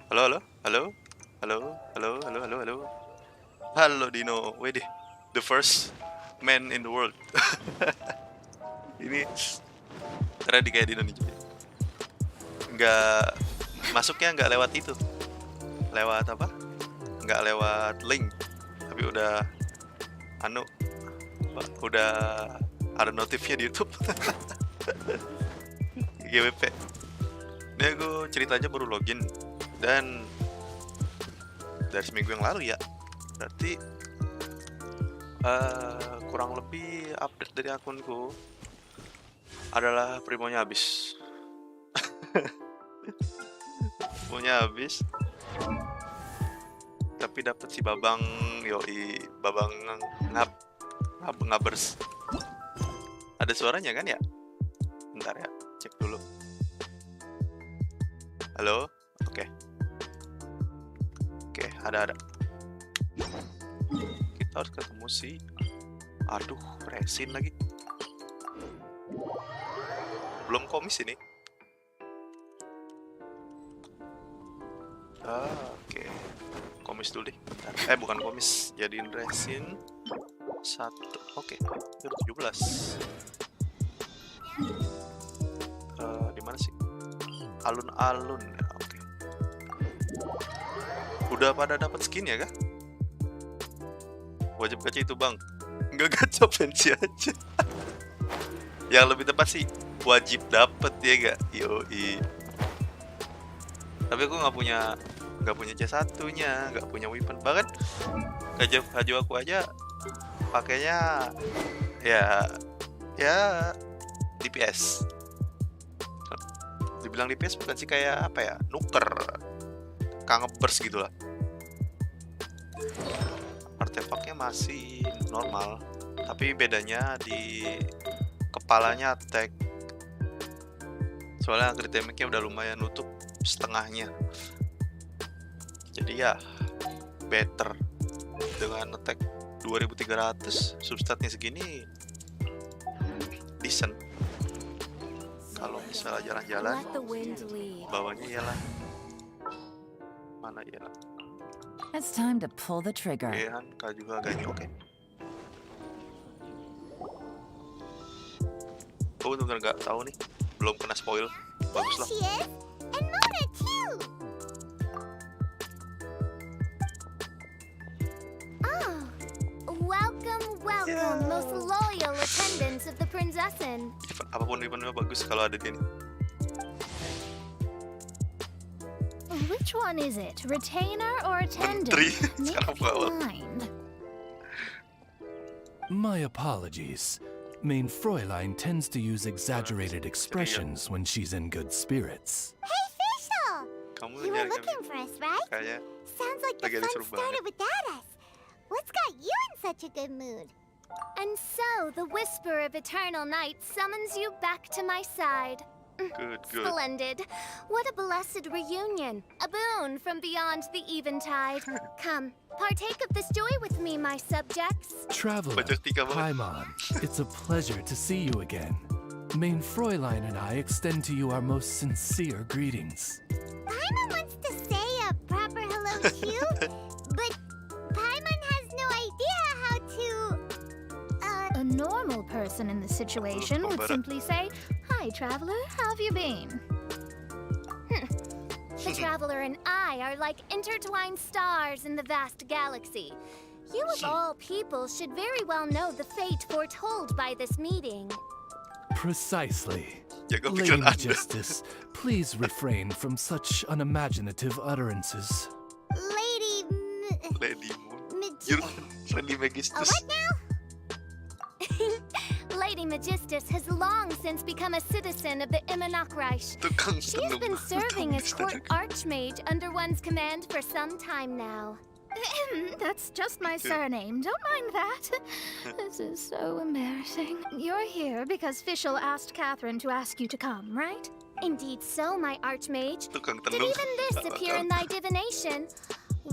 Halo, halo, halo, halo, halo, halo, halo, halo. Halo Dino, wede, the first man in the world. Ini ready kayak Dino nih. Nggak masuknya nggak lewat itu, lewat apa? Nggak lewat link, tapi udah udah ada notifnya di YouTube. GWP. Ini aku ceritanya baru login. Dan dari seminggu yang lalu ya, berarti kurang lebih update dari akunku adalah primonya habis. Primonya habis, tapi dapat si babang ngabers. Ada suaranya kan ya? Bentar ya, cek dulu. Halo, oke. Oke, ada. Kita harus ketemu si... Aduh, resin lagi. Belum komis ini. Oke. Komis dulu deh. Bentar. Bukan komis. Jadiin resin. 1. Oke. Itu 17. Di mana sih? Alun-alun. Oke. Udah pada dapat skin ya kah? Wajib gacha itu bang. Nggak gacha pensi aja. Yang lebih tepat sih wajib dapet ya gak? Yoi. Tapi aku nggak punya C1 nya, nggak punya weapon. Bahkan baju aku aja pakainya ya DPS. Dibilang DPS bukan sih, kayak apa ya, nuker, kangebers gitu lah. Artefaknya masih normal, tapi bedanya di kepalanya attack. Soalnya angker damage-nya udah lumayan nutup setengahnya. Jadi ya better. Dengan attack 2300, substatnya segini decent. Kalau misalnya jalan-jalan, bawahnya ialah mana ialah. It's time to pull the trigger. Kan juga agaknya oke. Aku bener-bener nggak tahu nih, belum kena spoil. Bagus lah. Welcome, most loyal attendants of the Prinzessin. Apapun eventnya bagus kalau ada dia nih. Which one is it? Retainer or attendant? Make up your mind. My apologies. Main Fräulein tends to use exaggerated expressions when she's in good spirits. Hey, Fischl! You were looking for us, right? Sounds like the fun started without us. What's got you in such a good mood? And so, the whisper of eternal night summons you back to my side. Good. Splendid. What a blessed reunion. A boon from beyond the eventide. Come, partake of this joy with me, my subjects. Traveler, Paimon, it's a pleasure to see you again. Main Fräulein and I extend to you our most sincere greetings. Paimon wants to say a proper hello too, but Paimon has no idea how to... A normal person in this situation would simply say, "Hi, traveler, how have you been?" The traveler and I are like intertwined stars in the vast galaxy. You of all people should very well know the fate foretold by this meeting. Precisely. Jago Lady pikiran Anda. Justice, please refrain from such unimaginative utterances. Lady Moon. You're friendly A Magistus. what now? Lady Magistus has long since become a citizen of the Terimakasih. Tukang She has tenung. been serving as Tukang court archmage under one's command for some time now. That's just my surname. Don't mind that. This is so embarrassing. You're here because Fischl asked Catherine to ask you to come, right? Indeed so, my archmage. Tukang Did tenung. even this appear in thy divination?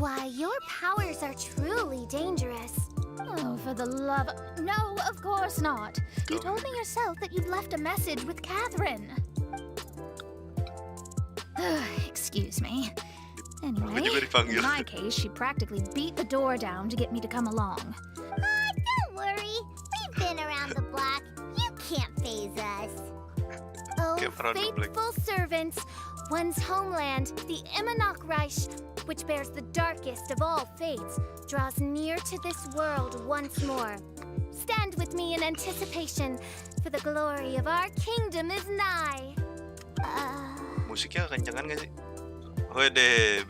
Why, your powers are truly dangerous. Oh, for the love of... No, of course not. You told me yourself that you'd left a message with Catherine. Excuse me. Anyway, in my case, she practically beat the door down to get me to come along. Don't worry. We've been around the block. You can't faze us. Oh, faithful servants. One's homeland, the Terimakasih, which bears the darkest of all fates, draws near to this world once more. Stand with me in anticipation, for the glory of our kingdom is nigh. Musiknya kencengan gak sih? Wede,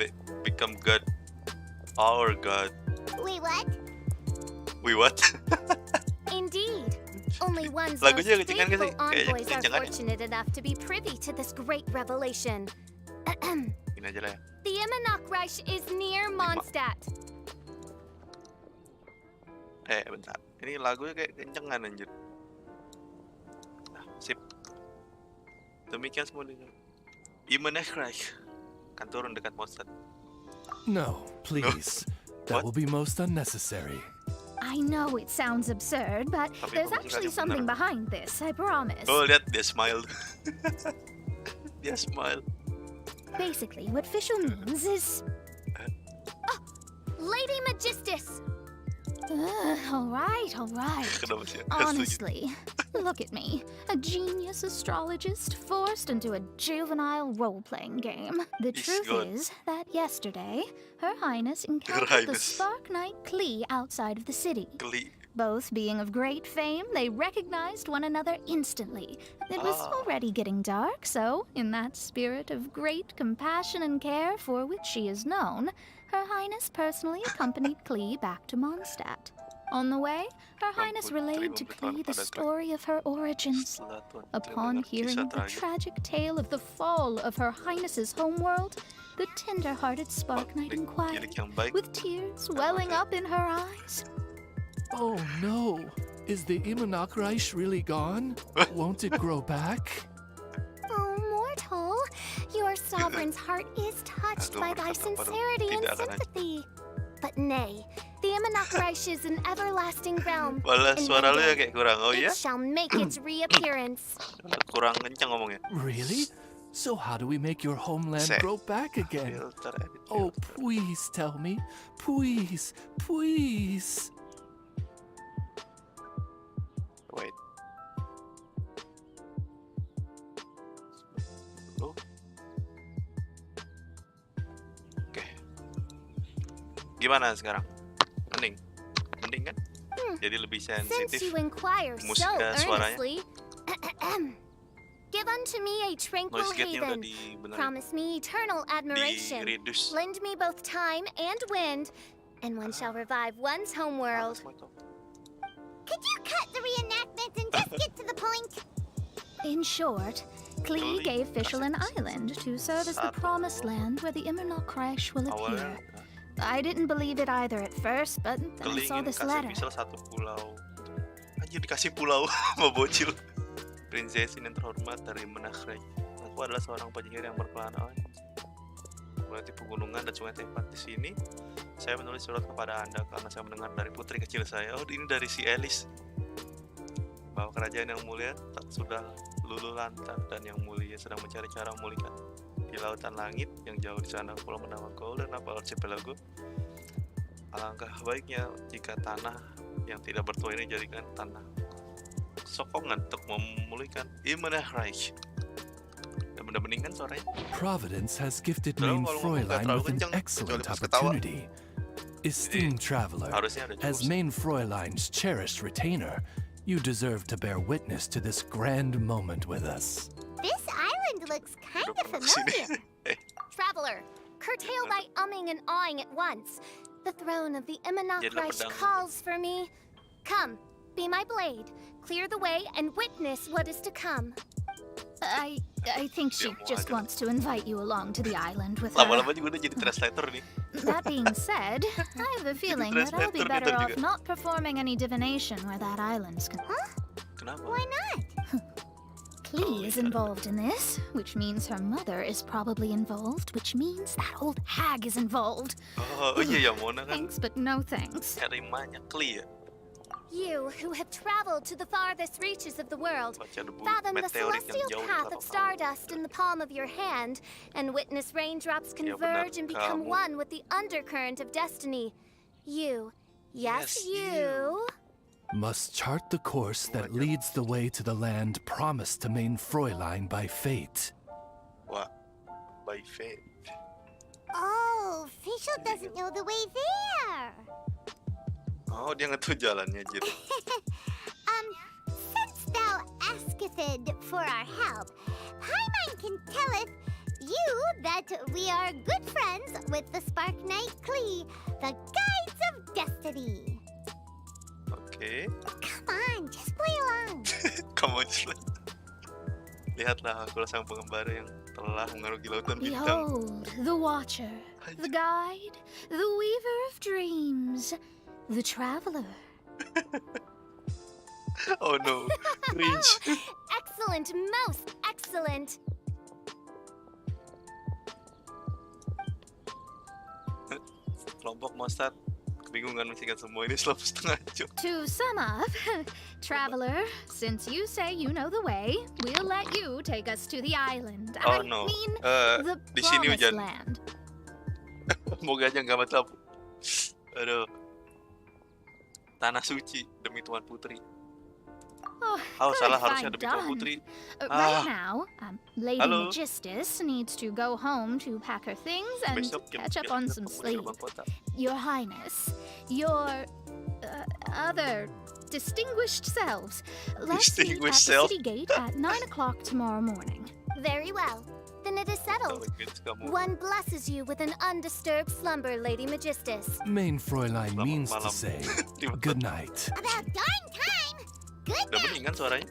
become God. Our God. Wait, what? We what? Indeed. Only one's most Lagunya kencengan gak faithful sih? Kayaknya envoys are kencengan ya. fortunate enough to be privy to this great revelation. Gini aja lah ya. The Terimakasih is near Mondstadt. Bentar. Ini lagunya kayak kencengan anjir. Nah, sip. Demikian semua dengan Terimakasih. Kan turun dekat Mondstadt. No, please. That What? will be most unnecessary. I know it sounds absurd, but Tapi there's pemasukannya actually benar. something behind this, I promise. Oh, lihat dia smile. Dia smile. Basically, what Fischl means is... Oh, Lady Magistus! All right. Kenapa sih? Honestly, look at me. A genius astrologist forced into a juvenile role-playing game. The He's truth good. is that yesterday, Her Highness encountered the Highness. Spark Knight Klee outside of the city. Klik. Both being of great fame, they recognized one another instantly. It was already getting dark, so, in that spirit of great compassion and care for which she is known, Her Highness personally accompanied Klee back to Mondstadt. On the way, Her Highness relayed to Klee the story of her origins. Upon hearing the tragic tale of the fall of Her Highness's homeworld, the tender-hearted Spark Knight inquired, with tears welling up in her eyes. Oh no! Is the Terimakasih really gone? Won't it grow back? Oh, mortal, your sovereign's heart is touched by thy sincerity and sympathy. But nay, the Terimakasih is an everlasting realm. Malah and suara one lu ya day kayak kurang. Oh ya? it shall make its reappearance. Kurang kencang ngomongnya. Really? So how do we make your homeland Say. grow back again? Filter edit. Oh, filter. please tell me. Please, please. Wait. Oh. Oke. Gimana sekarang? Mending? Mending kan? Jadi lebih Since sensitif. you inquire so Musika suaranya. earnestly, give unto me a tranquil Noise gate-nya udah haven. dibenerin. Promise me eternal admiration. Di-reduce. Lend me both time and wind, and one shall revive one's homeworld. Could you cut the reenactment and just get to the point? In short, Klee gave Fischl an island to serve as the promised land where the Terimakasih will appear. Awalnya I didn't believe it either at first, but then I saw kelingin this kasih letter. misal satu pulau. Anjir dikasih pulau sama bocil. Prinsesin yang terhormat dari Terimakasih. Aku adalah seorang penyihir yang berkelana melewati pegunungan dan sungai Tepat. Di sini saya menulis surat kepada Anda karena saya mendengar dari putri kecil saya. Oh, ini dari si Alice. Bahwa kerajaan yang mulia tak sudah luluh lantak dan yang mulia sedang mencari cara memulihkan di lautan langit yang jauh di sana pulau bernama Golden Apple Archipelago. Alangkah baiknya jika tanah yang tidak bertuah ini jadikan tanah sokongan untuk memulihkan Terimakasih. Dan benda bening kan suaranya. Providence has gifted Kalau Main ngomong Fräulein nggak terlalu with an kencang, excellent kecuali pas ketawa. opportunity. Esteemed traveler, Harusnya ada as jurus. Main Fräulein's cherished retainer, you deserve to bear witness to this grand moment with us. This island looks kind Udah of pernah kesini. familiar. Traveler, curtail thy umming and awing at once. The throne of the Imanok Jadilah Reich pedang. calls for me. Come, be my blade. Clear the way and witness what is to come. I think she Dia mau just aja. wants to invite you along to the island with Lama-lama her. juga udah jadi translator nih. That being said, I have a feeling that I'll be translator better gitu off juga. not performing any divination where that island's Huh? Kenapa? Why not? Klee is involved in this, which means her mother is probably involved, which means that old hag is involved. Oh iya ya, Mona kan Thanks, but no thanks. Terimanya Klee ya. You who have traveled to the farthest reaches of the world, Baca debu fathom the meteorit yang celestial jauh di path belakang of kamu. stardust in the palm of your hand, and witness raindrops Ya, benar, converge and become kamu. one with the undercurrent of destiny. You, yes, Yes, you. Must chart the course that leads the way to the land promised to main Fräulein by fate. Wah, by fate. Oh, Fischl doesn't know the way there. Oh, dia nggak tahu jalannya, Jir. Since thou asketh for our help, Paimon can telleth you that we are good friends with the Spark Knight Klee, the guides of destiny. Oke. Come on, just play along. Kamu aja. Lihatlah aku sang pengembara yang telah mengaruhi lautan bintang. Behold, the Watcher, the Guide, the Weaver of Dreams, the Traveler. Oh no, cringe. Excellent, most excellent. Kelompok Mostad kebingungan menyikat semua ini selama setengah jam. To sum up, Traveler, since you say you know the way, we'll let you take us to the island. Oh I no. mean, the Di sini promised hujan. land. Moga aja nggak mati lampu. Aduh. Tanah suci demi Tuan Putri. Oh, Oh, salah, good, harusnya fine demi Tuan done. Putri. Right now, Lady Halo. Magistus needs to go home to pack her things and Besok jam catch up 9 on kita some ketemu di sleep. gerbang kota. Your Highness, your other distinguished selves, let's meet at the Distinguished self? city gate at 9 o'clock tomorrow morning. Very well. Then it is settled. Kalau gitu kamu One blesses you with an undisturbed slumber, Lady Magistus. Main Fräulein Selamat means to malam. say Tiba-tiba good night. About darn time! Good udah mendingan suaranya.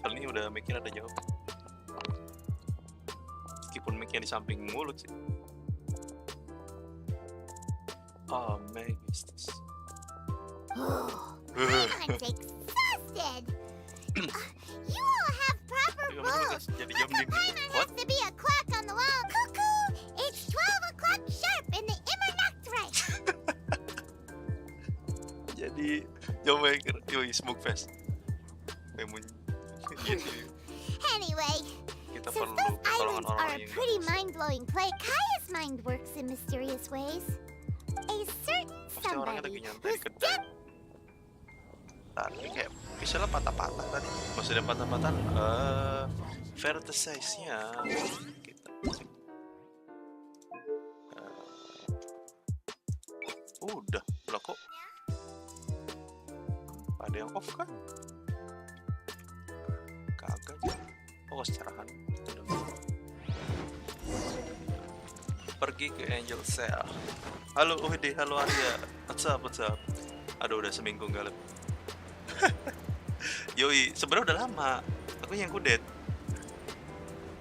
Kali ini udah mic-nya ada jauh. Meskipun mic-nya di samping mulut sih. Oh, Magistus. I'm exhausted. You all have proper Iya, rules. jadi jam dinding. Paimon What? has to be a clock on the wall. Cuckoo! It's 12 o'clock sharp in the Immernachtreich. Jadi jam maker, yoi smoke fest. Gitu. Anyway, Kita since perlu those pertolongan islands are orang a yang pretty mind-blowing play, Kaya's mind works in mysterious ways. A certain pasti orangnya lagi somebody nyantai di who's kedai. Tadi kayak misalnya patah-patah tadi. Maksudnya patah-patahan vertisize-nya kita udah lah kok ada yang off kan? Kagak. Oh, secarahan. Pergi ke Angel Cell. Halo Uhde, halo Arya. What's up, what's up? Aduh, udah seminggu nggak lebih. Yoi, sebenarnya udah lama. Aku yang kudet.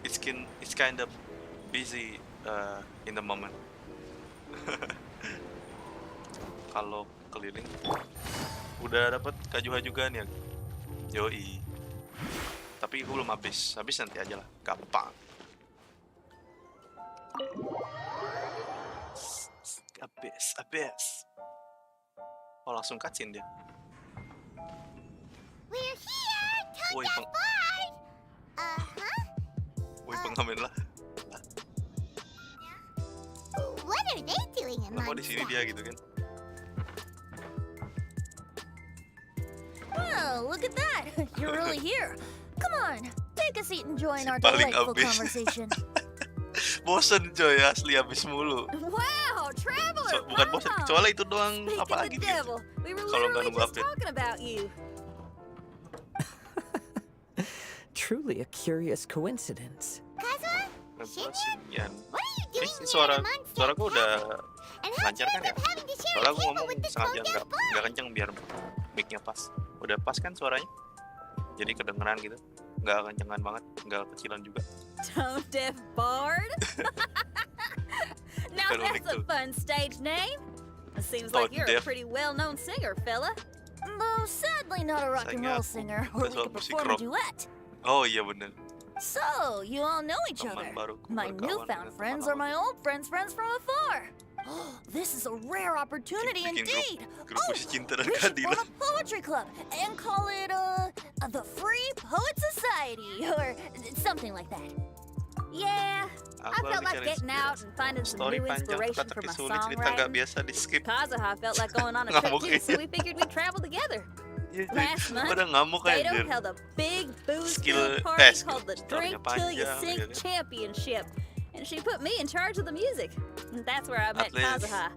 It's kind of busy in the moment. Kalau keliling, udah dapat kajuha juga nih. Yoi. Tapi gue belum habis nanti aja lah, gampang. Habis. Oh, langsung cutscene dia. We're here! Toad Woi, got bored! Woi, pengamen lah. What are they doing in Kenapa di sini dia gitu kan? Oh, look at that! You're really here. Come on, take a seat and join our Paling delightful abis. conversation. Bosen coy, asli habis mulu. Wow, traveler! Bukan bosen, Paimon! kecuali itu doang. Speak Apa of lagi the dia? devil, we were Kalau nggak literally nunggu just update. talking about you. Truly a curious coincidence. Kazuma? Represinian. What are you doing Ini here suara in a monster suaraku udah castle? And how'd Lancar you kan end ya? up having to share Soalnya a aku table ngomong with this sengaja smoked-out nggak boy? kenceng biar mic-nya pas. Udah pas kan suaranya? Jadi kedengeran gitu. Nggak kencengan banget, nggak kecilan juga. Tone deaf bard? Now Kan unik that's a tuh. fun stage name. It seems Tone like you're deaf. a pretty well-known singer, fella. Though sadly not a rock and Sayangnya roll aku singer, bukan or we soal could musik perform a rock. duet. Oh iya bener. So, you all know each Teman other. baruku My berkawan newfound dengan friends teman are my old friends' friends from afar. This is a rare opportunity Bikin indeed. grup puisi cinta dan We should form keadilan. a poetry club and call it the Free Poet Society or something like that. Yeah, I Aku felt lagi like cari getting out inspirasi. and finding some Story new panjang, inspiration for teka-teki my sulit, cerita nggak songwriting. biasa di skip. Kazuha felt like going on a Ngamuk trip too, so kayaknya. we figured we'd travel together. Iya, Last month, pada ngamuk Beto anjir. held a big Skill booze-filled party test, called the story-nya Drink Till You panjang, Sink ya kan? Championship. And she put me in charge of the music. And that's where I met At least. Kazuha.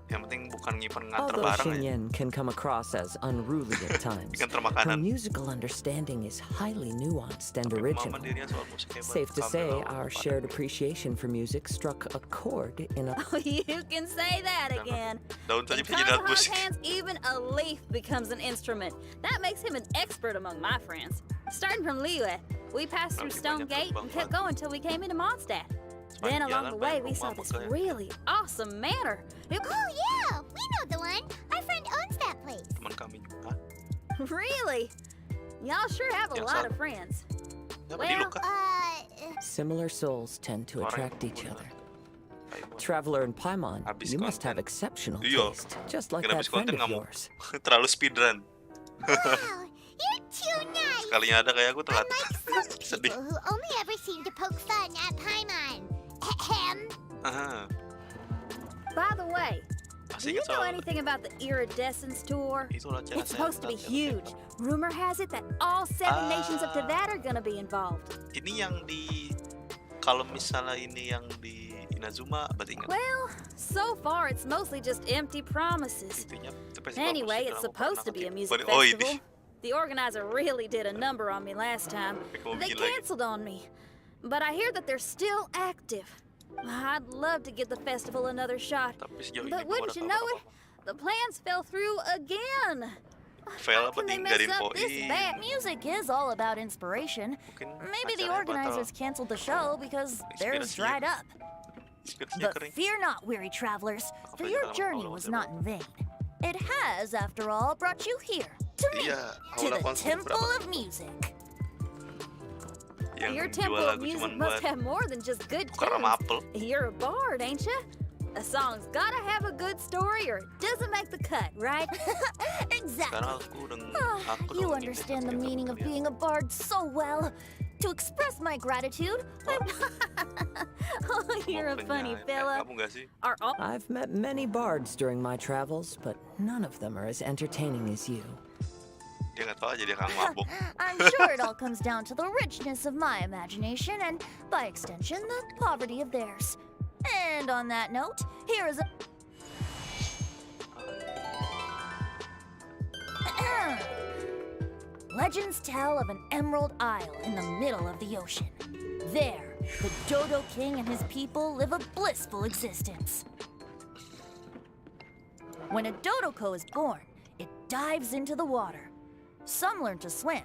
Yang penting bukan nyimpen nganter Although barang aja. Xinyan can come across as unruly at times, Nganter her makanan. musical understanding is highly nuanced and Tapi original. pemahaman dirinya soal musik hebat. Safe to Sambil say, lalu our pada shared appreciation for music struck a chord in a Oh, you can say that again. daun saja In bisa jadi alat Kazuha's musik. hands, even a leaf becomes an instrument. That makes him an expert among my friends. Starting from Liyue, we passed through Lebih Stone banyak Gate and kept terbang going till we came into Mondstadt. Sepanjang Then along jalan the way, banyak we saw rumah this megah ya. really awesome manor. It Oh yeah, we know the one. Our friend owns that place. Teman kami juga. really, y'all sure have a Yang lot satu. of friends. Siapa Well, di luka? similar souls tend to Orang attract yang each punya other. Paimon. Traveler in Paimon, Habis you must have konten. exceptional Iya. taste, just like Kan that habis friend konten of ngamuk. yours. Terlalu speedrun. Wow, you're too nice. Sekalinya ada kayak aku telat. Unlike some Sedih. people who only ever seem to poke fun at Paimon. Ahem. Aha. By the way, do Masih you ingat know soal anything about the Iridescence tour? itulah cara It's saya supposed to be menang. huge. Rumor has it that all 7 nations up to that are gonna be involved. Ini yang di kalau misalnya ini yang di Inazuma berarti ingat. Well, so far it's mostly just empty promises. Intinya itu festival Anyway, musik it's dalam supposed to be a perenang music hati. Oh ini. festival. The organizer really did a number on me last time. Kamu They bikin lagi. canceled on me. But I hear that they're still active. I'd love to give the festival another shot. Tapi sejauh ini But belum wouldn't ada you know kabar it, the plans fell through again. apa-apa. Fail How apa can they mess tinggalin up this poi. bad? Music is all about inspiration. Mungkin Maybe the acaranya organizers batal. canceled the show because theirs Inspirasinya- dried up. Inspirasinya But kering. fear not, weary travelers, for Apa your yang journey kalau was Zrywo? not in vain. It has, after all, brought you here, to me, Iya, to aula the konser Temple berapa? of Music. Yang Your jual temple of lagu music cuman must buat have more than just good tukar sama tunes. apel. You're a bard, ain't you? A song's gotta have a good story or it doesn't make the cut, right? Exactly. Sekarang aku aku You dong understand ini the meaning of being a bard so well. To express my gratitude, Oh, you're a funny fella. Kamu nggak sih? Are all I've met many bards during my travels, but none of them are as entertaining as you. Dia nggak tahu aja dia kang mabuk. I'm sure it all comes down to the richness of my imagination and, by extension, the poverty of theirs. And on that note, here is a... Legends tell of an emerald isle in the middle of the ocean. There, the Dodo King and his people live a blissful existence. When a Dodoko is born, it dives into the water. Some learn to swim.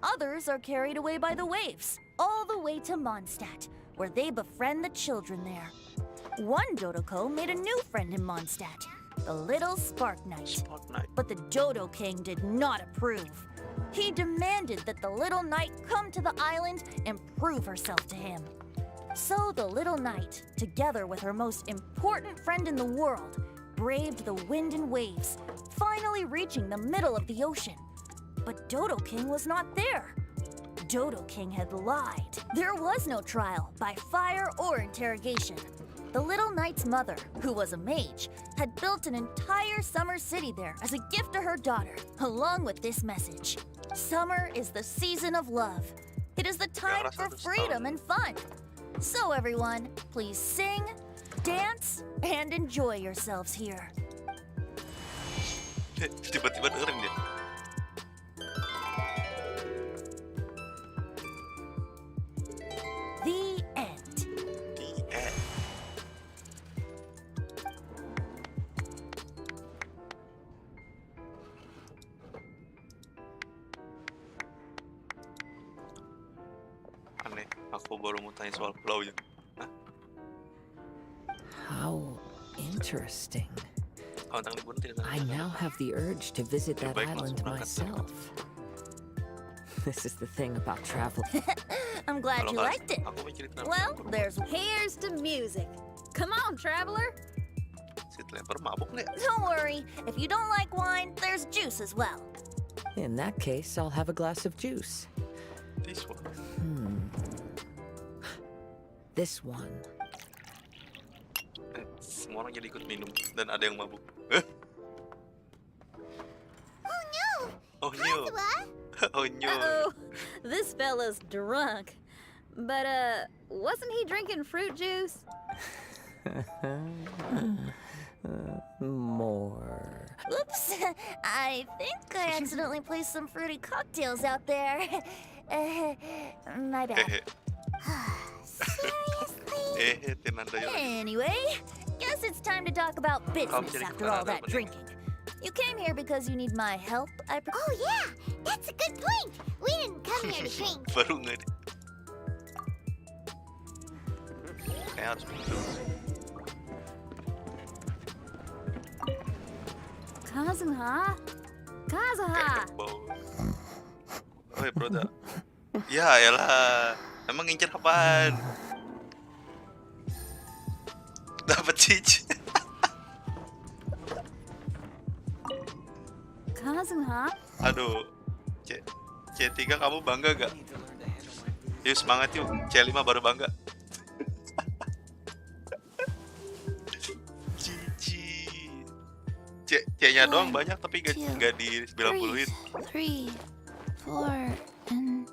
Others are carried away by the waves, all the way to Mondstadt, where they befriend the children there. One Dodoko made a new friend in Mondstadt, the little Spark Knight. Spotlight. But the Dodo King did not approve. He demanded that the little knight come to the island and prove herself to him. So the little knight, together with her most important friend in the world, braved the wind and waves, finally reaching the middle of the ocean. But Dodo King was not there. Dodo King had lied. There was no trial by fire or interrogation. The little knight's mother, who was a mage, had built an entire summer city there as a gift to her daughter, along with this message. Summer is the season of love. It is the time for freedom and fun. So everyone, please sing, dance, and enjoy yourselves here. Tiba-tiba dengerin dia. The end. Di Apa baru mau tanya soal Pulau ya? Hah? How interesting. Kawan tangan liburan tidak I now have the urge to visit that Baik, island langsung berangkat. myself. This is the thing about travel. I'm glad Kalau you nggak, liked it. aku mikirin kenapa Well, aku here's to music. Come on, traveler. si Leper mabuk nggak? Don't worry. If you don't like wine, there's juice as well. In that case, I'll have a glass of juice. This one. This one. Semua orang jadi ikut minum dan ada yang mabuk. Oh no! Oh no. What? Oh no. Uh-oh. This fella's drunk. But, wasn't he drinking fruit juice? More. Oops! I think I accidentally placed some fruity cocktails out there. My bad. Hehe. Seriously? Tinanda yun. Anyway, guess it's time to talk about business jadi after all kemana that apa nih? drinking. You came here because you need my help, Oh yeah, that's a good point. We didn't come here to drink. Baru nggak deh. Kayak harus minum. Kazuha? Kazuha! Bau. Oh ya brother. Ya elah. Emang ngincer apaan? Dapat cici. Kazuha? Aduh. C3 kamu bangga gak? Yuk semangat yuk. C5 baru bangga. Cici. C-nya doang banyak tapi nggak di 90-in. 3, 4, and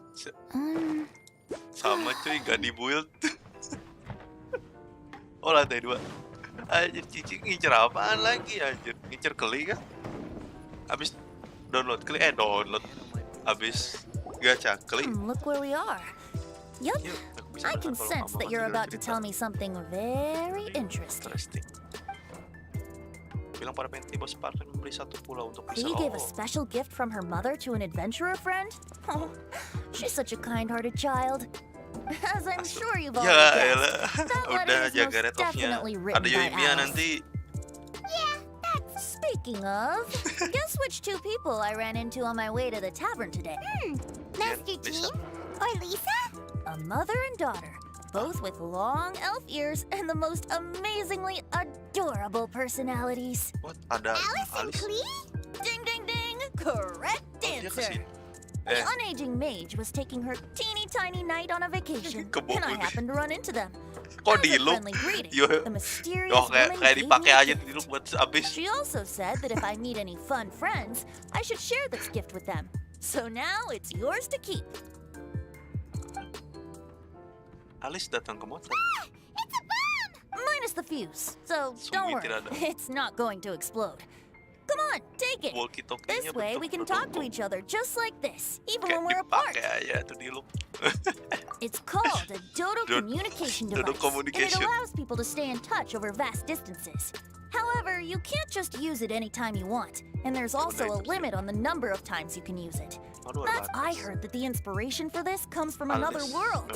Sama cuy, gak di build. Oh lantai 2. Anjir cici ngincer apaan lagi anjir? Ngincer klik kan? Abis download klik, download. Abis gacha klik. look where we are. Yup, Yuk, aku bisa I dengar can kalau sense kamu that you're masih about to cerita. tell me something very interesting. Interesting. Bilang para penti bos parfum membeli satu pulau untuk bisa. He gave a special gift from her mother to an adventurer friend? Oh, she's such a kind-hearted child. As I'm sure you've already Ya guessed, elah, that udah letter is jaga most red off-nya. definitely written Ada by Yoimiya Alice. nanti. Speaking of, guess which two people I ran into on my way to the tavern today? Master Lisa. Jean or Lisa? A mother and daughter, both with long elf ears and the most amazingly adorable personalities. What? Ada Alice? Klee? Ding ding ding! Correct Dia answer. kesini. The unaging mage was taking her teeny tiny night on a vacation, Kebo and I gue. happened to run into them. Kok As a di loop? friendly greeting, Yo, the mysterious kayak woman kayak gave dipakai me a aja gift. di loop buat abis. She also said that if I meet any fun friends, I should share this gift with them. So now it's yours to keep. Alice datang ke motor. It's a bomb! Minus the fuse, so don't Sungguh worry, tidak ada. it's not going to explode. Come on, take it. Walkie-talkie-nya This way we can talk to each other just like this, even when we're apart. Dipakai aja tuh di loop. It's called a dodo Dod- communication dodo device, and it communication. allows people to stay in touch over vast distances. However, you can't just use it anytime you want, and there's also a limit on the number of times you can use it. Aduh, But ada I batas. heard that the inspiration for this comes from another Alice. world.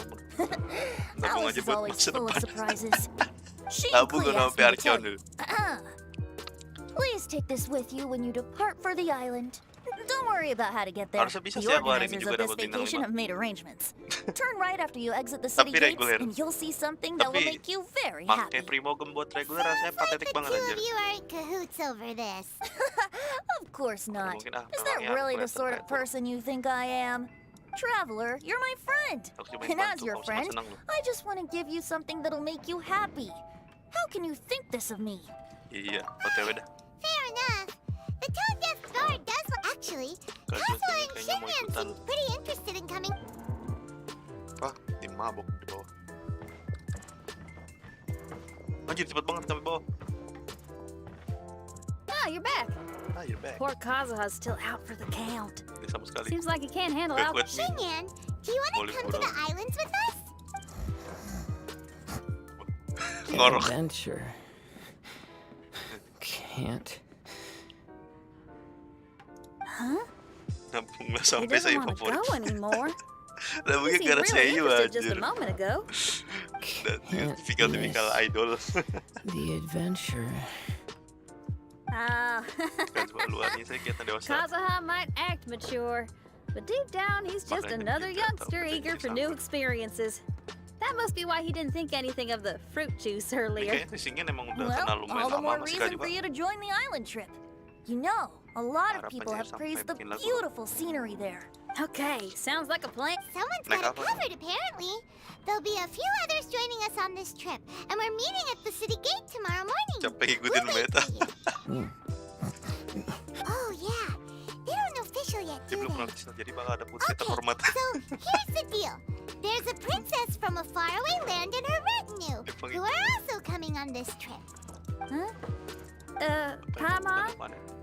Nabung Alice aja is buat always masa full of depan. surprises. She and Nabung Klee sama asked me to Archeon tell you. dulu. Please take this with you when you depart for the island. Don't worry about how to get there. Harusnya bisa The sih aku hari ini organizers juga of this dapat bintang vacation 5. have made arrangements. Turn right after you exit the city Tapi gates, reguler. and you'll see something that will Tapi make you very pakai happy. Primogem buat reguler rasanya patetik banget anjir. are in cahoots over this. Of course not. Mungkin Is that orangnya really the kelihatan sort of kayak person you think I am? Traveler, you're my friend. Aku coba And as bantu, your kamu sangat friend, senang loh. I just want to give you something that'll make you happy. How can you think this of me? Iya, OTW dah. Fair enough. The tone deaf guard does actually. Kazuha kayaknya mau ikutan. pretty interested in coming. Ah, tim mabok di bawah. Anjir cepet banget sampai bawah. Ah, you're back. Ah, you're back. Poor Kazuha's still out for the count. Ini sama sekali. Seems like he can't handle Gak alcohol. kuat nih. Shinyan, do you want Boleh pulang. islands with us? Ngorok. Adventure. Can't. Huh? Nampung lah He sampai doesn't saya want to favorit. go anymore. Lah mungkin seemed gara really Heyyoo interested just a anjir. moment ago. Dan Can't tipikal miss idol. the adventure. Ah, Kan semua luarnya saya kelihatan dewasa. Kazuha might act mature, but deep down he's just Makanya another dia youngster tahu eager for potensi new sama. experiences. That must be why he didn't think anything of the fruit juice Ini earlier. kayaknya Singin emang udah Well, kenal lumayan all the lama more sama Sika reason juga. for you to join the island trip. You know, a lot of people Harapannya have sampai praised the bikin lagu. beautiful scenery there. Okay, sounds like a plan. Someone's Naik got it apa? covered, apparently. There'll be a few others joining us on this trip, and we're meeting at the city gate tomorrow morning. Capek We'll ikutin wait meta. for you. Oh yeah, they aren't official yet, Dia do belum pernah they? bisa, jadi bakal ada putri Okay, format. so here's the deal. There's a princess from a faraway land and her retinue, who are also coming on this trip. Paimon,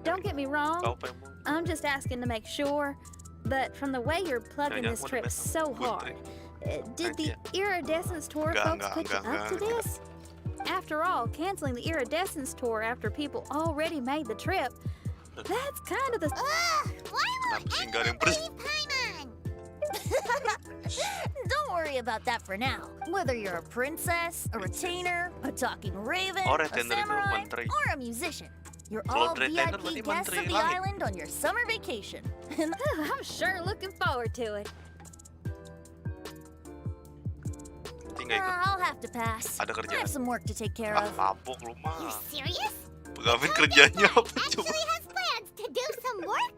don't get me wrong. Kau apa yang mau? I'm just asking to make sure. But from the way you're plugging Jangan this mau trip dibesok. so hard, did the iridescence tour folks put you up to this? After all, canceling the iridescence tour after people already made the trip, that's kind of the... Ugh, why won't Kenapa sih nggak ada yang anyone believe Paimon? Don't worry about that for now. Whether you're a princess, a retainer, a talking raven, Oh, a retainer itu samurai, menteri. or a musician, you're Kalau all retainer berarti VIP guests menteri of the langit. island on your summer vacation. I'm sure looking forward to it. Tinggal ikut. I'll have to pass. Ada I kerjaan. have some work to take care Ah, of. mabuk lu mah. You're serious? Pegawai kerjanya apa coba? Actually has plans to do some work?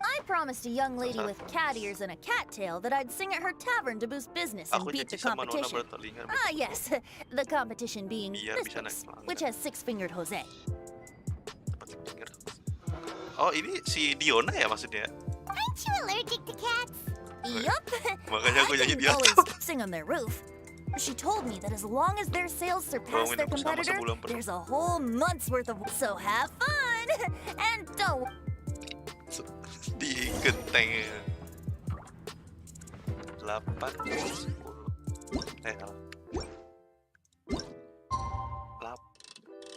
I promised a young lady with cat ears and a cat tail that I'd sing at her tavern to boost business and Aku beat the janji sama Nona competition. bertelinga. Ah, yes. The competition being Biar this bisa naik place, tangga. which has six-fingered Jose. Tempat pinggir. Oh ini si Diona ya maksudnya? Aren't you allergic to cats? Yup. Makanya aku I nyanyi di didn't always atas. sing on their roof. She told me that as long as their sales surpass Bawangin their aku selama competitor, sebulan penuh. there's a whole month's worth of... So have fun! And don't... Di genteng. 8, 10. Salah.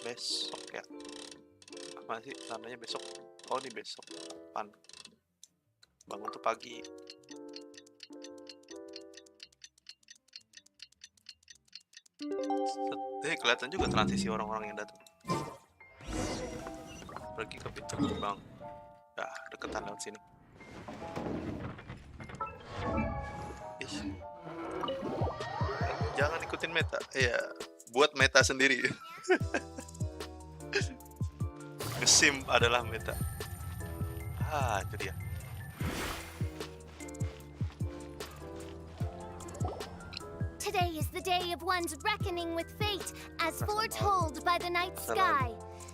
Besok ya. Apa sih namanya besok? Oh ini besok. 8. Bangun tuh pagi. Kelihatan juga transisi orang-orang yang datang. Pergi ke pintu gerbang. Dah, deketan lewat sini. Ih. Jangan ikutin meta. Ya, buat meta sendiri. Ngesim adalah meta. Ah, itu dia. Today is the day of one's reckoning with fate, as foretold by the night sky.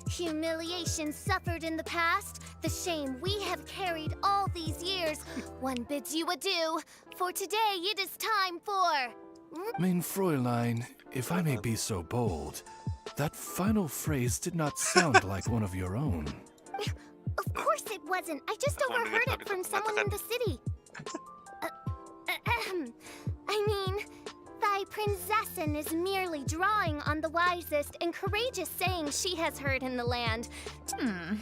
Humiliation suffered in the past, the shame we have carried all these years. One bids you adieu, for today it is time for... Mein Fräulein, if I may be so bold, that final phrase did not sound like one of your own. Of course it wasn't. I just overheard it from someone in the city. I mean, thy prinzessin is merely drawing on the wisest and courageous sayings she has heard in the land.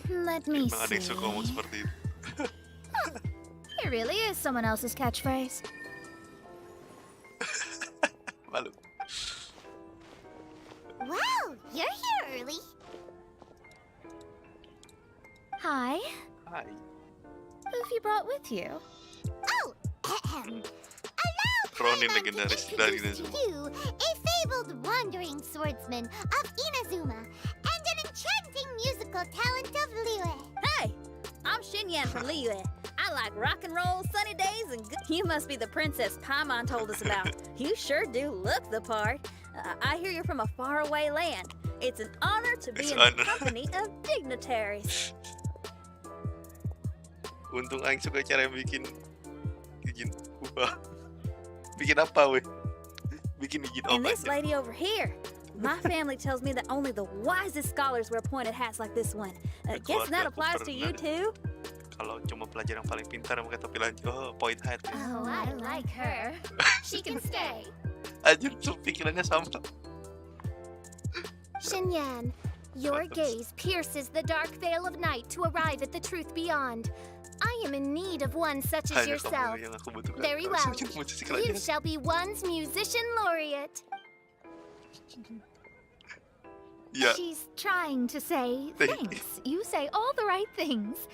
Let me Emang ada yang suka ngomong see. seperti itu. It really is someone else's catchphrase. Malu. Wow, you're here early. Hi. Hai. Who have you brought with you? Oh, allow Ronin Paimon legendaris to dari introduce to Inazuma. you a fabled wandering swordsman of Inazuma and an enchanting musical talent of Liyue. Hey, I'm Xinyan from Liyue. I like rock and roll, sunny days, and good. You must be the princess Paimon told us about. You sure do look the part. I hear you're from a faraway land. It's an honor to be It's in the honor. company of dignitaries. Untung Aing suka cara bikin ubah. Bikin apa weh? Bikin izin And obat this aja. lady over here. My family tells me that only the wisest scholars wear pointed hats like this one. Guess that Keluarga aku applies to you pernah too? Kalau cuma pelajar yang paling pintar pakai topi lanjut, oh point hat. Oh, I like her. She can stay. Anjir, tuh pikirannya sama. Xinyan, your gaze pierces the dark veil of night to arrive at the truth beyond. I am in need of one such as Hanya yourself. kamu yang aku butuhkan. Very Aku well. sudah musisi You kerajaan. shall be one's musician laureate. Ya, She's trying to say thanks. You say all the right things.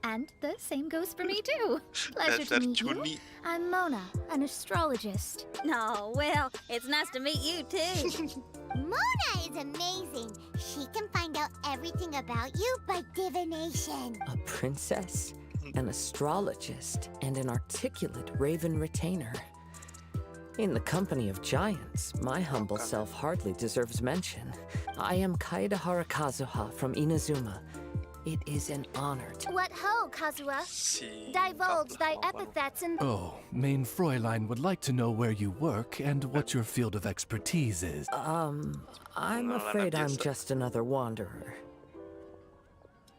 And the same goes for me too. Pleasure to dasar meet you. cuni. I'm Mona, an astrologist. No, well, it's nice to meet you too. Mona is amazing. She can find out everything about you by divination. A princess, an astrologist, and an articulate raven retainer. In the company of giants, my humble self hardly deserves mention. I am Kaida Harakazuha from Inazuma. It is an honor to... What ho, Kazuha? Si Divulge thy Kaplan mau. epithets and... Oh, main Fräulein would like to know where you work and what your field of expertise is. I'm afraid I'm just another wanderer.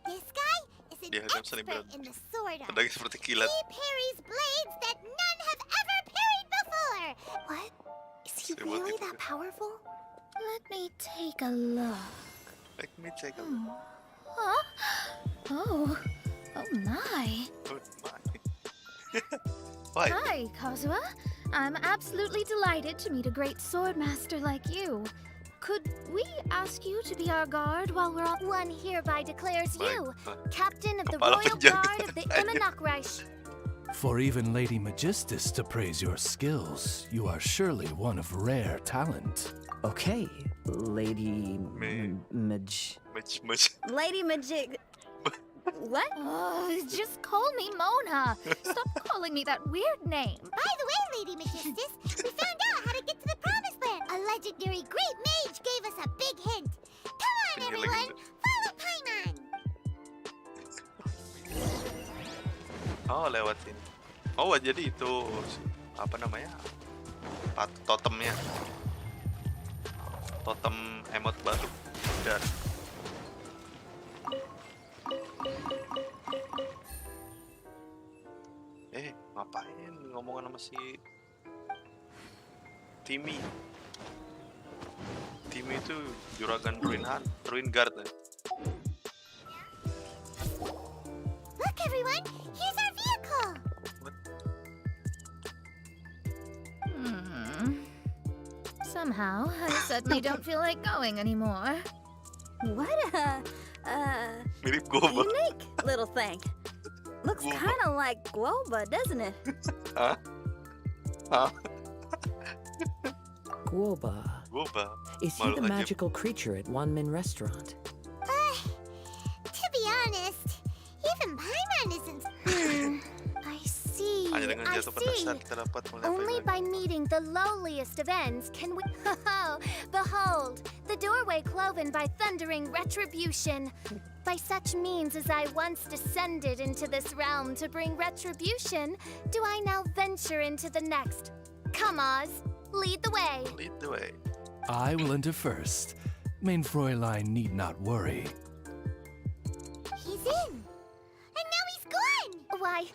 This guy is an Dia hanya bisa expert dibilang in the sword art. pedangnya seperti kilat. He parries blades that none have ever parried before. What? Is he Zrywo really gitu. that powerful? Let me take a look. Let me take a look. Huh? Oh my. Oh my. Why? Hi, Kazuha. I'm absolutely delighted to meet a great sword master like you. Could we ask you to be our guard while we're on? One hereby declares you Baik. captain of the Kepala royal penjaga. guard of the Anjir. Ilmenakreich. For even Lady Magistus to praise your skills, you are surely one of rare talent. Okay, Lady Me. Maj... Much. Lady Magic. What? Oh, just call me Mona. Stop calling me that weird name. By the way, Lady Magistus, we found out how to get to the promised land. A legendary great mage gave us a big hint. Come on, Pinggir everyone, lagi. follow Paimon. Oh, lewat sini. Oh, jadi itu apa namanya? Totemnya. Totem emot batu. Dan ngapain ngomongan sama si Timmy? Timmy itu juragan Ruin Guard. Look, everyone, here's our vehicle. Somehow, I suddenly don't feel like going anymore. What a Mirip Goba. unique little thing. Looks Guoba. kind of like guoba, doesn't it? Hah? Hah? Guoba. Goba. Is he Malu the aja. magical creature at Wanmin Restaurant? To be honest, even Paimon isn't... I see, Hanya dengan I jatuh pada see. saat kita dapat melihat Only Paimon. by meeting the lowliest of ends can we... Behold, the doorway cloven by thundering retribution. By such means as I once descended into this realm to bring retribution, do I now venture into the next. Come, Oz, lead the way. Lead the way. I will enter first. Main Fräulein need not worry. He's in. And now he's gone. Why,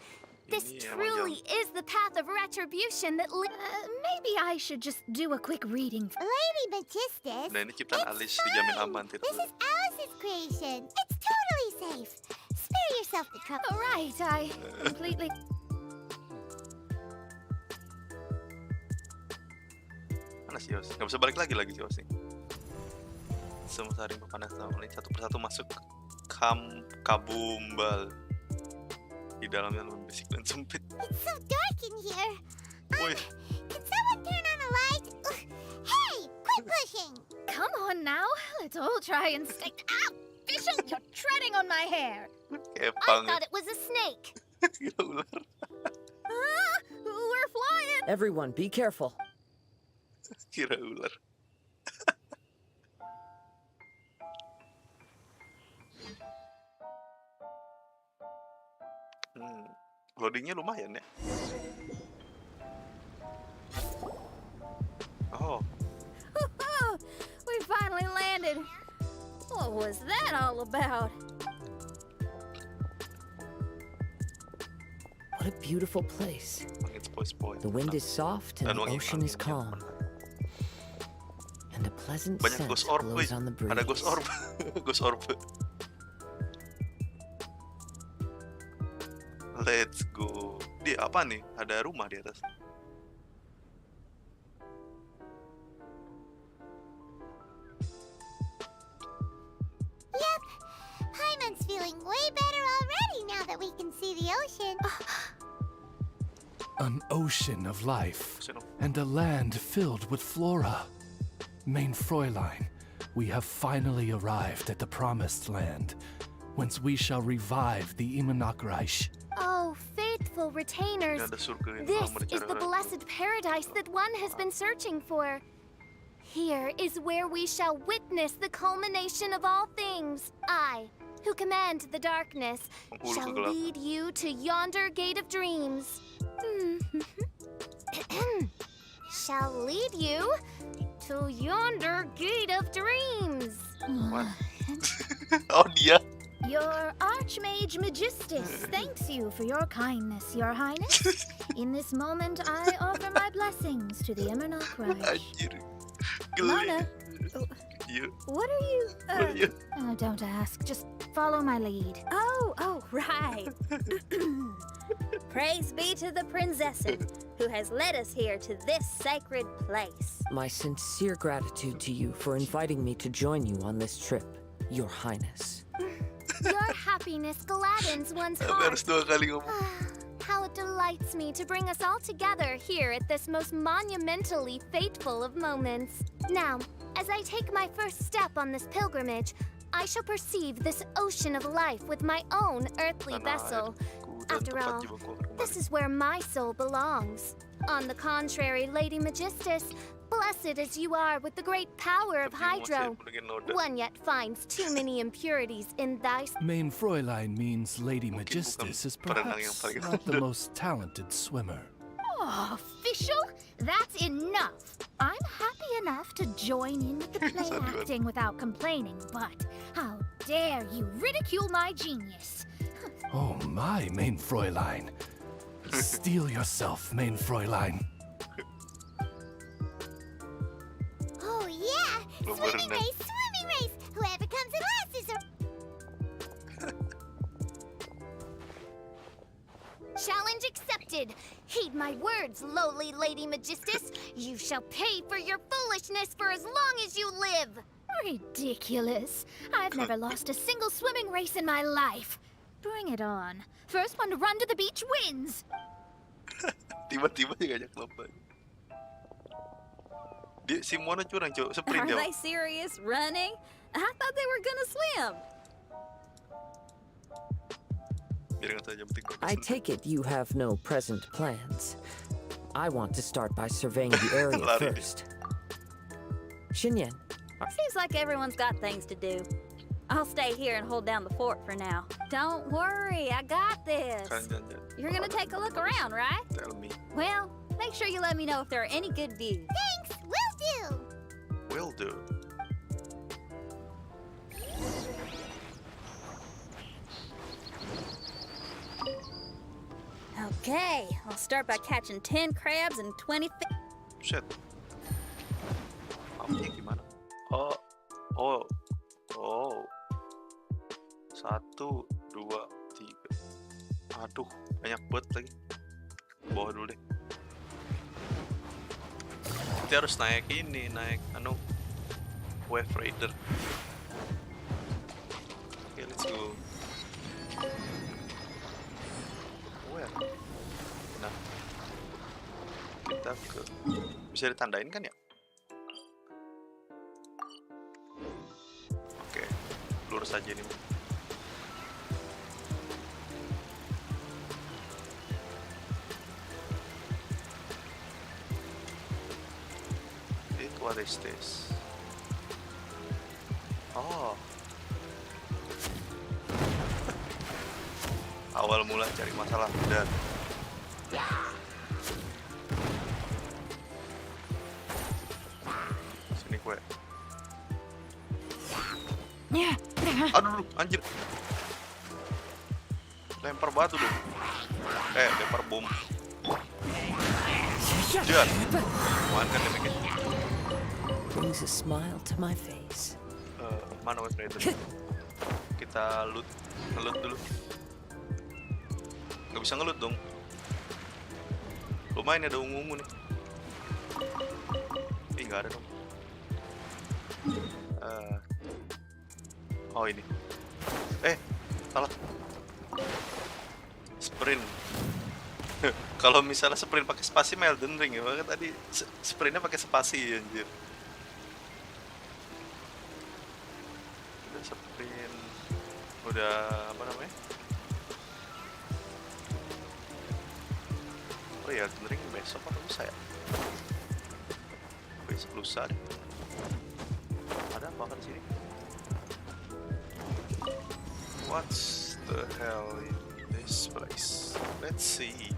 this Ini emang truly is the path of retribution that Maybe I should just do a quick reading. Lady Magistus, Dan ini ciptaan Alice dijamin aman tidak this perlu. is Alice's creation. It's totally safe. Spare yourself the trouble. All right, I completely... Mana si Yos? Gak bisa balik lagi si Yos nih. Semua saring berpanas ini satu persatu masuk kabumbal. Di dalamnya membisik dan sempit. It's so dark in here. Woi, Can someone turn on a light? Hey, quit pushing. Come on now, let's all try and stay... Ah, Bishop, you're treading on my hair. kayak I pang. thought it was a snake. Gila ular. We're flying. Everyone, be careful. Kira ular. Loadingnya lumayan ya. Oh, We finally landed. What was that all about? What a beautiful place. angin sepoi-sepoi. The wind is soft and Dan the wangi ocean is anginnya. calm. And a pleasant Banyak scent ghost orb, wih. blows on the breeze. Ada ghost orb. Ghost orb. Let's go. Di apa nih? Ada rumah di atas. Yep, Paimon's feeling way better already now that we can see the ocean. An ocean of life and a land filled with flora. Mein Fräulein, we have finally arrived at the promised land, whence we shall revive the Imanakreich. Oh, faithful retainers, Ini ada surga ini. this Kamu is the dicari-cari. blessed paradise that one has been searching for. Here is where we shall witness the culmination of all things. I, who command the darkness, Penghulu shall kegelapan. lead you to yonder gate of dreams. Shall lead you to yonder gate of dreams. What? Oh dia. Your Archmage Magistus thanks you for your kindness, Your Highness. In this moment, I offer my blessings to the Imanakreich. Anjir. Mona, Iya. what are you? Iya. Oh, don't ask. Just follow my lead. Oh, right. Praise be to the princessin who has led us here to this sacred place. My sincere gratitude to you for inviting me to join you on this trip, Your Highness. Your happiness gladdens one's Tapi heart. harus 2 kali ngomong. How it delights me to bring us all together here at this most monumentally fateful of moments. Now, as I take my first step on this pilgrimage, I shall perceive this ocean of life with my own earthly vessel. After all, this is where my soul belongs. On the contrary, Lady Magistus, blessed as you are with the great power of Hydro, one yet finds too many impurities in thy... Mein Fräulein means Lady Mungkin Magistus is bukan perenang yang perhaps paling not the rendah. most talented swimmer. Oh, official? That's enough. I'm happy enough to join in with the play Sandiwan. acting without complaining, but how dare you ridicule my genius? Oh my, Mein Fräulein. Steel yourself, Mein Fräulein. Oh yeah, Belum swimming berenang. race, swimming race. Whoever comes in last is a... Challenge accepted. Heed my words, lowly Lady Magistus. You shall pay for your foolishness for as long as you live. Ridiculous. I've never lost a single swimming race in my life. Bring it on. First one to run to the beach wins. Tiba-tiba dia ngajak lomba. Dia si Mona curang, Cok. Sprint Are dia. they serious? Running? I thought they were gonna swim. Biar nggak saja penting. I take it you have no present plans. I want to start by surveying the area Lari. first. Xinyan, Seems like everyone's got things to do. I'll stay here and hold down the fort for now. Don't worry, I got this. Kalian jangan. You're gonna take a look around, right? Tell me. Well, make sure you let me know if there are any good views. Thanks, will do. Will do. Okay, I'll start by catching 10 crabs and 20 fish. Shit. Mapnya gimana? Oh. 1, 2, 3. Aduh, banyak banget lagi. Bawah dulu deh. Kita harus naik ini, naik Wave Raider. Oke, let's go. Where? Nah, kita ke... Bisa ditandain kan ya? Oke, lurus aja nih. What is this? Oh. Awal mula cari masalah dan sini gue. Aduh, anjir. Lempar batu dong. Lempar bom. Jangan. Mana kan demikian? brings a smile to my face. Mana Wave Raider? Kita ngeloot dulu. Gak bisa ngelut dong. Lumayan ada ungu-ungu nih. Ih, nggak ada dong. Oh ini. Salah. Sprint. Kalau misalnya sprint pakai spasi Elden Ring ya, makanya tadi sprintnya pakai spasi anjir. Udah sprint. Udah apa namanya? Oh ya, Elden Ring besok atau lusa ya? Besok lusa deh. Ada apa kan di sini? What's the hell in this place? Let's see.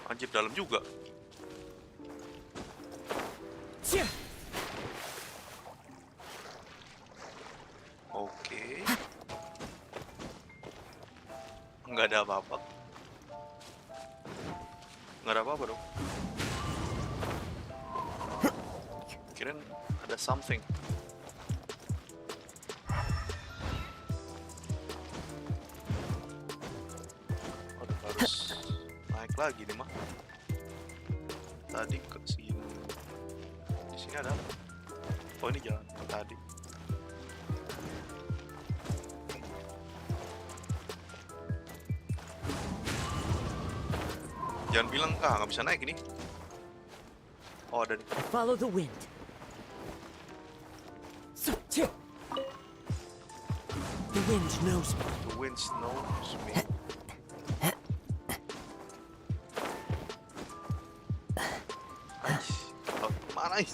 Anjir, dalam juga. Oke. Nggak ada apa-apa. Nggak ada apa-apa dong. Kirain ada something. Aduh, harus naik lagi nih mah. Tadi ke sini. Di sini ada apa? Oh, ini jalan ke tadi. Jangan bilang nggak bisa naik ini. Oh, ada nih. Follow the wind. The wind knows me. The wind knows me. Mana ini?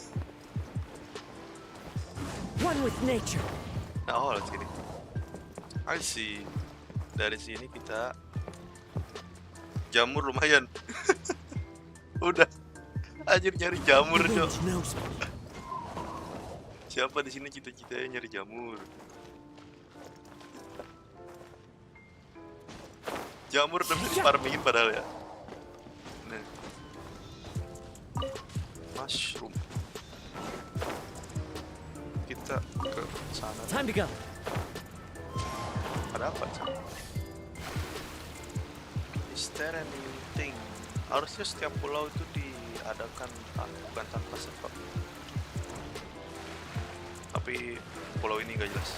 One with nature. Oh, lihat sini. I see. Dari sini kita jamur lumayan. Udah. Anjir, nyari jamur, The Cok. wind knows me. Siapa di sini cita-citanya nyari jamur? Jamur udah bisa difarmingin padahal ya. Nah. Mushroom. Kita ke sana. Time to go. Ada apa, Cok? Is there anything? Harusnya setiap pulau itu diadakan bukan tanpa sebab. Tapi pulau ini nggak jelas.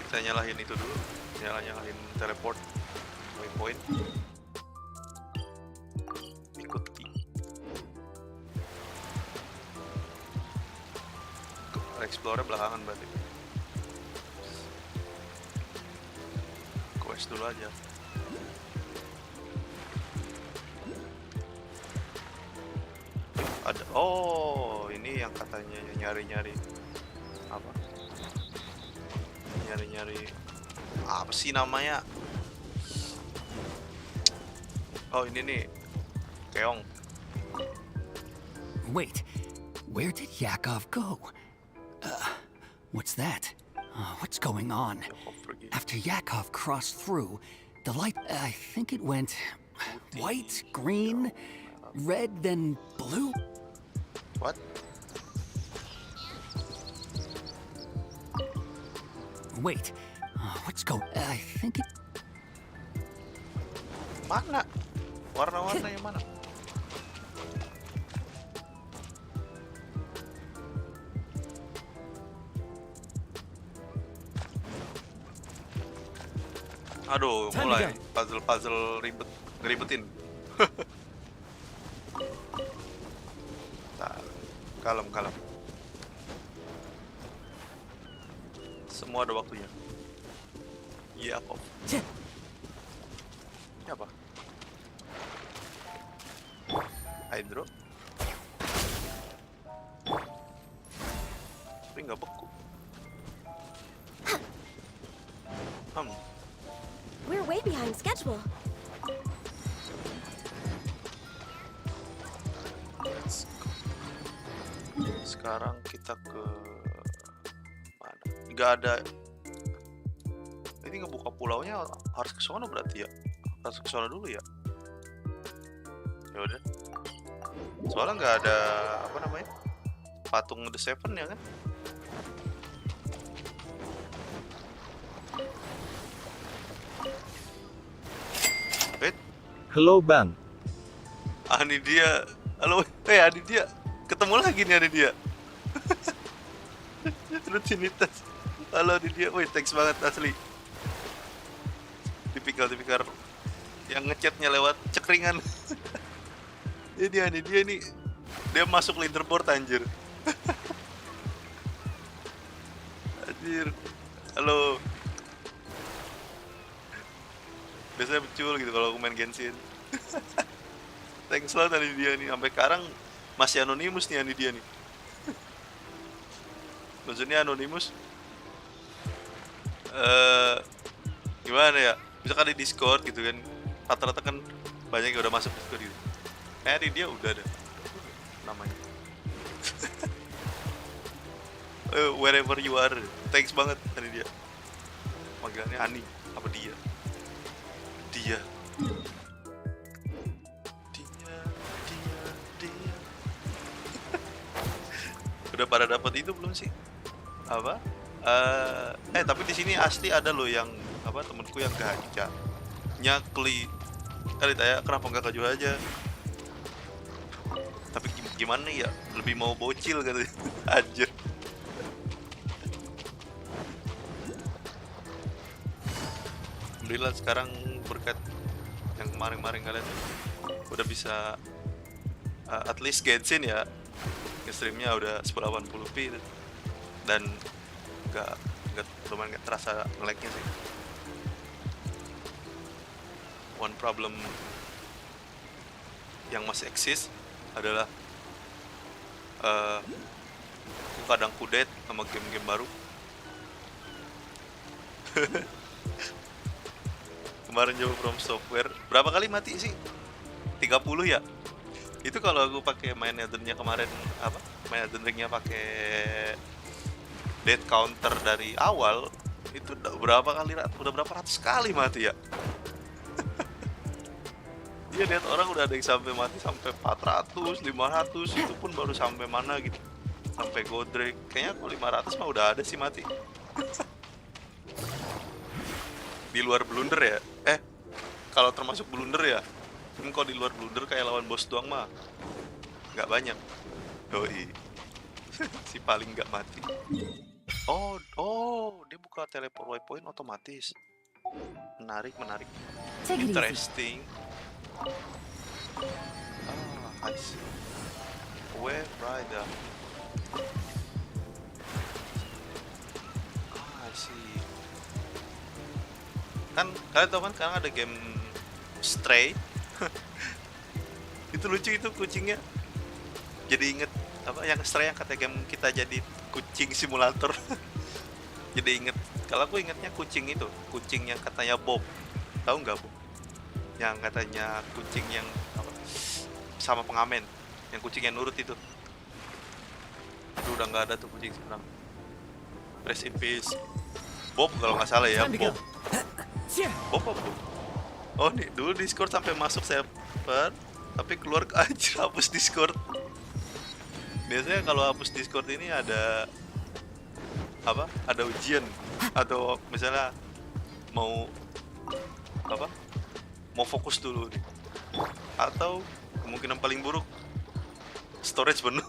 Kita nyalahin itu dulu. Nyalahin teleport waypoint. Ikuti. Explore belakangan berarti. Quest dulu aja. Ada, oh ini yang katanya nyari-nyari apa? Nyari-nyari apa sih namanya? Oh ini nih keong. Wait, where did Yakov go? What's that? What's going on? After Yakov crossed through, the light, I think it went white, green, red, then blue? What? Wait, what's going? I think it. Mana? Warna-warna yang mana? Aduh, mulai puzzle ngeribetin. Nah, kalem. Semua ada waktunya. Iya, kok. Ini apa? Hydro. Tapi nggak beku. We're way behind schedule. Sekarang kita ke mana? Nggak ada. Ini ngebuka pulaunya harus ke sana berarti ya? Harus ke sana dulu ya? Ya udah. Soalnya nggak ada apa namanya patung The Seven ya kan? Wait, Halo Bang, Ani dia. Halo, Ani dia. Ketemu lagi nih Ani dia. Rutinitas. Halo Ani dia. Woi, thanks banget asli. Tipikal yang ngechatnya lewat cekringan. Ini Ani dia nih. Dia masuk leaderboard anjir. Anjir. Halo. Biasanya muncul gitu kalau aku main Genshin. Thanks lah tadi dia nih. Sampai sekarang masih anonimus nih Ani dia nih. Maksudnya anonimus. Gimana ya? Misalkan di Discord gitu kan. Rata-rata kan banyak yang udah masuk Discord gitu. Ani dia udah ada namanya. Wherever you are. Thanks banget Ani dia. Panggilannya Ani apa dia? Dia. Udah pada dapat itu belum sih? Apa? Tapi di sini asli ada loh yang apa temenku yang ganja nyakli. Kali tanya kenapa nggak kejual aja? Tapi gimana ya? Lebih mau bocil katanya. Anjir. Alhamdulillah sekarang berkat yang kemarin-kemarin kalian udah bisa at least Genshin ya. Streamnya udah 1080p dan lumayan nggak terasa nge-lag-nya sih. One problem yang masih eksis adalah aku kadang kudet sama game-game baru. Kemarin coba From Software berapa kali mati sih? 30 ya? Itu kalau aku pakai main Elden-nya kemarin apa? Main Elden Ring-nya pakai death counter dari awal itu udah berapa ratus kali mati ya? Iya lihat orang udah ada yang sampai mati sampai 400, 500 itu pun baru sampai mana gitu. Sampai Godric. Kayaknya aku 500 mah udah ada sih mati. Di luar blunder ya? Kalau termasuk blunder ya? Kalau di luar blunder kayak lawan bos doang mah nggak banyak. Doi. Si paling nggak mati. Oh, dia buka teleport waypoint otomatis. Menarik. Interesting. I see. Wave rider. I see. Kan kalian tau kan sekarang ada game Stray. Itu lucu itu kucingnya. Jadi inget apa yang Stray yang kata game kita jadi kucing simulator. Jadi inget. Kalau aku ingetnya kucing itu, kucing yang katanya Bob. Tahu nggak Bob? Yang katanya kucing yang apa? Sama pengamen, yang kucing yang nurut itu. Itu udah nggak ada tuh kucing sekarang. Rest in peace. Bob kalau nggak salah ya Bob. Bob. Oh nih dulu Discord sampai masuk server, tapi keluar aja hapus Discord. Biasanya kalau hapus Discord ini ada apa? Ada ujian atau misalnya mau apa? Mau fokus dulu nih. Atau kemungkinan paling buruk storage penuh.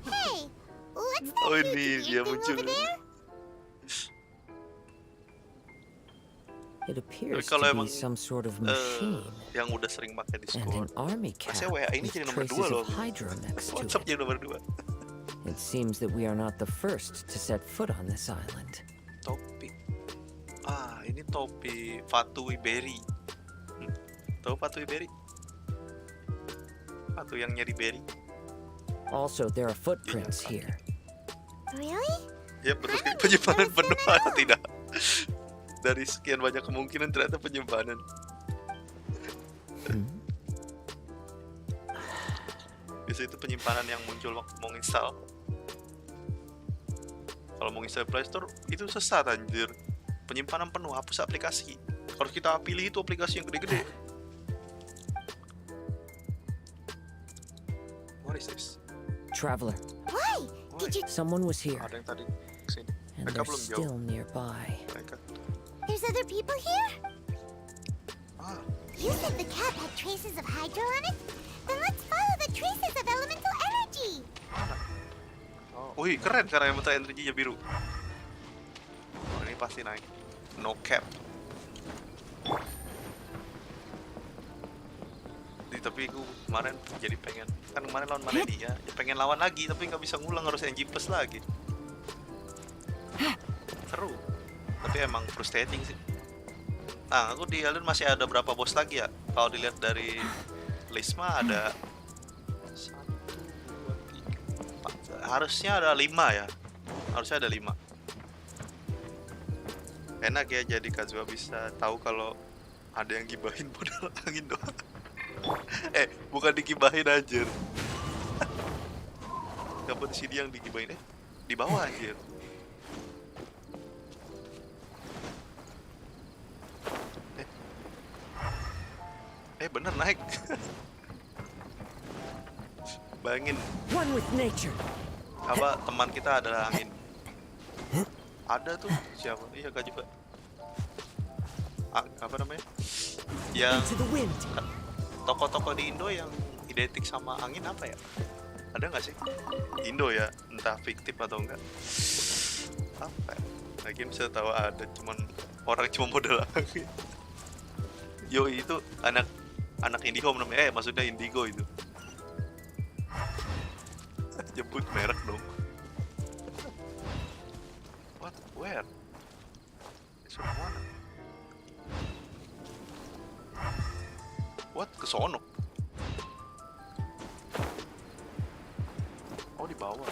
Hey, what's that Oh you ini dia doing muncul. over there? It appears Kalau to emang, be some sort of machine. Yang udah sering pakai And Discord. an army cap Masa WA ini with jadi nomor 2 traces loh. of Hydra next to WhatsApp it. jadi nomor 2. It seems that we are not the first to set foot on this island. Topi. Ini topi Fatui Berry. Tahu Fatui Berry? Fatu yang nyari berry. Also, there are footprints here. Really? Ya betul sekali, penyimpanan penuh atau tidak. Dari sekian banyak kemungkinan ternyata penyimpanan. Biasanya itu penyimpanan yang muncul waktu mau install. Kalau mau install Play Store itu sesat anjir. Penyimpanan penuh, hapus aplikasi. Harus kita pilih itu aplikasi yang gede-gede. What is this? Traveler, Why? Did you... someone was here, Ada yang tadi kesini. and Mereka they're belum jauh. still nearby. Mereka. There's other people here? Ah, You said the cap had traces of hydro on it? Then let's follow the traces of elemental energy. wih keren karena yang energinya biru. Oh, ini pasti naik. No cap. Tapi aku kemarin jadi pengen, kan kemarin lawan Maleni ya pengen lawan lagi tapi nggak bisa ngulang, harus NG plus lagi. Seru tapi emang frustrating sih. Nah aku di Alien masih ada berapa bos lagi ya, kalau dilihat dari list mah ada 1, 2, 3, 4, harusnya ada 5 ya, harusnya ada 5. Enak ya jadi Kazuha bisa tahu kalau ada yang gibahin modal angin doang. Bukan digibahin anjir. Dapat di sini yang digibahin di bawah anjir. Bener naik. Bayangin. One with nature. Apa teman kita adalah angin. Ada tuh siapa? Iya Kak juga. Apa namanya? Yang Into the wind. toko-toko di Indo yang identik sama angin apa ya? Ada nggak sih? Indo ya, entah fiktif atau enggak. Apa ya? Lagian bisa tahu ada, cuman orang cuma modal angin. Yo itu anak Indihome namanya, maksudnya Indigo itu. Jemput merek dong. What? Where? Sudah mana? What? Kesono? Oh di bawah.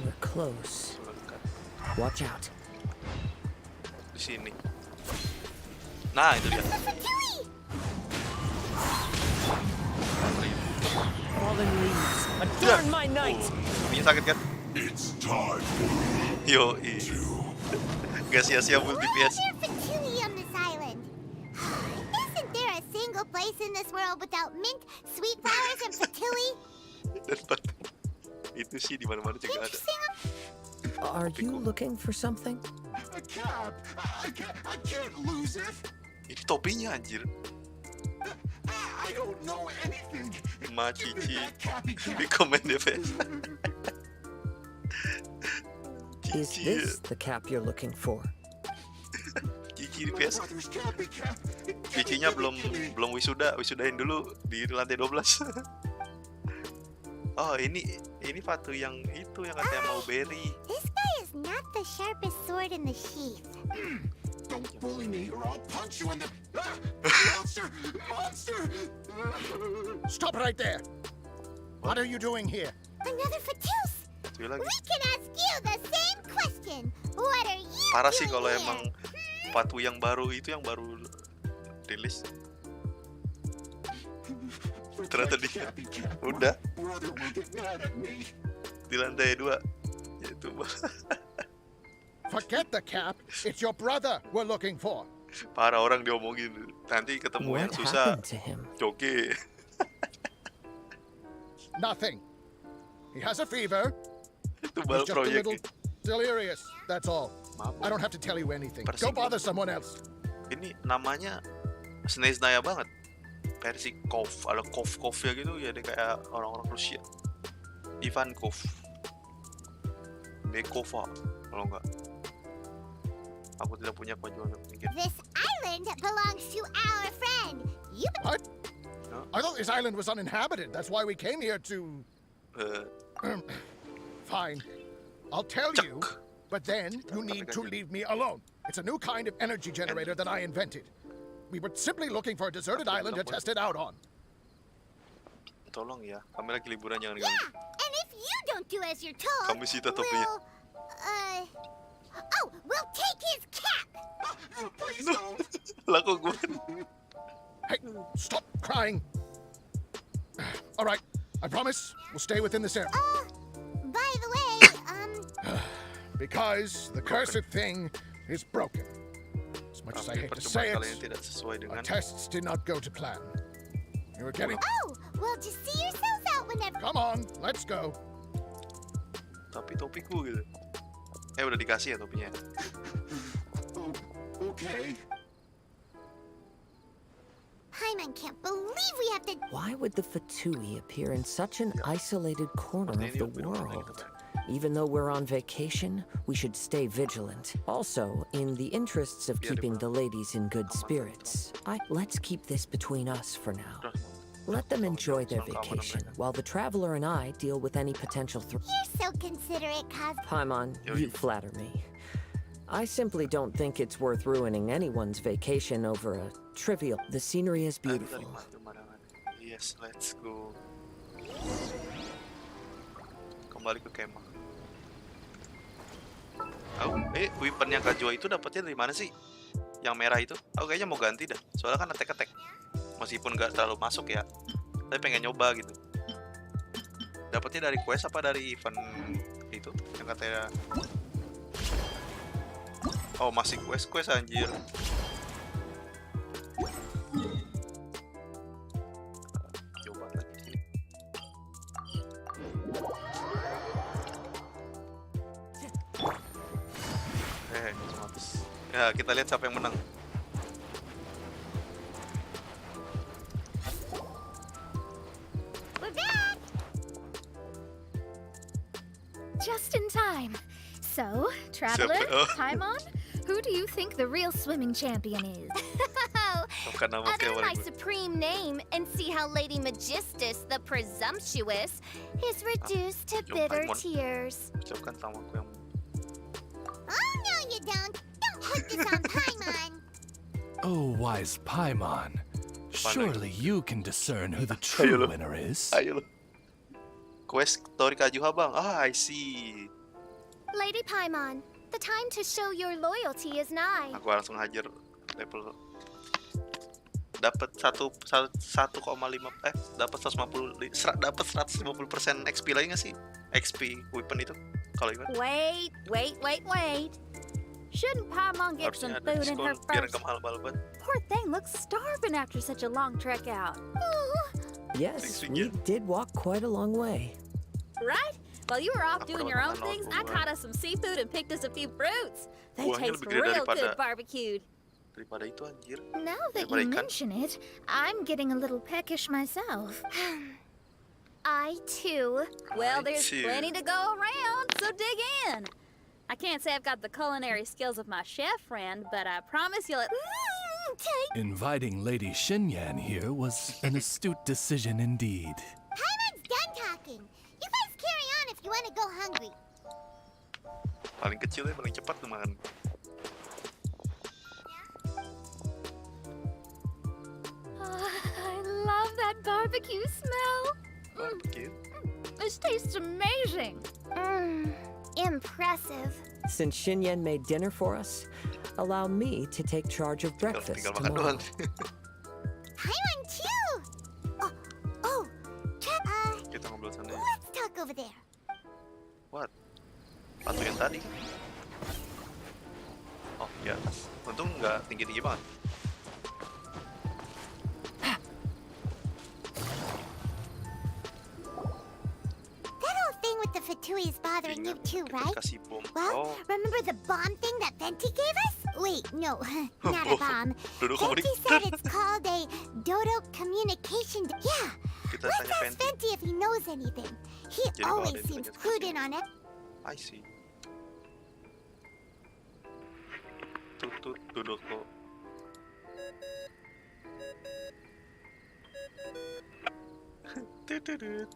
We're close. Watch out. Di sini. Nah itu dia. Fallen leaves. Adorn my night. Ini sakit kan? Yo, gak sia-sia multi PS. Fatui on this island. Isn't there a single place in this world without mint, sweet flowers, and fatui? Dan batu. Itu sih di mana-mana juga Can't ada. you sing 'em? Are you looking for something? A cab! I can't lose it! Ini topinya anjir. I don't know anything! Ma Cici That cabbie cat! di komen DPS. Is Cici this the cap you're looking for? Cici di My PS. brother's cabbie cat! Cicinya belum wisudain dulu di lantai 12. Oh ini Fatu yang itu yang katanya mau berry. This guy is not the sharpest sword in the sheath. Don't bully me or I'll punch you in the... Ah! Monster! Monster! Stop right there! What are you doing here? Another Fatus! Itu lagi. We can ask you the same question. What are you Parah sih doing kalau here? emang Fatu yang baru itu yang baru rilis. Ternyata dia udah Brother will get mad at me. di lantai 2. Itu Forget the cap. It's your brother we're looking for. parah orang diomongin. Nanti ketemu yang What susah. happened to him? Joki. Nothing. He has a fever. Itu He's baru just a proyek. little delirious. That's all. Maaf. I don't have to tell you anything. Go Persing. bother someone else. Ini namanya Sneznaya banget. Persikov, ada kov ya gitu ya, dia kayak orang-orang Rusia. Ivankov, Bekova, kalau enggak. Aku tidak punya kemajuan mikir. This island belongs to our friend. You What? I thought this island was uninhabited. That's why we came here to... Fine. I'll tell you, but then you need to leave me alone. It's a new kind of energy generator that I invented. We were simply looking for a deserted island to test it out on. Tolong ya, kami lagi liburan jangan Yeah, ganggu. and if you don't do as you're told, Kamu sita topinya. we'll take his cap. Please don't! Laku gue. Hey, stop crying. All right, I promise we'll stay within this area. By the way, Because the cursed thing is broken. As much as I Tapi hate to percobaan say kalian it, tidak sesuai our dengan tests did not go to plan. You were getting... Oh, well, just see yourselves out whenever. Come on, let's go. tapi topiku gitu. Udah dikasih ya topinya. Oh, okay. Paimon can't believe we have to. Why would the Fatui appear in such an isolated corner of the world? Even though we're on vacation, we should stay vigilant. Also, in the interests of keeping the ladies in good spirits, let's keep this between us for now. Let them enjoy their vacation, while the traveler and I deal with any potential threat. You're so considerate, Kaz. Paimon, you flatter me. I simply don't think it's worth ruining anyone's vacation over a trivial. The scenery is beautiful. Yes, let's go. Kembali ke kemah. Weapon yang Kajua itu dapatnya dari mana sih? Yang merah itu? Aku kayaknya mau ganti dah. Soalnya kan attack. Meskipun gak terlalu masuk ya, tapi pengen nyoba gitu. Dapatnya dari quest apa dari event itu? Yang katanya... Oh, masih quest anjir. Coba lagi. Cuma habis. Ya, kita lihat siapa yang menang. We're back. Just in time. So, traveler, Paimon, who do you think the real swimming champion is? Utter my supreme name and see how Lady Magistus, the presumptuous, is reduced to bitter tears. Ucapkan namaku yang... Oh, no, you don't. Don't put this on Paimon. Oh, wise Paimon. Surely you can discern who the true winner is. Ayo lo. Quest Tori Kajuha bang. I see. Lady Paimon, the time to show your loyalty is nigh. Aku langsung hajar level. Dapat 1,5 dapat 150 dapat 150% XP lagi nggak sih? XP weapon itu kalau ingat. Wait. Shouldn't Paimon get some food in her biar first? nggak mahal-mahal banget. Poor thing looks starving after such a long trek out. Yes, we did walk quite a long way. Right? While you were off doing your own things, I caught us some seafood and picked us a few fruits. They Buahnya taste lebih gede real daripada- good barbecued. Daripada itu anjir. Now that Daripada you ikan. mention it, I'm getting a little peckish myself. I too. Well, there's too. plenty to go around, so dig in. I can't say I've got the culinary skills of my chef friend, but I promise you'll... Inviting Lady Xinyan here was an astute decision indeed. Paimon's done talking. You guys carry on if you want to go hungry. Paling kecil ya, paling cepat tuh makan. I love that barbecue smell. Barbecue. This tastes amazing. Impressive. Since Xinyan made dinner for us, allow me to take charge of breakfast Tinggal makan doang. tomorrow. Paimon too. Oh, Kita ngobrol sana ya. let's talk over there. What? Atau yang tadi? Oh, di atas. Untung nggak tinggi-tinggi banget. That old thing with the Fatui is bothering you too, right? Kasih bom. Well, Oh, remember the bomb thing that Venti gave us? Wait, no, not a bomb. Dodo Venti komunikasi. said it's called a dodo communication. Yeah, Kita let's tanya ask Venti. Venti if he knows anything. He Jadi kalau always ada seems informasi clued in on it. I see. Tuh, duduk kok. Tututut.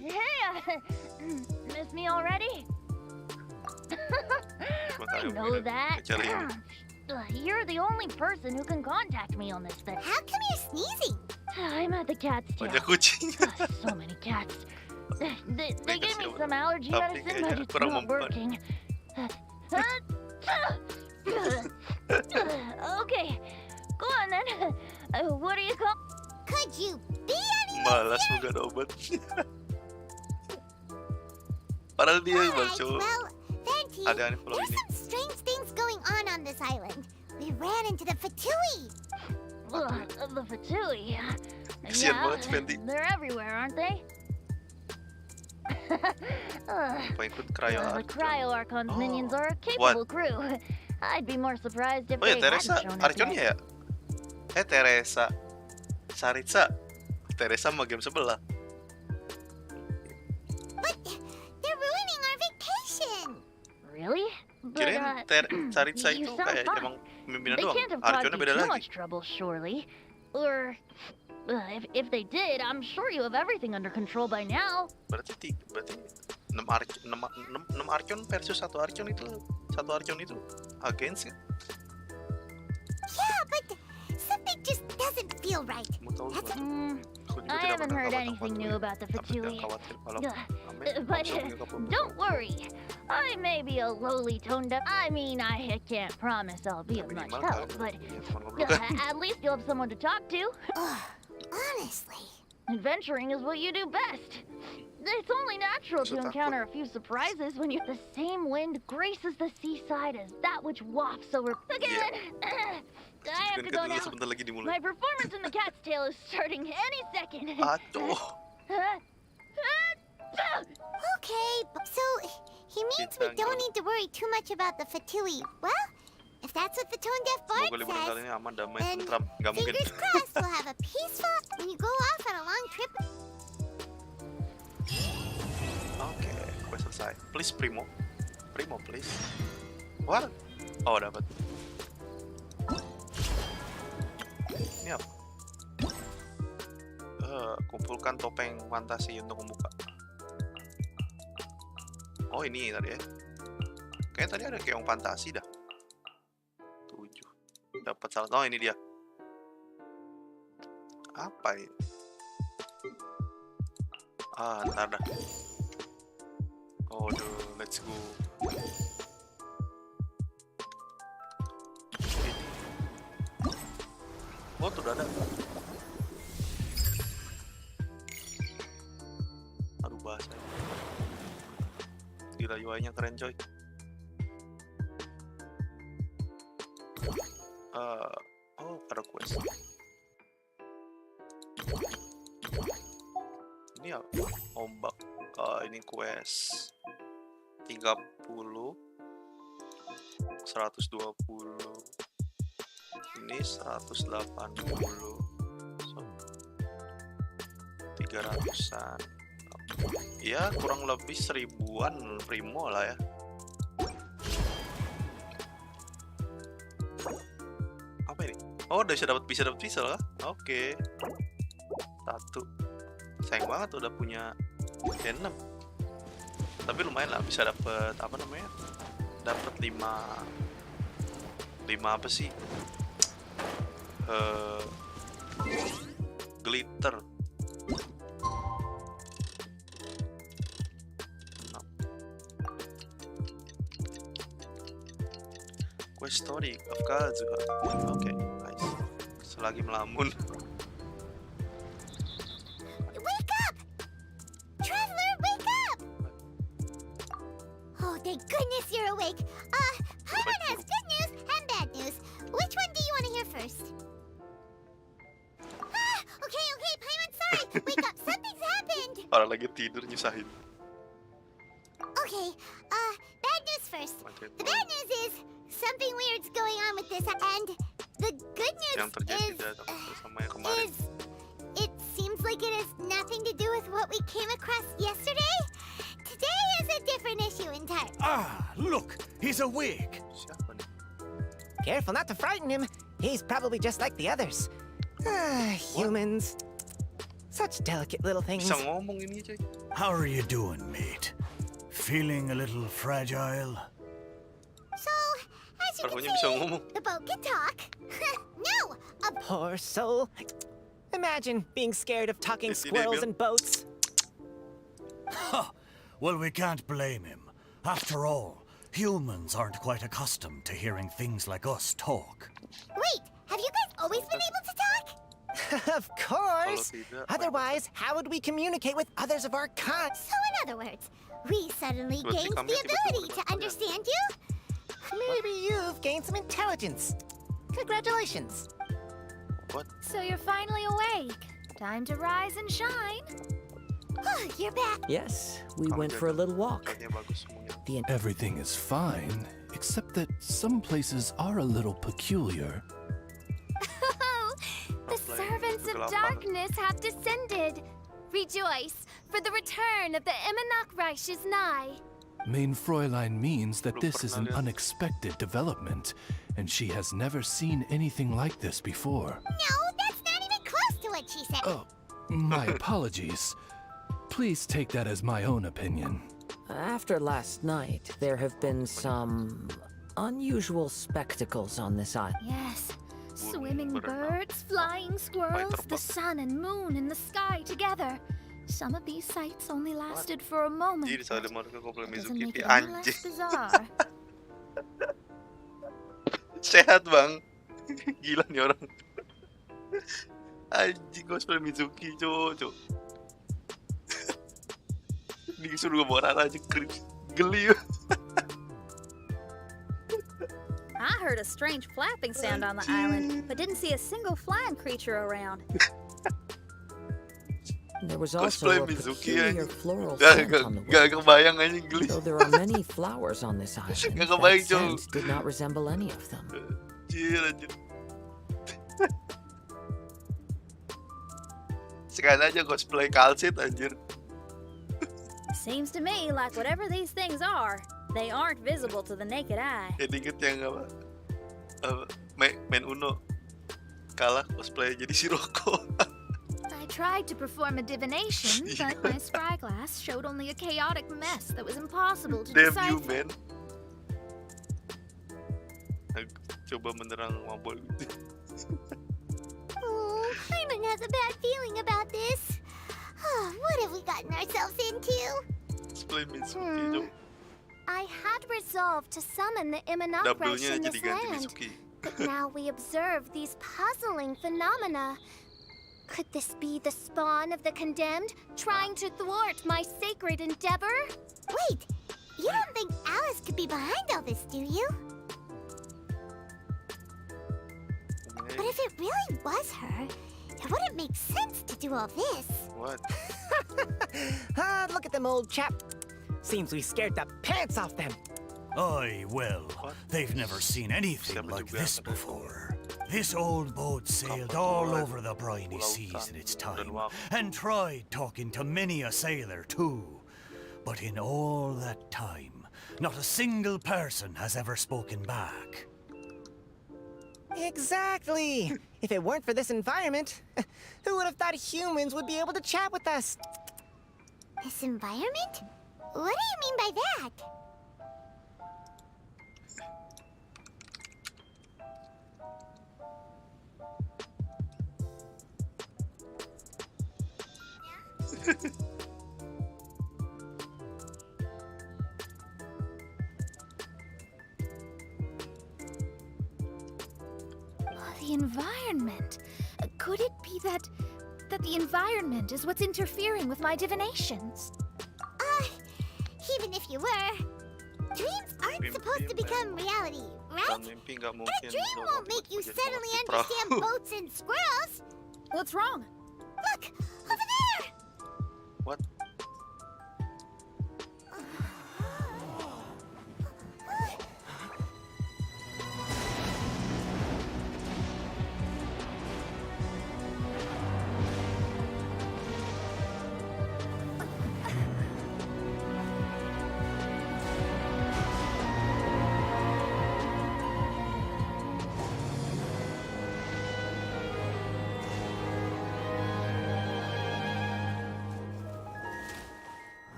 Hey, miss me already? I know that. You're the only person who can contact me on this thing. How come you're sneezing? I'm at the cat's tail. Banyak kucing. So many cats. They gave me Kasihan. some allergy Tapi medicine, but kayaknya it's kurang not mempan. working. Okay, go on then. What do you call? Could you be any Malas bukan obat. Padahal dia yang Alright, baca. well, Venti, Ada aneh kalau there's ini. some strange this island, we ran into the Fatui. The Fatui. Kesian banget Fendi. They're everywhere, aren't they? Pengikut Cryo The Archon. Cryo Archon's Oh. minions are a capable crew. I'd be more surprised if Oh ya, they Teresa hadn't shown up Archonnya yet. ya? Teresa Saritsa. Teresa sama game sebelah. But they're ruining our vacation. Really? But, Kirain Saritsa you itu sound kayak fine. emang pimpinan They doang. can't have caused Archonnya you beda too lagi. much trouble, surely. Or if they did, I'm sure you have everything under control by now. Berarti 6 Archon versus 1 Archon itu against ya? Yeah, but something just doesn't feel right. Mau tahu That's gimana? Aku juga I tidak haven't pernah heard tahu anything apa new itu. about the Tapi jangan Fatui. khawatir kalau But bisa menganggap don't worry. I may be a lowly toned up. I mean, I can't promise I'll be of much minimal help, kalian but punya teman ngobrol kan? at least you'll have someone to talk to. honestly. Adventuring is what you do best. It's only natural to encounter a few surprises when the same wind graces the seaside as that which wafts over. Again! I have to go now. Sebentar lagi dimulai. My performance in the cat's tail is starting any second. Aduh. Okay, so he means we don't need to worry too much about the Fatui. Well, if that's what the tone deaf bard Semoga liburan kali says, ini aman, damai, then tentram. Gak mungkin. fingers crossed we'll have a peaceful when you go off on a long trip. Oke, quest selesai. Please Primo, please. What? Oh, dapat. Ini apa? Kumpulkan topeng fantasi untuk membuka. Oh, ini tadi ya. Kayaknya tadi ada keong fantasi dah. 7. Dapat salah. Oh, ini dia. Apa ini? Ntar dah. Oh, let's go. Oh, tuh udah ada. Aduh, bahasa. Gila, UI-nya keren, coy. Oh, ada quest. Ini apa? Ombak. Ini quest 30, 120. Ini 180. 300-an. Ya, kurang lebih 1000-an Primo lah ya. Apa ini? Oh, udah bisa dapat pisau kah? Oke. 1. Sayang banget udah punya Gen 6. Tapi lumayan lah, bisa dapat apa namanya? Dapat 5 apa sih? Glitter. Quest story of Kazuha. Oke, guys. Selagi melamun. Wake up! Traveler, wake up! Oh, thank goodness you're awake. Paimon has good news and bad news. Which one do you want to hear first? Okay, Paimon, sorry. Wake up, something's happened. Orang lagi tidur nyusahin. Okay, bad news first. The bad news is something weird's going on with this, and the good news Yang terjadi is, sama yang kemarin. it seems like it has nothing to do with what we came across yesterday. Today is a different issue entirely. Look, he's awake. Siapa nih? Careful not to frighten him. He's probably just like the others. Humans. Such delicate little things. Bisa ngomong ini, coy. How are you doing, mate? Feeling a little fragile? So, as you Perlunya can bisa see, ngomong. the boat can talk. No, a Poor soul. Imagine being scared of talking squirrels and boats. Well, we can't blame him. After all, humans aren't quite accustomed to hearing things like us talk. Wait, have you guys always been able to talk? Of course. Kalau tidak, Otherwise, how would we communicate with others of our kind? So in other words, we suddenly Berarti gained kami the tiba-tiba ability to berdengar. understand you? Maybe you've gained some intelligence. Congratulations. What? So you're finally awake. Time to rise and shine. You're back. Yes, we went for a little walk. Kayaknya bagus semuanya. The Everything is fine, except that some places are a little peculiar. Oh, the servants of darkness have descended. Rejoice, for the return of the Imanakreich is nigh. Main Fräulein means that this is an unexpected development, and she has never seen anything like this before. No, that's not even close to what she said. Oh, my apologies. Please take that as my own opinion. After last night, there have been some unusual spectacles on this island. Yes, swimming birds, flying squirrels, the sun and moon in the sky together. Some of these sights only lasted for a moment. Jadi salah mereka komplain Doesn't Mizuki make it pi any less anjing. bizarre. Sehat bang. Gila nih orang. Anjing cosplay Mizuki cok. Disuruh bawa Rara aja geli. I heard a strange flapping sound on the island, but didn't see a single flying creature around. There was also Cosplay a Mizuki peculiar anjing. floral scent on the Gak wind. kebayang anjing geli. Though there are many flowers on this island, Gak that kebayang scent cok. did not resemble any of them. Anjir. Sekali aja cosplay kalsit anjir. Seems to me like whatever these things are, they aren't visible to the naked eye. Jadi inget yang apa? Main Uno kalah cosplay jadi si Roko. I tried to perform a divination, but my spyglass showed only a chaotic mess that was impossible to Damn you decipher. man. Coba menerang mabul. Oh, Paimon has a bad feeling about this. What have we gotten ourselves into? Cosplay Mizuki cok. I had resolved to summon the Imanakreich Double-nya in jadi this ganti land, Mizuki. but now we observe these puzzling phenomena. Could this be the spawn of the condemned, trying to thwart my sacred endeavor? Wait, you don't think Alice could be behind all this, do you? But if it really was her, it wouldn't make sense to do all this. What? Look at them, old chap. Seems we scared the pants off them. Aye, well, they've never seen anything Siapa like juga this ada. before. This old boat sailed all over the briny seas in its time, and tried talking to many a sailor too. But in all that time, not a single person has ever spoken back. Exactly. If it weren't for this environment, who would have thought humans would be able to chat with us? This environment? What do you mean by that? The environment. Could it be that the environment is what's interfering with my divinations? Even if you were, dreams aren't supposed to become reality, right? Mimpi nggak A mungkin. dream won't make you suddenly mengerti understand perahu. boats and squirrels. What's wrong? Look, over there! What?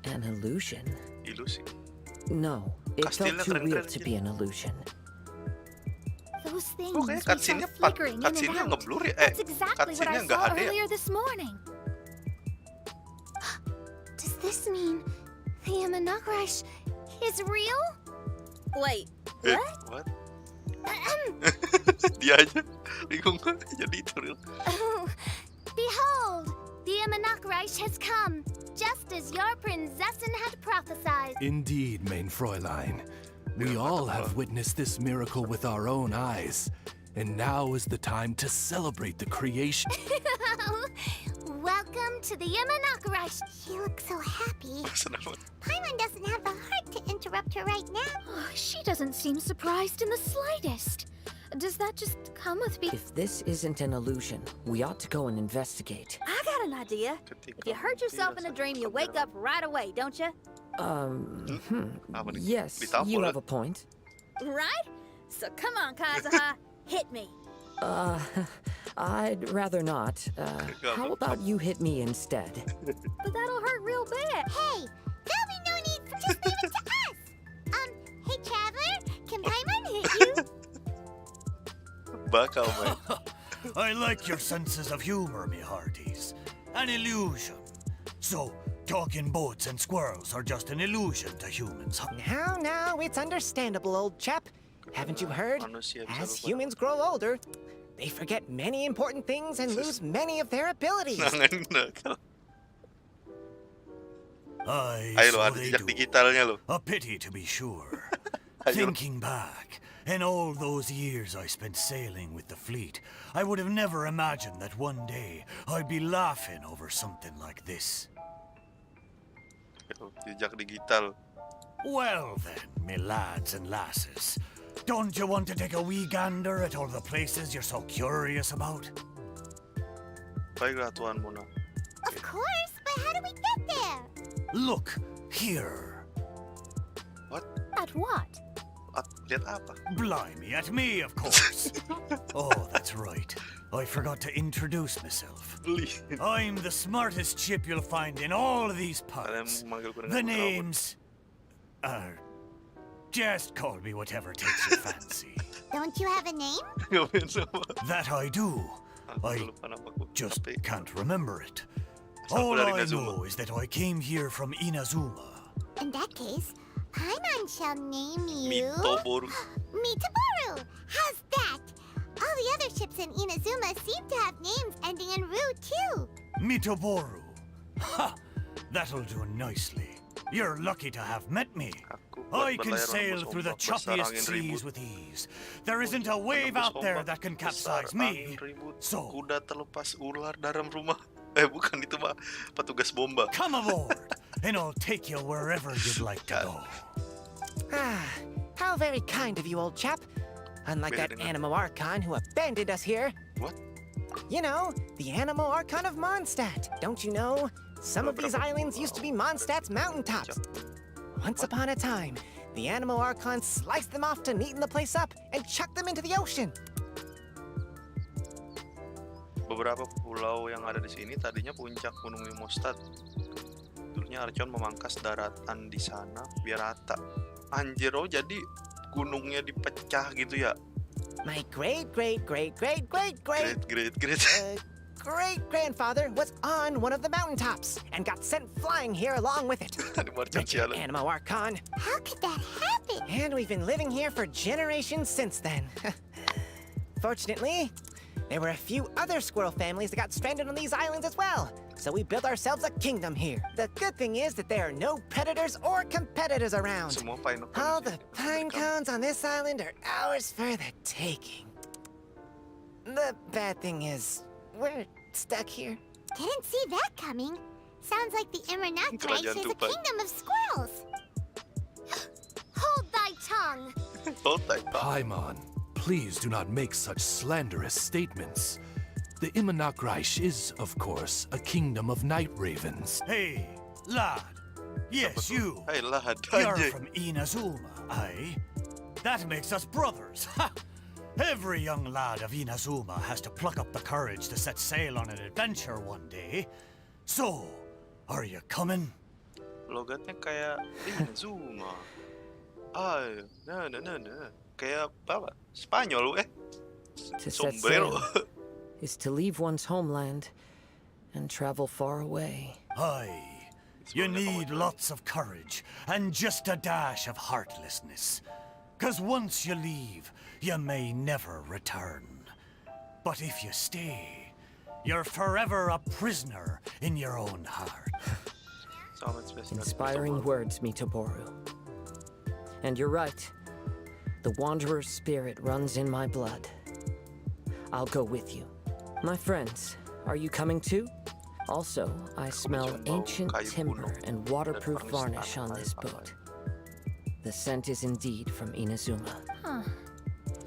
An illusion? Ilusi. No, it felt Kastilnya too real keren-keren to aja. be an illusion. Those things Oke, we saw cutscene-nya flickering in and cutscene-nya out. ngeblur ya? That's exactly what cutscene-nya I nggak saw ada ya? earlier this morning. Does this mean the Imanakreich is real? Wait, Eh, what? what? Dia aja bingung jadi itu. Oh, behold, the Imanakreich has come, just as your Prinzessin had prophesied. Indeed, mein Fräulein. We all have witnessed this miracle with our own eyes. And now is the time to celebrate the creation. Welcome to the Imanakreich. She looks so happy. Paimon doesn't have the heart to interrupt her right now. Oh, she doesn't seem surprised in the slightest. Does that just come with being... If this isn't an illusion, we ought to go and investigate. I got an idea. If you hurt yourself in a dream, you wake up right away, don't you? Yes, you have a point. Right? So come on, Kazuha. Hit me. I'd rather not. How about you hit me instead? But that'll hurt real bad. Hey, there'll be no need. Just leave it to us. Hey, Traveler, can Paimon hit you? Bakal main. I like your senses of humor, me hearties. An illusion. So, talking boats and squirrels are just an illusion to humans. Now, it's understandable, old chap. Haven't you heard? As humans grow older, they forget many important things and lose many of their abilities. Ayo lo, ada jejak digitalnya lo. A pity to be sure. Thinking back, in all those years I spent sailing with the fleet, I would have never imagined that one day I'd be laughing over something like this. Jejak digital. Well then, me lads and lasses, don't you want to take a wee gander at all the places you're so curious about? Baiklah Tuan Mona. Of course, but how do we get there? Look, here. What? At what? Lihat apa? Blimey, at me, of course. Oh, that's right. I forgot to introduce myself. I'm the smartest chip you'll find in all of these parts. The name's... just call me whatever takes your fancy. Don't you have a name? That I do. I just can't remember it. All I know is that I came here from Inazuma. In that case, Paimon shall name you... Mitoboru. Mitoboru! How's that? All the other ships in Inazuma seem to have names ending in Ru, too. Mitoboru. Ha! That'll do nicely. You're lucky to have met me. I can sail through the choppiest seas with ease. There isn't a wave out there that can capsize me. So, kuda terlepas ular dalam rumah. Bukan itu mah petugas bomba. Come aboard, and I'll take you wherever you'd like to go. How very kind of you, old chap. Unlike that Animo Archon who abandoned us here. What? You know, the Animo Archon of Mondstadt. Don't you know? Some of these islands used to be Mondstadt's mountaintops. Once upon a time, the Animo Archon sliced them off to neaten the place up and chucked them into the ocean. Beberapa pulau yang ada di sini tadinya puncak gunung Mondstadt. Dulunya Archon memangkas daratan di sana biar rata. Anjir, oh jadi gunungnya dipecah gitu ya? My great-grandfather was on one of the mountaintops and got sent flying here along with it. Wretched Animo Archon. How could that happen? And we've been living here for generations since then. Fortunately, there were a few other squirrel families that got stranded on these islands as well. So we built ourselves a kingdom here. The good thing is that there are no predators or competitors around. All the pine cones on this island are ours for the taking. The bad thing is, we're stuck here. Didn't see that coming. Sounds like the Imanakreich is a kingdom of squirrels. Hold thy tongue. Paimon, please do not make such slanderous statements. The Imanakreich is, of course, a kingdom of night ravens. Hey, lad. Yes, you. Hey, lad. You're from Inazuma, aye? That makes us brothers. Ha! Every young lad of Inazuma has to pluck up the courage to set sail on an adventure one day. So, are you coming? Logatnya kayak Inazuma. Kayak apa? Spanyol, To set sail is to leave one's homeland and travel far away. Aye. You need lots of courage and just a dash of heartlessness. 'Cause once you leave, you may never return. But if you stay, you're forever a prisoner in your own heart. Inspiring words, Mitoboru. And you're right. The wanderer's spirit runs in my blood. I'll go with you. My friends, are you coming too? Also, I smell ancient timber and waterproof varnish on this boat. The scent is indeed from Inazuma. Huh.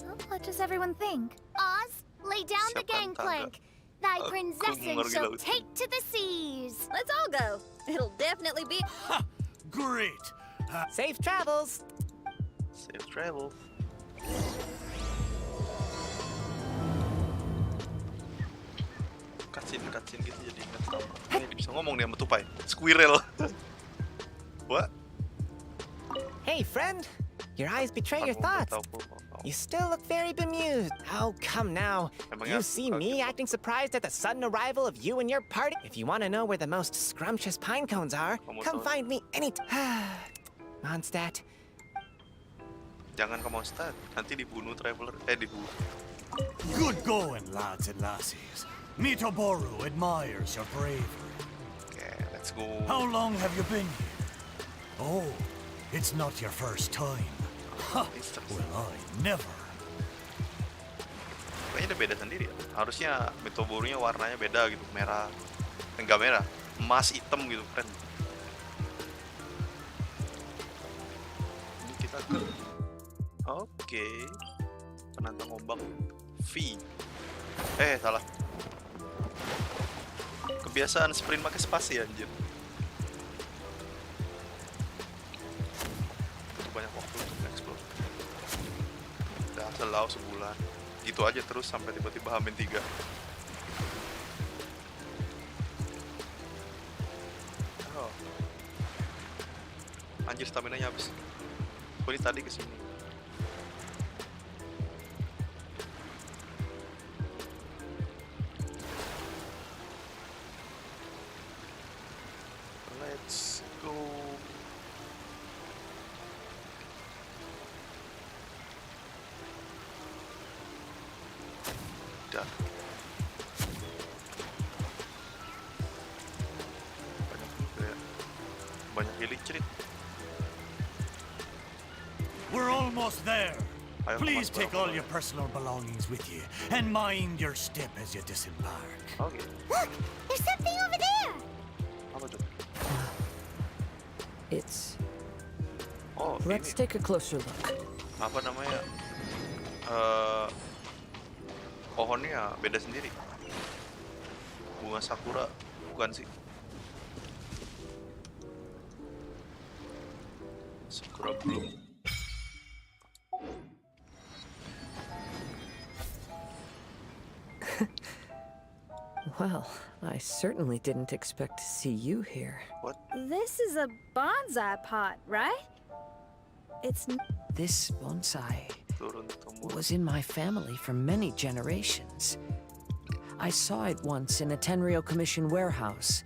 Well, what does everyone think? Oz, lay down the gangplank. Thy princesses shall take to the seas. Let's all go. It'll definitely be. Ha! Great! Safe travels! Safe travel. Cutscene gitu jadi ingat sama. Ini bisa ngomong nih sama tupai. Squirrel. What? Hey, friend! Your eyes betray your thoughts. You still look very bemused. Oh, come now. You see me acting surprised at the sudden arrival of you and your party? If you want to know where the most scrumptious pine cones are, come find me anytime. Mondstadt. Jangan ke Mondstadt. Nanti dibunuh traveler. Dibunuh. Good going, lads and lassies. Mitoboru admires your bravery. Okay, let's go. How long have you been here? Oh, it's not your first time. Huh. Well, I never. Kayaknya udah beda sendiri ya. Harusnya Mitoborunya warnanya beda gitu, merah. Enggak merah, emas hitam gitu, keren. Ini kita ke Oke. Penantang ombak V. Salah. Kebiasaan sprint pakai spasi anjir. Itu banyak waktu untuk explore. Udah selau sebulan. Gitu aja terus sampai tiba-tiba H-3. Oh. Anjir, stamina-nya habis. Oh, ini tadi kesini. Let's go. Dah. Banyak juga ya. Banyak healing cerit. We're almost there. Ayo, Please Mas, take Bro. all your personal belongings with you and mind your step as you disembark. Oke. Look! There's something over there! Apa tuh? It's... Oh, Let's ini. take a closer look. Apa namanya? Pohonnya beda sendiri. Bunga sakura bukan sih? Sakura bloom. Well, I certainly didn't expect to see you here. What? This is a bonsai pot, right? It's This bonsai Turun temurun. was in my family for many generations. I saw it once in a Tenryo Commission warehouse,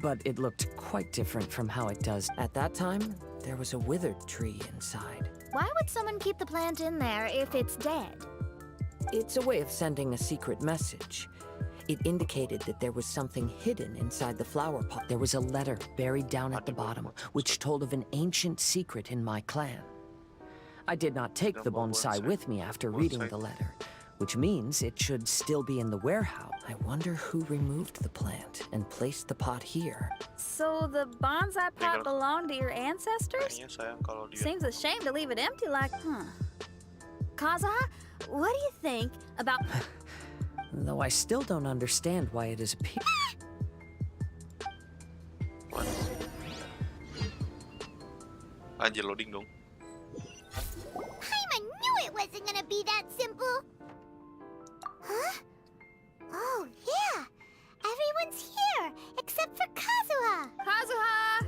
but it looked quite different from how it does. At that time, there was a withered tree inside. Why would someone keep the plant in there if it's dead? It's a way of sending a secret message. It indicated that there was something hidden inside the flower pot. There was a letter buried down at the bottom, which told of an ancient secret in my clan. I did not take the bonsai with me after reading the letter, which means it should still be in the warehouse. I wonder who removed the plant and placed the pot here. so the bonsai pot belonged to your ancestors? Kayaknya sayang kalau dia. Seems a shame to leave it empty like, Kazuha, what do you think about... Though I still don't understand why it is appeared. What? Anjir, loading dong. I knew it wasn't gonna be that simple! Huh? Oh, yeah! Everyone's here, except for Kazuha! Kazuha!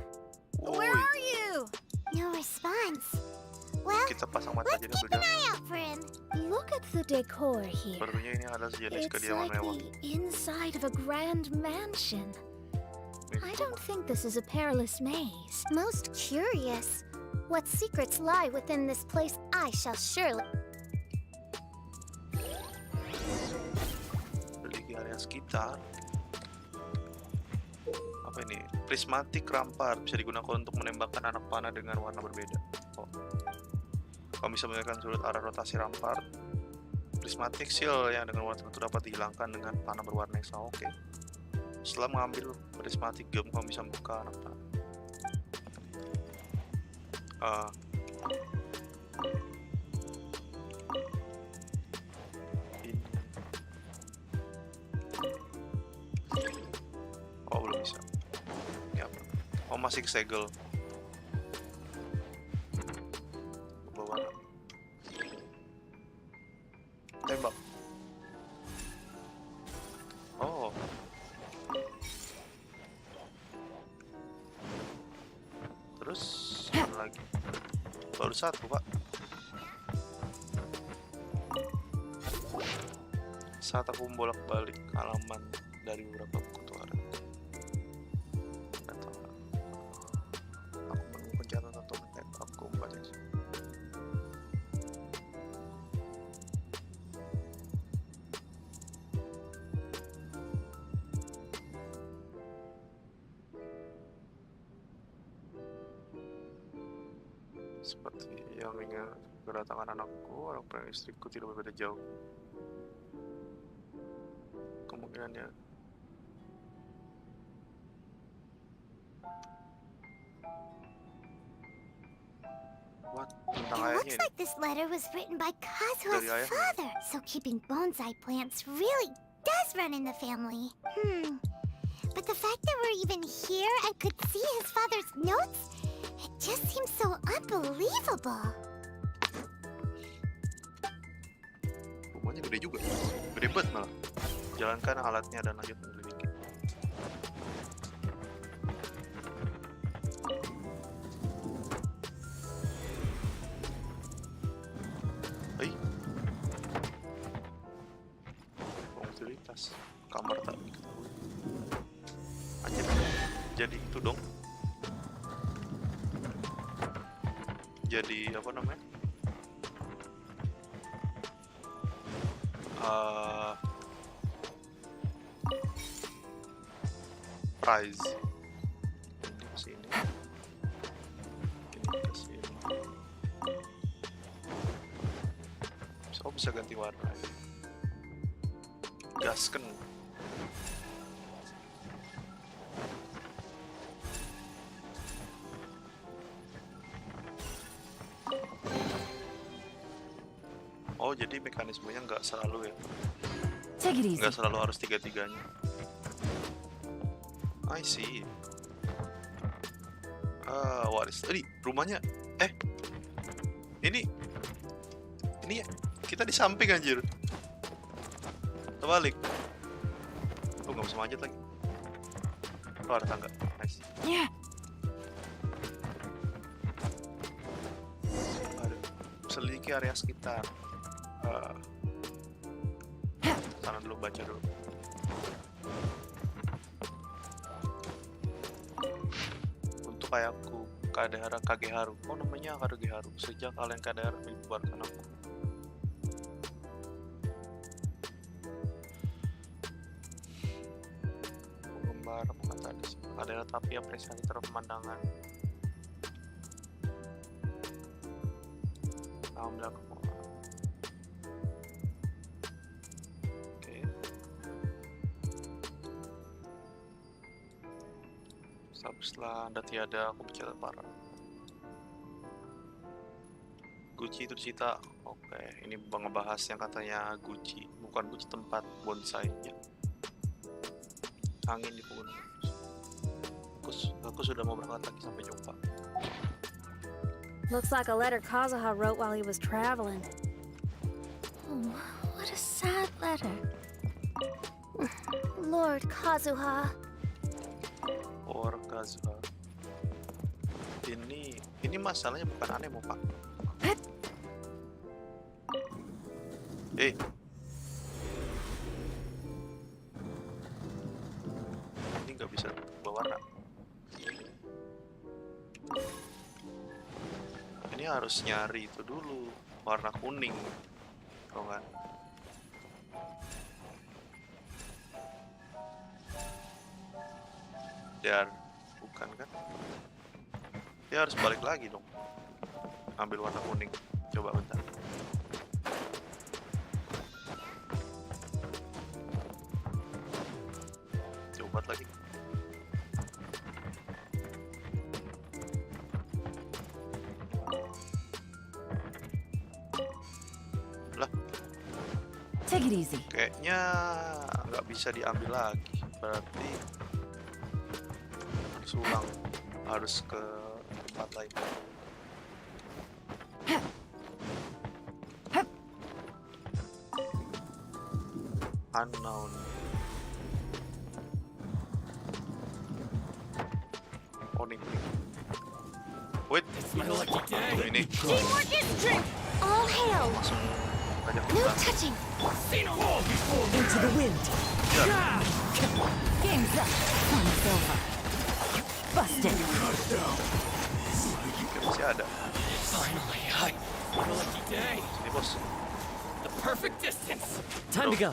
Where Oi. are you? No response. Well, Kita pasang mata let's aja keep dulu an dia. eye out for him. Look at the decor here. Barunya ini ada jenis It's kediaman like mewah. the inside of a grand mansion. I don't think this is a perilous maze. Most curious. What secrets lie within this place, I shall surely... Memiliki area sekitar. Apa ini? Prismatik rampart bisa digunakan untuk menembakkan anak panah dengan warna berbeda. Oh. Kamu bisa menggunakan sudut arah rotasi rampart. Prismatik seal yang dengan warna tertentu dapat dihilangkan dengan panah berwarna yang sama. Oke. Setelah mengambil prismatik gem, kamu bisa membuka anak panah. Ini. Oh, belum bisa. Ini apa? Oh, masih segel. Bawa. Tembak. Oh. Terus mana lagi? Baru satu, Pak. Saat aku membolak-balik halaman dari beberapa buku tuaran, aku menemukan catatan atau aku membaca. Seperti yang mengingat kedatangan anakku, anak perempuan istriku tidak berbeda jauh. Kemungkinannya tentang It ayahnya looks ini. like this letter was written by Kazuha's Dari ayahnya. father, so keeping bonsai plants really does run in the family. But the fact that we're even here and could see his father's notes, it just seems so unbelievable. Rumahnya gede juga, gede banget malah. Jalankan alatnya dan lanjut menyelidiki. Hai. Utilitas kamar tak diketahui. Anjir, jadi itu dong. Jadi apa namanya? Prize. Ini ke sini. Ini ke sini. Bisa ganti warna. Gasken. Oh, jadi mekanismenya nggak selalu ya? Nggak selalu harus tiga-tiganya. I see. Waris. Tadi rumahnya. Ini kita di samping anjir. Terbalik. Oh, nggak bisa manjat lagi. Oh, ada tangga. Nice. Yeah. Selidiki area sekitar. Sana dulu, baca dulu. Untuk ayahku, Kadehara Kageharu. Oh, namanya Kageharu. Sejak kalian Kadehara dibubarkan aku. Penggemar mengatakan di sini. Kadehara tapi apresiasi terhadap pemandangan. Alhamdulillah. Setelah Anda tiada, aku bicara parah. Gucci itu disita. Oke, ini ngebahas yang katanya Gucci. Bukan Gucci tempat bonsainya. Angin di pegunungan. Aku sudah mau berangkat lagi, sampai jumpa. Looks like a letter Kazuha wrote while he was traveling. Oh, what a sad letter. Lord Kazuha. Kazuha. Ini masalahnya bukan aneh mau Pak. Ini nggak bisa berubah warna. ini harus nyari itu dulu warna kuning, tau kan? Dan bukan kan? Dia harus balik lagi dong, ambil warna kuning. Coba bentar. Coba lagi. Take it easy. Kayaknya nggak bisa diambil lagi, berarti harus ulang, harus ke tempat lain. Unknown. Oh nih. Wait, ini Teamwork is strength. All hail. langsung ajak No kita. touching. Into the wind. Ya. Game's up. Fun's over. Busted. Oke, masih ada. Finally, I feel a lucky day. Sini bos. The perfect distance. Time to go.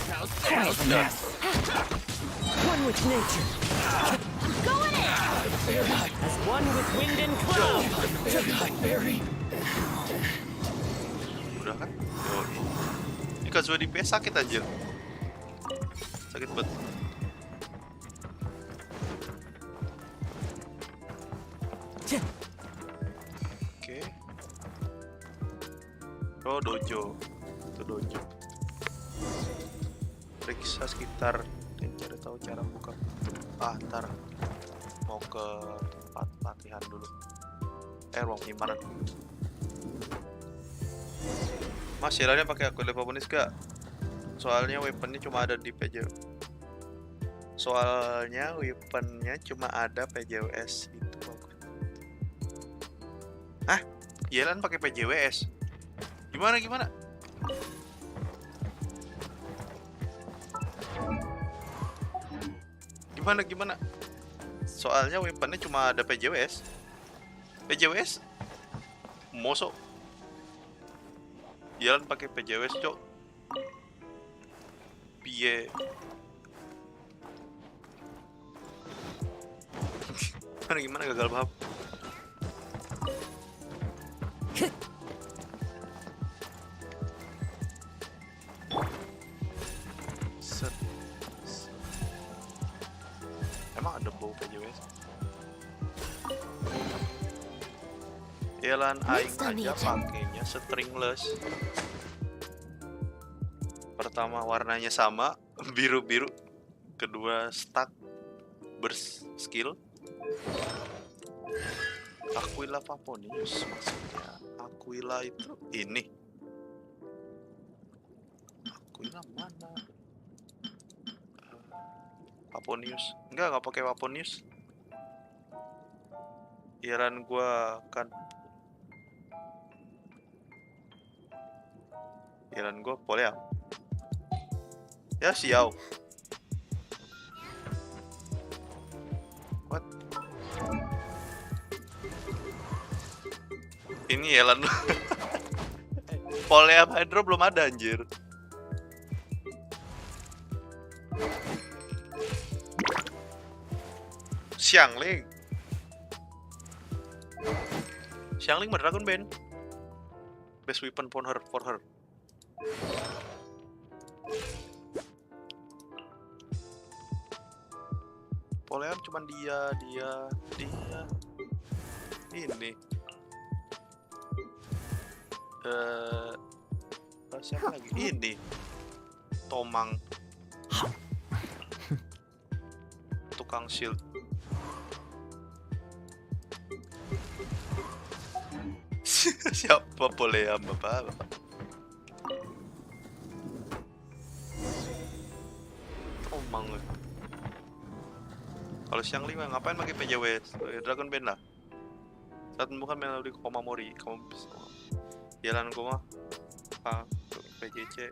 How's Quiet that? One with nature. Going in. As one with wind and cloud. Udah kan? Yoi. Ini Kazuha di PS sakit anjir. Sakit banget. Oke. Oh, dojo. Itu dojo. Periksa sekitar dan cari tahu cara buka. Ntar mau ke tempat latihan dulu. Ruang penyimpanan. Mas, jalannya pakai akun Levaponis gak? Soalnya weaponnya cuma ada di PJW. Soalnya weaponnya cuma ada PJWS itu bagus. Hah? Jalan pakai PJWS? Gimana? Gimana? Soalnya weaponnya cuma ada PJWS. PJWS? Mosok? Jalan pakai PJWS, cok. Piye? Gimana gagal paham? Set. Emang ada bau PJWS? Jalan aing aja pakainya stringless. Pertama warnanya sama, biru-biru. Kedua stuck berskill. Aquila Paponius maksudnya. Aquila itu ini. Aquila mana? Paponius. Enggak pakai Paponius. Iran gua kan. Iran gua boleh ya? Ya siau. What? Ini Elan. Polea Hydro belum ada anjir. Xiangling Dragon Band. Best weapon for her. Poleam cuman dia. Ini. Siapa lagi? Ini. Tomang. Tukang shield. Siapa Poleam, Bapak? Tomang. Kalau siang 5 ngapain pakai PJW? Dragon Band lah. Saat menemukan melodi Komamori, kamu bisa jalan koma PJC.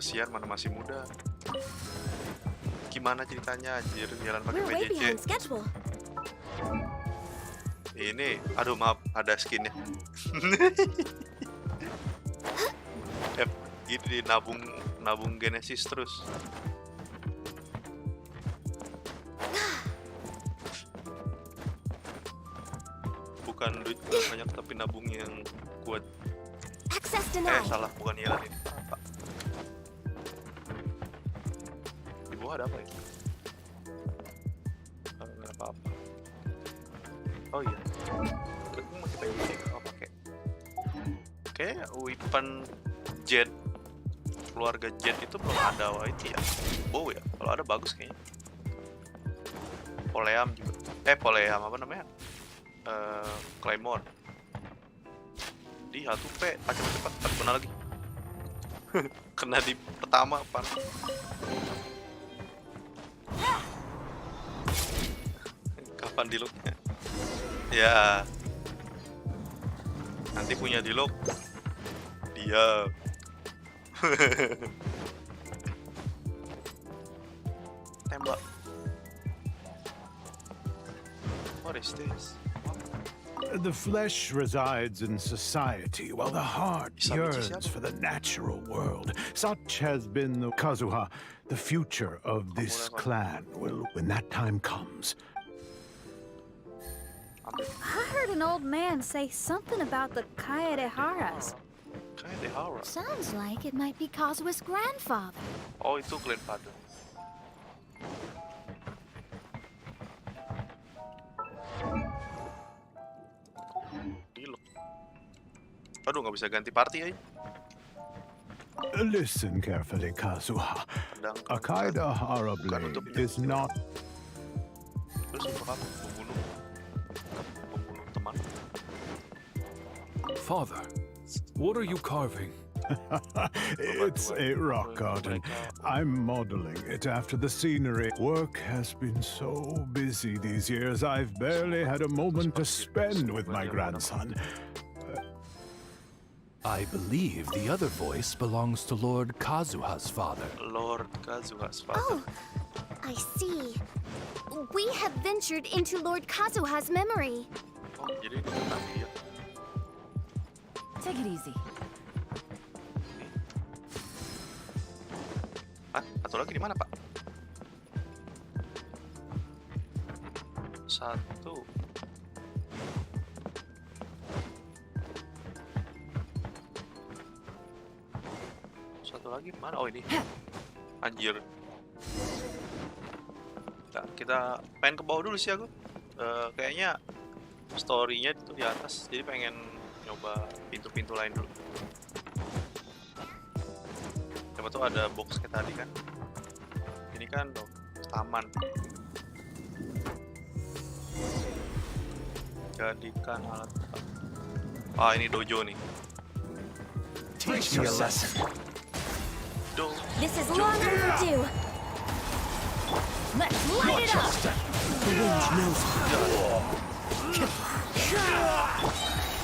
kesian mana masih muda. Gimana ceritanya anjir jalan pakai We're way PJJ. behind schedule. Ini, aduh maaf, ada skinnya. Ini nabung Genesis terus. Bukan duit banyak tapi nabung yang kuat. Access denied. Salah, bukan Yelan ini. Apa? Di bawah ada apa ya? Nggak apa-apa. Oh iya. Aku masih pengen cek apa pakai. Kayak weapon jet. Keluarga jet itu belum ada itu ya. Oh ya, kalau ada bagus kayaknya. Poleam juga. Poleam apa namanya? Claymore. Di H2P cepat tapi kena lagi. Kena di pertama apa? Kapan di looknya? Ya. Nanti punya di look. Dia. Tembak. What is this? The flesh resides in society, while the heart yearns for the natural world. Such has been the Kazuha. The future of this clan will, when that time comes. I heard an old man say something about the Kaedeharas. Kaedehara. Sounds like it might be Kazuha's grandfather. Oh, itu grandfather. Aduh, nggak bisa ganti party ya. Listen carefully, Kazuha. A Kaedehara blade is not... Terus untuk apa? Membunuh teman. Father, what are you carving? It's a rock garden. I'm modeling it after the scenery. Work has been so busy these years, I've barely had a moment to spend with my grandson. I believe the other voice belongs to Lord Kazuha's father. Lord Kazuha's father. Oh, I see. We have ventured into Lord Kazuha's memory. Oh, jadi itu tentang dia. Take it easy. Satu lagi di mana, Pak? Satu. Satu lagi mana? Oh ini. Anjir. Nah, kita pengen ke bawah dulu sih aku. Kayaknya story-nya itu di atas. Jadi pengen nyoba pintu-pintu lain dulu. Coba tuh ada box kayak tadi kan. Ini kan taman. Jadikan alat. Ah, ini dojo nih. Teach me a lesson. This is long overdue. Let's light it up. The wind knows me.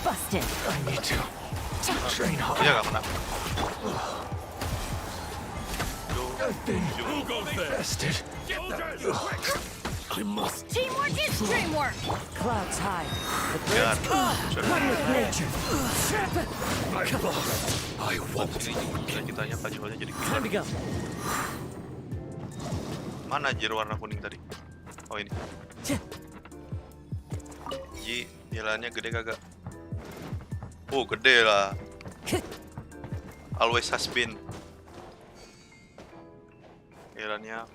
Busted. I need to train hard. Iya, gak menang. I've been bested. I must. Teamwork is dreamwork. Clouds high. The Ya, birds one with nature. I won't. bisa kitanya kajualnya jadi Time to go. mana anjir warna kuning tadi? Oh ini. Ji, jalannya gede kagak? Oh gede lah. Always has been. Jalannya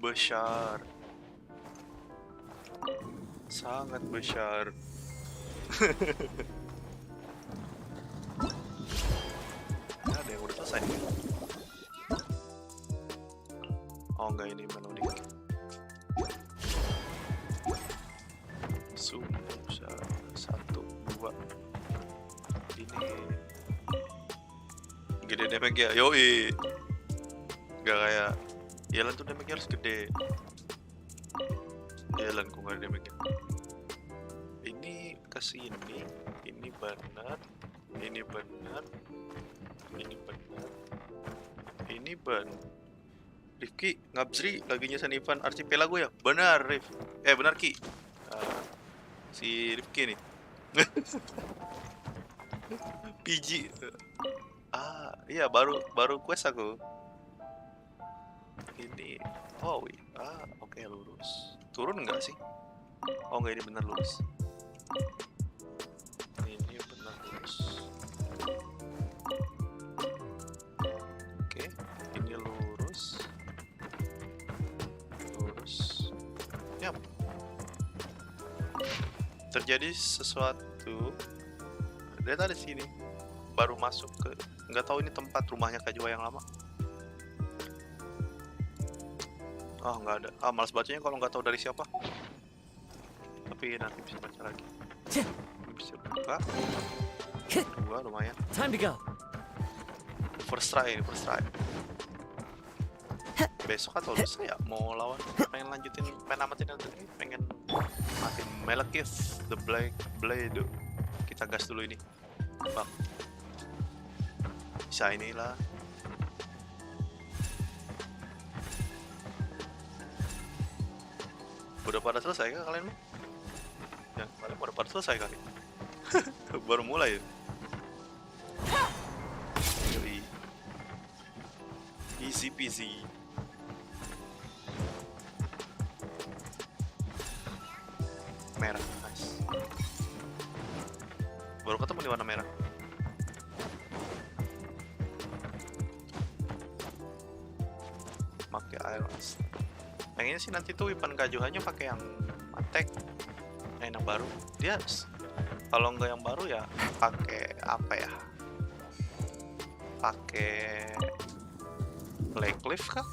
besar. Sangat besar. Ada yang udah selesai nih. Oh enggak, ini melodi. Satu, dua. Ini gede damage ya, yoi. Gak kayak Yelan tuh damage harus gede. Yelan kok gak ada damage. Ini kesini, ini benar, ini benar, ini benar, Ini ban. Rifki, Ngabzri lagi nyusun event Archipelago ya? Benar, Rif. Benar Ki. Si Rifki nih. PG. Iya baru quest aku. Ini. Oke, lurus. Turun nggak sih? Oh nggak, ini benar lurus. Ini benar lurus. Oke, ini lurus. Yap. Terjadi sesuatu. Dia tadi sini. Baru masuk ke, nggak tahu ini tempat rumahnya Kak Jua yang lama. Nggak ada. Malas bacanya kalau nggak tahu dari siapa. Tapi nanti bisa baca lagi. Bisa buka. Dua lumayan. Time to go. First try. Besok atau lusa ya mau lawan. Pengen lanjutin, pengen matiin Melekith the Black Blade. Kita gas dulu ini. Bang. Bisa inilah. Udah pada selesai kah kalian? Ya, kalian udah pada selesai kali. Baru mulai ya. Jadi easy peasy. Merah, nice. Baru ketemu di warna merah. Pakai illust. Pengennya sih nanti tuh weapon kajuhannya pakai yang matek, yang baru. Dia kalau nggak yang baru ya pakai apa ya? Pakai Cliff kah?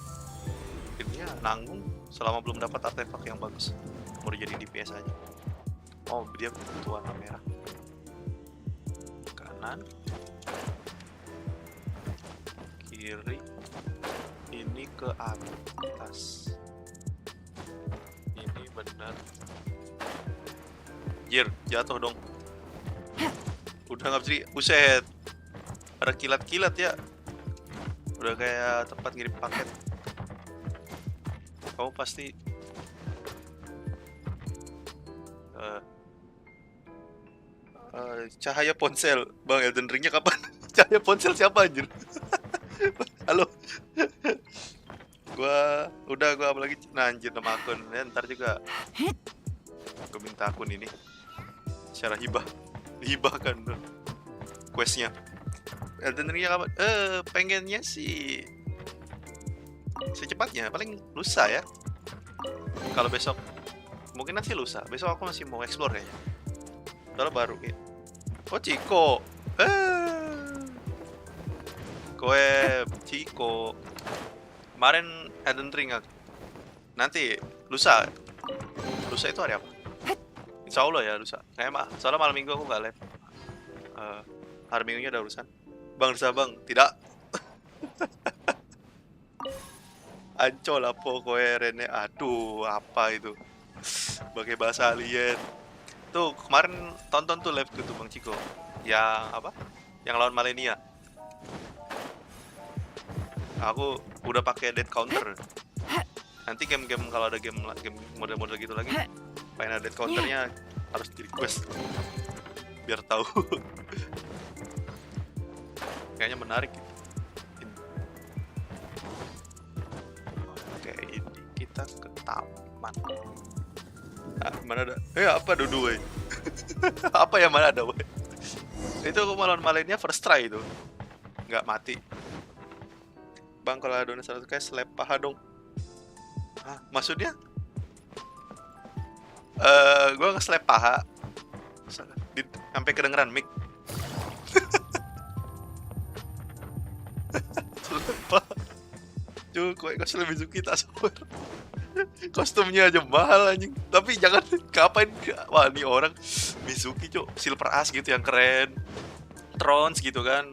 Dia nanggung selama belum dapat artefak yang bagus. Mau jadi DPS aja. Oh, dia butuh warna merah. Kanan, kiri, ini ke atas. Ini benar. Jatuh dong. Udah nggak bisa. Buset. Ada kilat-kilat ya. Udah kayak tempat ngirim paket. Kamu pasti cahaya ponsel. Bang, Elden Ring-nya kapan? Cahaya ponsel siapa anjir? Halo. Gua apalagi anjir nama akun. Ya, ntar juga gua minta akun ini secara hibahkan questnya. Elden Ring-nya kapan? Pengennya sih secepatnya, paling lusa ya. Kalau besok mungkin nanti lusa. Besok aku masih mau explore kayaknya. Soalnya baru ya. Oh, Ciko. Kowe Ciko. Kemarin Elden Ring nanti lusa. Lusa itu hari apa? Insya Allah ya lusa. Kayak soalnya malam minggu aku nggak live. Hari minggunya ada urusan. Bang, tidak. Ancol apa kowe rene. Aduh, apa itu? Pakai bahasa alien. Tuh, kemarin tonton tuh live tuh Bang Ciko. Yang apa? Yang lawan Malenia. Aku udah pakai death counter. Nanti game-game kalau ada game model-model gitu lagi, pengen ada death counternya harus di request. Biar tahu. Kayaknya menarik gitu. Oke, ini kita ke taman. Mana ada? Apa Dudu we? Apa ya mana ada we? Itu aku melawan Malenia first try itu. Nggak mati. Bang, kalau ada donasi 100 kayak slap paha dong. Maksudnya? Gue nge-slap paha. Sampai kedengeran mic. Cuy, kostum Mizuki tak sabar. Kostumnya aja mahal anjing. Tapi jangan kapain. Wah, ini orang Mizuki cok, silver as gitu yang keren. Trons gitu kan.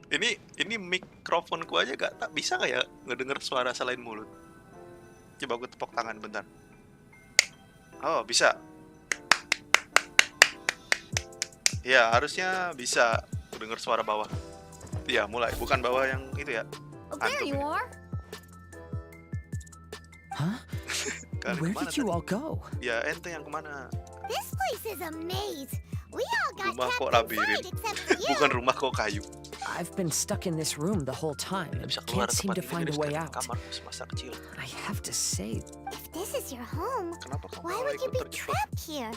Ini mikrofonku aja tak bisa nggak ya ngedenger suara selain mulut. Coba gue tepuk tangan bentar. Oh, bisa. Ya, harusnya bisa denger suara bawah. Iya, mulai. Bukan bawa yang itu ya. Oh, there you are. Huh? Where did you all go? Ya, ente yang kemana? This place is a maze. We all got Rumah kok trapped labirin. inside except for you. Bukan rumah kok kayu. I've been stuck in this room the whole time and can't seem to find a way out. I have to say, If this is your home, Kenapa kamu why malah would you ikut be terjebak? trapped here?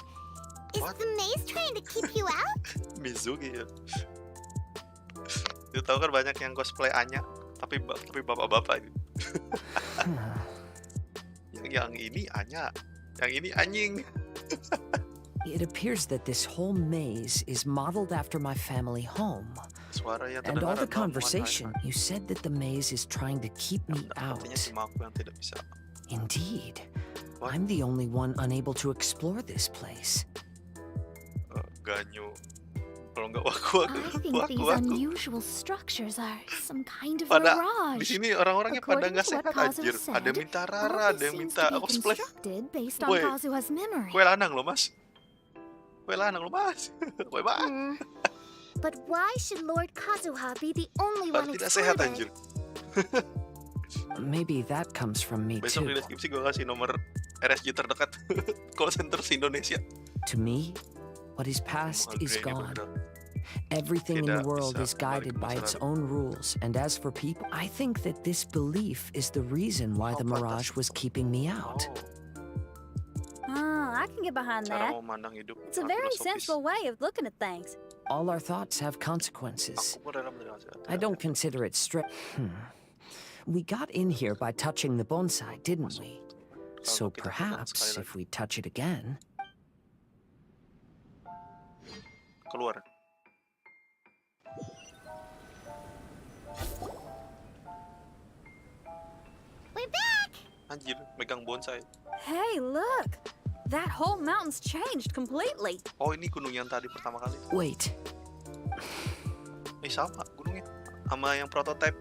Is What? the maze trying to keep you out? Mizuki ya. Lu tahu kan banyak yang cosplay Anya, tapi bapak-bapak gitu. yang ini Anya, yang ini anjing. it appears that this whole maze is modeled after my family home. Suara yang And all terdengar the conversation, you said that the maze is trying to keep me out. Katanya cuma aku yang tidak bisa. Indeed. What? I'm the only one unable to explore this place. Ganyo. Kalau nggak waku. I think these unusual structures are some kind of Pada di mirage. sini orang-orangnya pada According nggak to what sehat Kazuha anjir. said, Ada yang minta all Rara, ada this yang seems minta to be cosplay. constructed based on Woi. Kazuha's memory. Kue lanang loh mas. Kue lanang loh mas. Kue banget. But why should Lord Kazuha be the only one Tidak sehat anjir. excluded? Maybe that comes from me Besok too. di deskripsi gue kasih nomor RSG terdekat call center Indonesia. To me, what is past is gone. Everything in the Tidak world bisa is guided kembali ke by masa its lalu. own rules, and as for people, I think that this belief is the reason why the mirage was keeping me out. I can get behind Cara that. memandang hidup. It's a very sensible way of looking at things. All our thoughts have consequences. Aku dalam dengan I don't consider it strict. We got in here by touching the bonsai, didn't we? So perhaps if we touch it again. keluar. We're back! Anjir, megang bonsai. Hey, look! That whole mountain's changed completely. Oh, ini gunung yang tadi pertama kali. Wait. Sama gunungnya. Sama yang prototype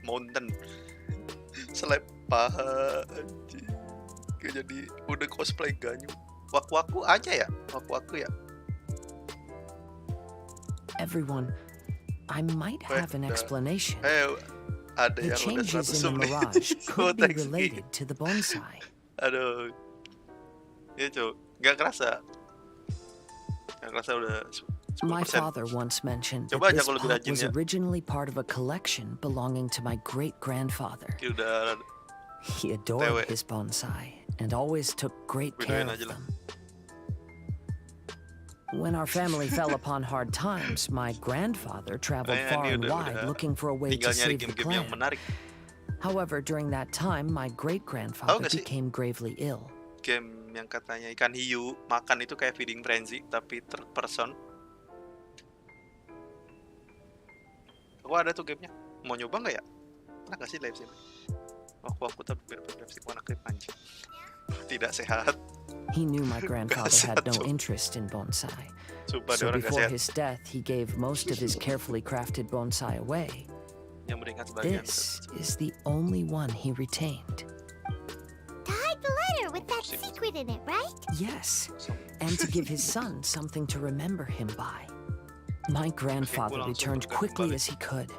mountain. Selep paha anjir. Kayak jadi udah cosplay ganyu. Waku-waku aja ya? Waku-waku ya? Everyone, I might have an explanation. Ada The yang udah changes 100 in the menit. mirage could be related to the bonsai. Aduh. Ya cuy, nggak kerasa. Nggak kerasa udah 10%. My father once mentioned that Coba aja this kalau lebih pot rajin was ya. originally part of a collection belonging to my great-grandfather. Ya udah He adored his bonsai and always took great care videoin of aja lah. them. When our family fell upon hard times, my grandfather traveled Kayaknya far dia and udah wide looking for a way to tinggal nyari save the game-game yang clan. menarik. However, during that time, my great-grandfather nggak sih? became gravely ill. Game yang katanya ikan hiu makan itu kayak feeding frenzy tapi third person. Aku ada tuh gamenya. Mau nyoba nggak ya? Pernah nggak sih live stream? Aku tapi live stream warna klip anjing. Tidak sehat. He knew my grandfather had no interest in bonsai. Sumpah, dia So orang nggak before sehat. his death, he gave most of his carefully crafted bonsai away. Yang meringat sebagian. This is the only one he retained. To hide the letter with that secret in it, right? Yes, and to give his son something to remember him by. My grandfather returned quickly as he could,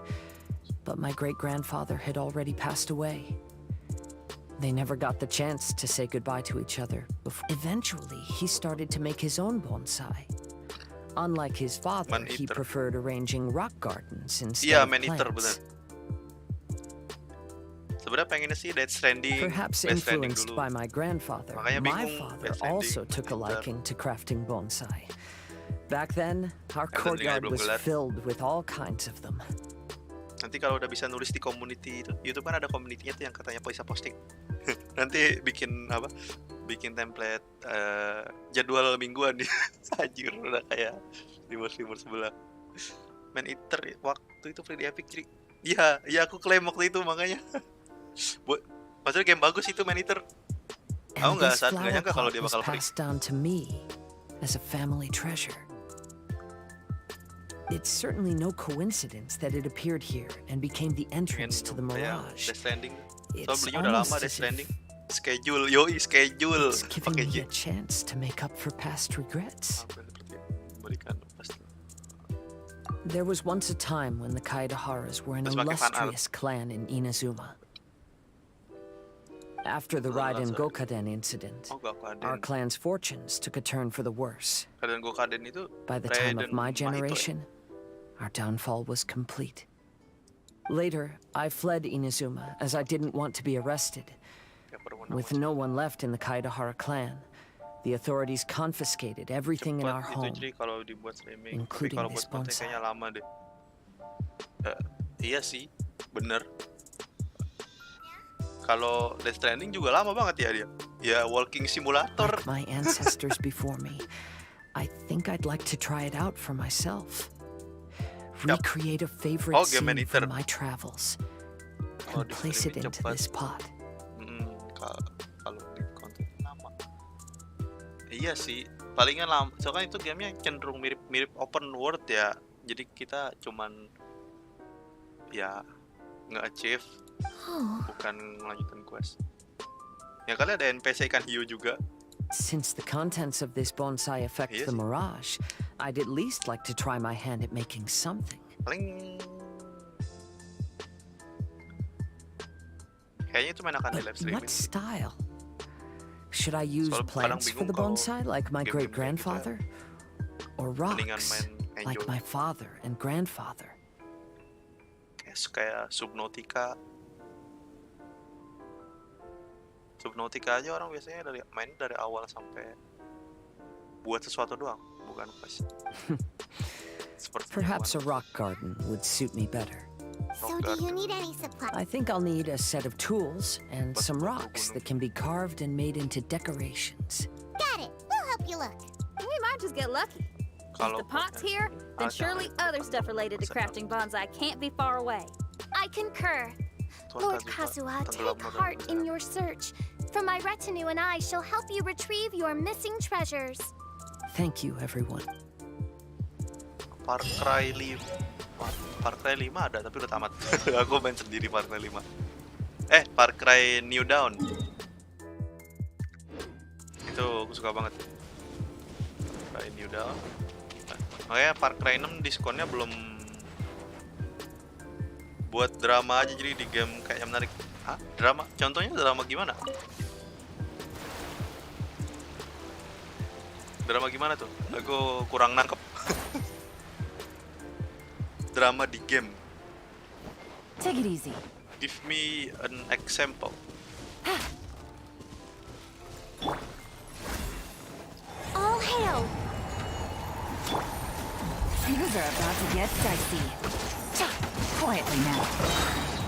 but my great-grandfather had already passed away. They never got the chance to say goodbye to each other. Eventually, he started to make his own bonsai. Unlike his father, he preferred arranging rock gardens instead of plants. Sebenarnya pengennya sih Death Stranding. Perhaps Death Stranding influenced dulu. by my grandfather, Makanya my bingung, father Death Stranding, also took a Winter. liking to crafting bonsai. Back then, our Elden Ring courtyard belum was kelar. filled with all kinds of them. Nanti kalau udah bisa nulis di community itu, YouTube kan ada community-nya tuh yang katanya bisa posting. Nanti bikin apa? Bikin template jadwal mingguan nih. Anjir, udah kayak libur sebelah. Man Eater waktu itu free di Epic jadi. Iya, aku klaim waktu itu makanya. Maksudnya game bagus itu Man Eater. Aku And nggak this flower nyangka kalau pot dia was bakal free. passed down to me as a family treasure. It's certainly no coincidence that it appeared here and became the entrance to the mirage. Death Stranding. So It's belinya udah lama almost Death as if Stranding. Schedule, yoi schedule. it's giving Pakai me J. a chance to make up for past regrets. Berikan pasti. There was once a time when the Kaidaharas were an illustrious clan in Inazuma. After the Raiden Gokaden incident, our clan's fortunes took a turn for the worse. By the time of my generation, our downfall was complete. Later, I fled Inazuma as I didn't want to be arrested. With no one left in the Kaidahara clan, the authorities confiscated everything in our home, including this bonsai. Iya sih, bener. Kalau Death Stranding juga lama banget ya dia. Ya walking simulator. Like my ancestors before me, I think I'd like to try it out for myself. Recreate a favorite scene from my travels and place it into this pot. Kalau di konten lama. Iya sih, palingan lama. Soalnya itu gamenya cenderung mirip open world ya. Jadi kita cuman ya nge-achieve, bukan melanjutkan quest. Ya kali ada NPC ikan hiu juga. Since the contents of this bonsai affect the mirage, I'd at least like to try my hand at making something. Paling kayaknya itu main akan di live streaming. What style? Should I use plants for the bonsai like my great-grandfather? Or rocks like my father and grandfather? Kayak Subnautica. Subnautica aja orang biasanya main dari awal sampai buat sesuatu doang, bukan quest. Perhaps a rock garden would suit me better. So do you need any supplies? I think I'll need a set of tools and some rocks that can be carved and made into decorations. Got it. We'll help you look. We might just get lucky. If the pot's here, then surely other stuff related to crafting bonsai can't be far away. I concur. Lord Kazuha, take heart in your search. For my retinue and I shall help you retrieve your missing treasures. Thank you, everyone. Far Cry 5 ada tapi udah tamat. Aku main sendiri Far Cry 5. Far Cry New Dawn. Itu aku suka banget. Far Cry New Dawn. Makanya Far Cry 6 diskonnya belum. Buat drama aja, jadi di game kayaknya menarik. Hah? Drama? Contohnya drama gimana? Drama gimana tuh? Aku kurang nangkep. Drama di game. Take it easy. Give me an example. All hail. Things are about to get dicey. Quietly now.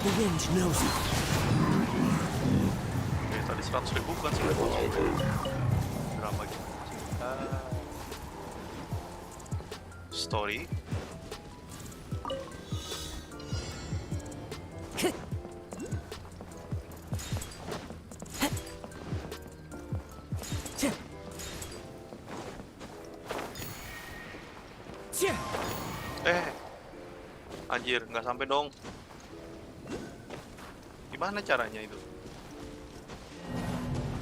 The wind knows it. Oke, tadi 100.000 bukan 900.000. Drama gitu. Story. Anjir, nggak sampai dong. Gimana caranya itu?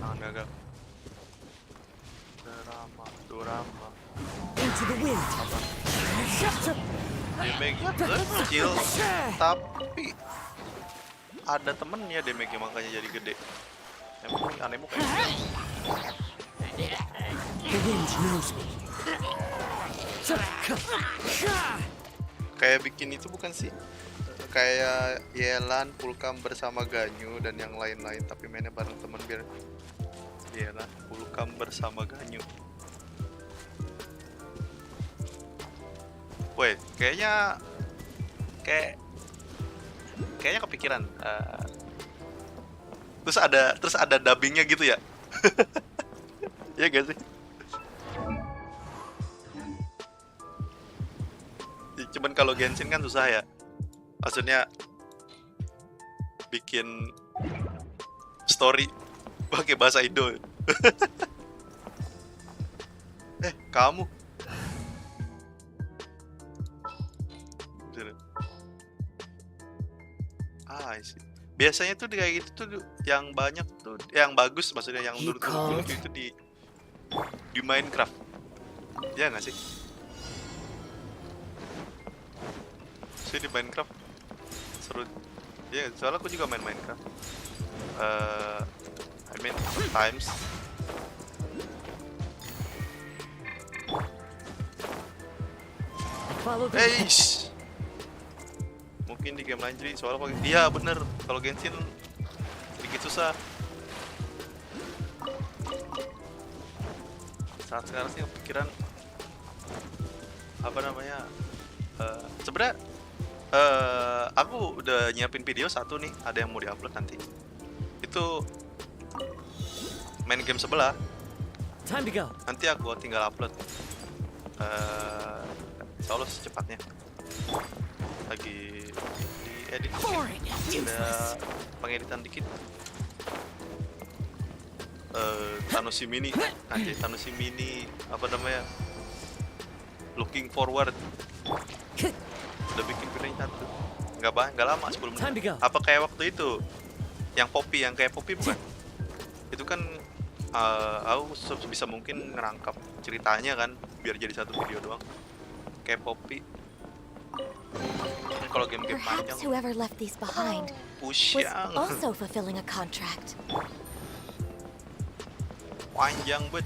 Tangan gagal. Dorama. Into the wind. Damage-nya kecil, tapi ada temennya damage-nya makanya jadi gede. Emang anehmu kayak gitu. The wind knows me. Kayak bikin itu bukan sih? Kayak Yelan, Pulkam bersama Ganyu dan yang lain-lain, tapi mainnya bareng teman biar Yelan, Pulkam bersama Ganyu. Wait, kayaknya kepikiran. Terus ada dubbingnya gitu ya? Iya gak sih? Cuman kalau Genshin kan susah ya. Maksudnya bikin story pakai bahasa Indo. Kamu. Biasanya tuh kayak gitu tuh yang banyak tuh, yang bagus maksudnya yang menurut itu di Minecraft. Ya nggak sih? Sih di Minecraft seru. Ya, soalnya aku juga main Minecraft. I mean times. Eish. Mungkin di game lain jadi soalnya kalau iya bener kalau Genshin dikit susah. Saat sekarang sih kepikiran apa namanya sebenarnya aku udah nyiapin video satu nih, ada yang mau diupload nanti. Itu main game sebelah. Time to go. Nanti aku tinggal upload. Insya Allah secepatnya. Lagi diedit. Ada pengeditan dikit. Tanoshi mini, anjay Tanoshi mini apa namanya? Looking forward. Udah bikin videonya satu. Nggak lama 10 menit. Apa kayak waktu itu? Yang Poppy, yang kayak Poppy bukan? Itu kan aku sebisa mungkin ngerangkap ceritanya kan biar jadi satu video doang. Kayak Poppy. Kalau game-game panjang. Perhaps whoever left these behind was also fulfilling a contract. Panjang bet.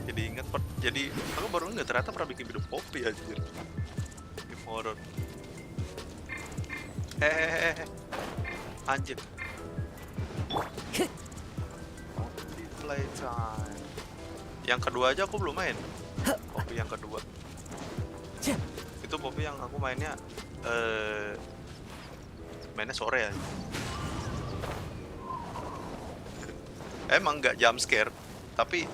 Jadi ingat, jadi aku baru nggak ternyata pernah bikin video Poppy anjir. Game horror. Anjir. Playtime. Yang kedua aja aku belum main. Poppy yang kedua. Itu Poppy yang aku mainnya sore ya. Emang nggak jump scare, tapi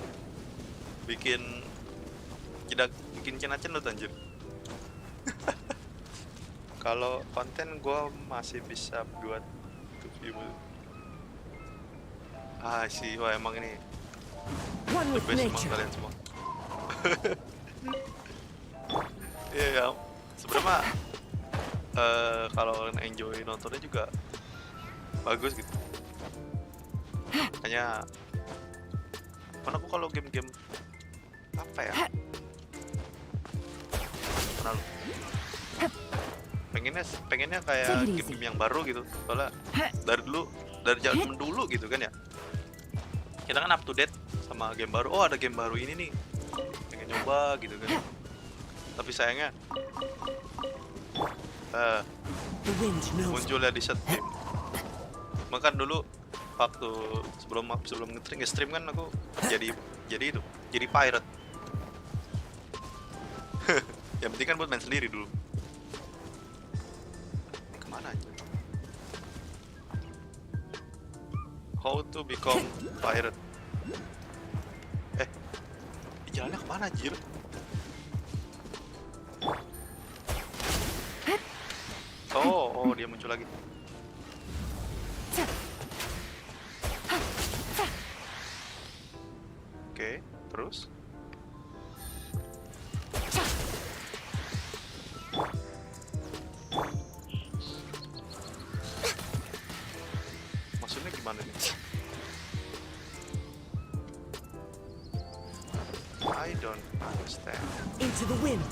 bikin cenut anjir. Kalau konten gue masih bisa buat review. Sih, wah emang ini the best emang kalian semua. Iya ya, sebenarnya kalau enjoy nontonnya juga bagus gitu. Hanya kan aku kalau game-game apa ya? Kenal. Pengennya kayak game yang baru gitu. Soalnya dari zaman dulu gitu kan ya. Kita kan up to date sama game baru. Oh, ada game baru ini nih. Pengen nyoba gitu kan. Tapi sayangnya munculnya di Setiap. Makan dulu waktu sebelum nge-stream kan aku jadi pirate. Yang penting kan buat main sendiri dulu. Ini kemana aja? How to become pirate? Jalannya kemana anjir? Oh dia muncul lagi. Oke, terus? Maksudnya gimana nih? I don't understand. Into the wind.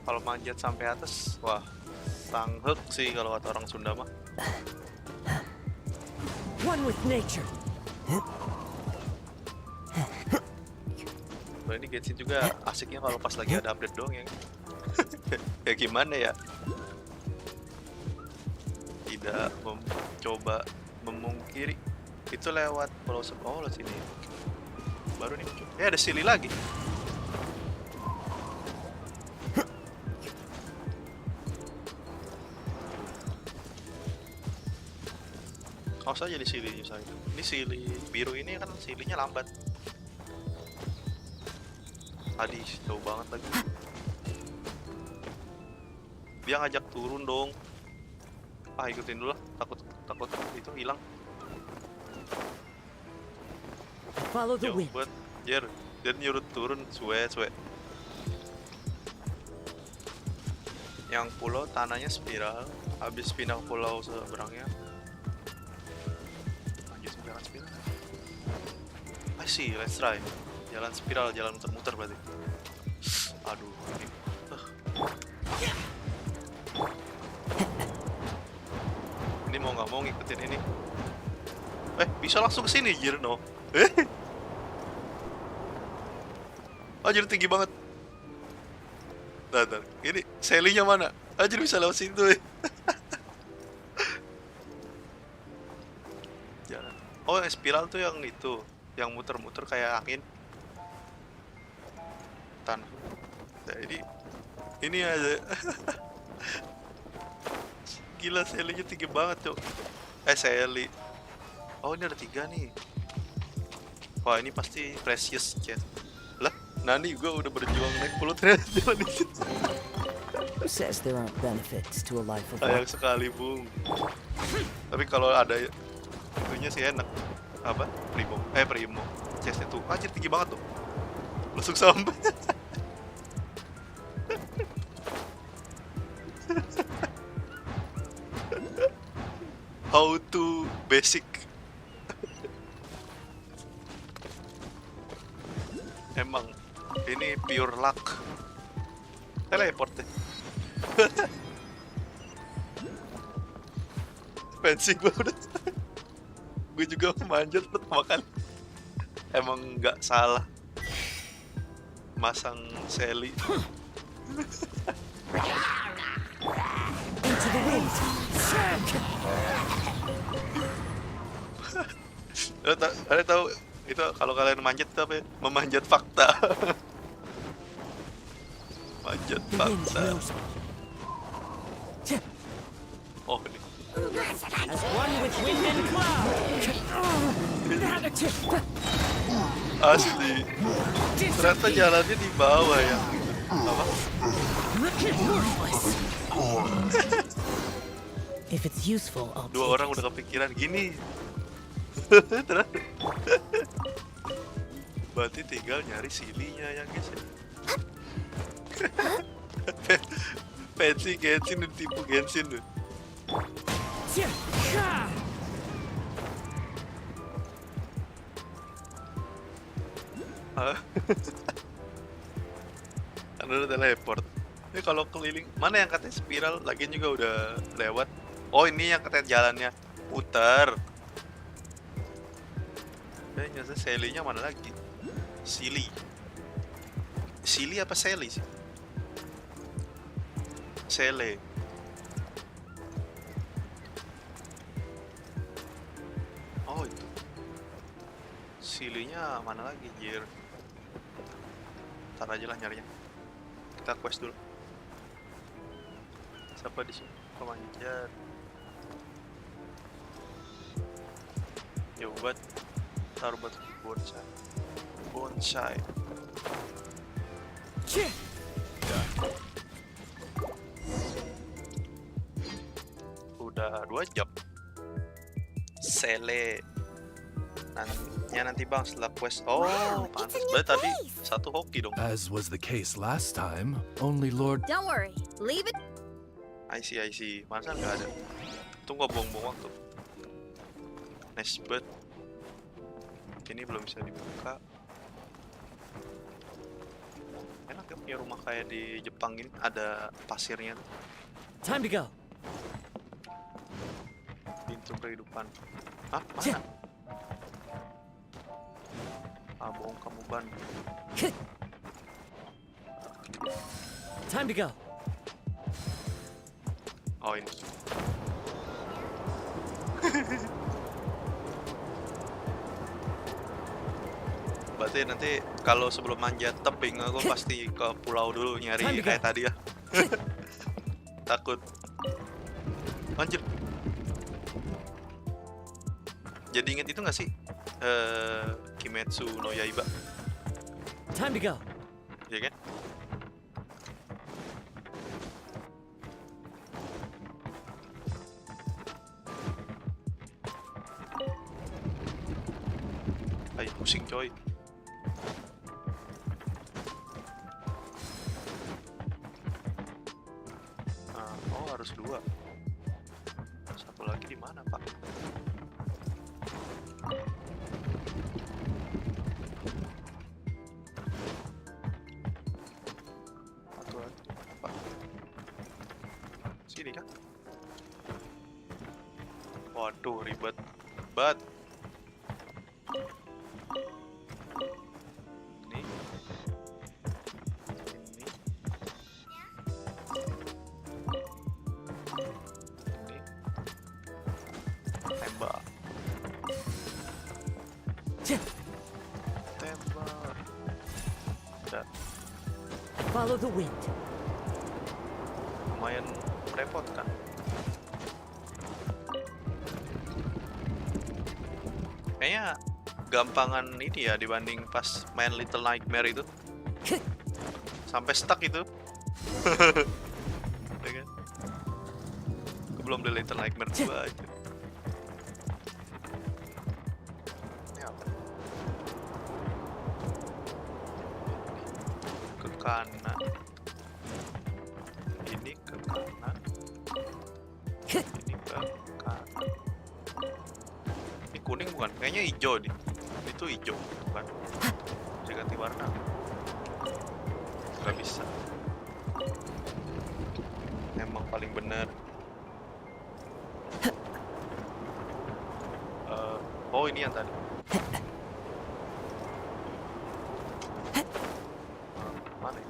Kalau manjat sampai atas, wah, sanghek sih kalau kata orang Sunda mah. One with nature. Nah, ini Genshin juga asiknya kalau pas lagi ada update doang ya. Ya gimana ya? Tidak mencoba memungkiri itu lewat Pulau lewat sini. Baru nih muncul. Ada Silly lagi. Kau saja di Silly saya. Ini Silly biru ini kan Silly-nya lambat. Tadi jauh banget lagi. Dia ngajak turun dong. Ikutin dulu lah. Takut itu hilang. Follow the wind. Buat dia nyuruh turun suwe. Yang pulau tanahnya spiral, habis pindah ke pulau seberangnya. Lanjut jalan spiral. I see, let's try. Jalan spiral, jalan muter-muter berarti. Aduh, ini. Ini mau nggak mau ngikutin ini. Bisa langsung ke sini, Jirno. Anjir tinggi banget. Bentar, ini Sally-nya mana? Anjir bisa lewat situ. Jalan. Oh, yang spiral tuh yang itu, yang muter-muter kayak angin. Tanah. Nah, ini aja. Gila, Sally-nya tinggi banget, Cok. Sally. Oh, ini ada 3 nih. Wah, ini pasti precious chest. Lah, Nani gua udah berjuang naik pulau ternyata jalan di situ. Who says there aren't benefits to a life of Sayang sekali, Bung. Tapi kalau ada itunya sih enak. Apa? Primo. Chestnya tuh anjir tinggi banget tuh. Langsung sampai. How to basic. Emang ini pure luck. Teleport deh. Fancy banget. Gue juga manjat pertama kali. Emang nggak salah masang Sally. into the wind. Kalian tahu itu kalau kalian manjat itu apa ya? Memanjat fakta. Manjat fakta. Oh ini. As one with wind and cloud. Asli. Ternyata jalannya di bawah ya. Apa? If it's useful, I'll Dua take orang it. udah kepikiran gini. Terus. Berarti tinggal nyari silinya ya guys ya. Fancy Genshin udah tipu Genshin tuh. Kan udah teleport. Ini kalau keliling, mana yang katanya spiral? Lagian juga udah lewat. Oh ini yang katanya jalannya putar. Nyasa Sally-nya mana lagi? Silly. Silly apa Sally sih? Sally. Oh itu. Silly-nya mana lagi, Jir? Ntar aja lah nyarinya. Kita quest dulu. Siapa di sini? Pemanjat. Ya buat taruh buat bonsai. Bonsai. Udah 2 jam. Sele. Nanti bang setelah quest. Oh, pantas. Berarti tadi satu hoki dong. As was the case last time, only Lord... Don't worry, leave it. I see. Masa nggak ada? Tunggu buang-buang waktu. Nice bird. Ini belum bisa dibuka. Enak ya punya rumah kayak di Jepang gini, ada pasirnya. Time to go. Pintu kehidupan. Hah? Mana? Bohong kamu ban. Time to go. Oh ini. Berarti nanti kalau sebelum manjat tebing aku pasti ke pulau dulu nyari kayak tadi ya. Takut. Anjir. Jadi inget itu nggak sih? Kimetsu no Yaiba. Time to go. Ya kan? Ayo pusing coy. Oh harus 2. Satu lagi di mana Pak? Satu lagi Pak. sini kan? Waduh, ribet banget. Ini. Ini. Ini. Tembak. Tembak. Dan Follow the wind. lumayan merepotkan. Kayaknya gampangan ini ya dibanding pas main Little Nightmare itu. Sampai stuck itu. Ya kan? Belum di Little Nightmare 2 aja. Ini apa? Ke kanan. Ini ke kanan. Ini ke kanan. Ini kuning bukan? Kayaknya hijau nih. Itu hijau bukan? Bisa ganti warna. Gak bisa. Emang paling bener. Oh ini yang tadi. Mana ya?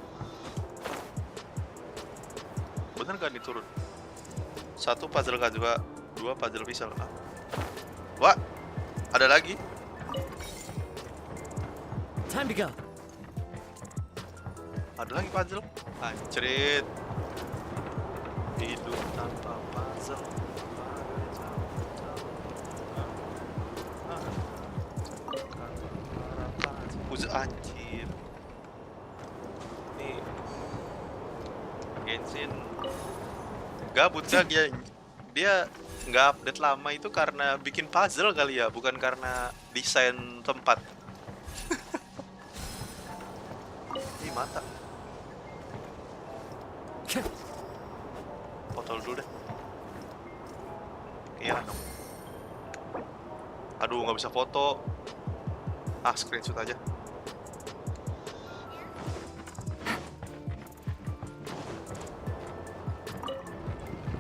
Bener gak diturun? 1 puzzle juga, 2 puzzle visual. Wah, ada lagi. Time to go. Ada lagi puzzle. Anjrit. Hidup tanpa puzzle. Anjir. Nih. Genshin gabut dah dia nggak update lama itu karena bikin puzzle kali ya, bukan karena desain tempat. Ini mata. Foto dulu deh. Iya. Aduh, nggak bisa foto. Screenshot aja.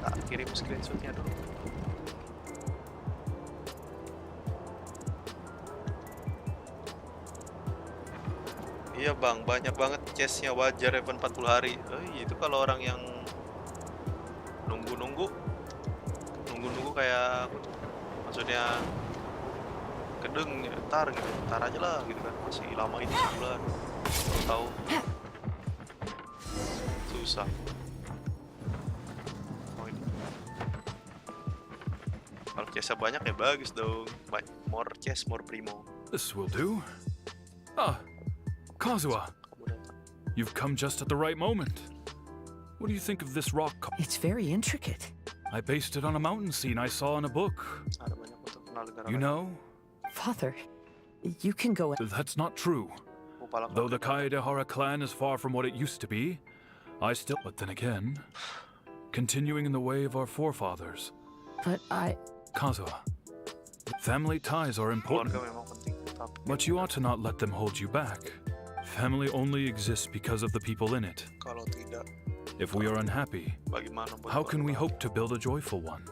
Tak kirim screenshotnya dulu. Iya bang, banyak banget chestnya, wajar event 40 hari. Itu kalau orang yang nunggu-nunggu kayak aku tuh. Maksudnya gedeng, ntar gitu, ntar aja lah gitu kan, masih lama ini sebulan. Tahu susah. Oh ini. Kalau chestnya banyak ya bagus dong. More chest, more primo. This will do. Kazuha, you've come just at the right moment. What do you think of this rock? It's very intricate. I based it on a mountain scene I saw in a book. You know? Father, you can go. That's not true. Though the Kaedehara clan is far from what it used to be, I still. But then again, continuing in the way of our forefathers. But Kazuha, family ties are important, but you ought to not let them hold you back. Family only exists because of the people in it. If we are unhappy, how can we hope to build a joyful one?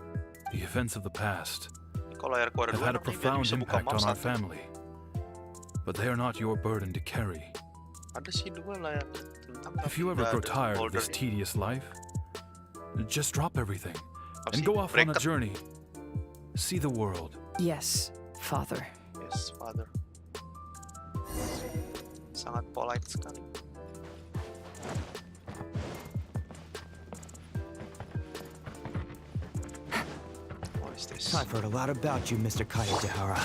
The events of the past have had a profound impact on our family, but they are not your burden to carry. If you ever grow tired of this tedious life, just drop everything and go off on a journey. See the world. Yes, Father. Yes, Father. Sangat polite sekali. What is this? I've heard a lot about you, Mr. Kaedehara.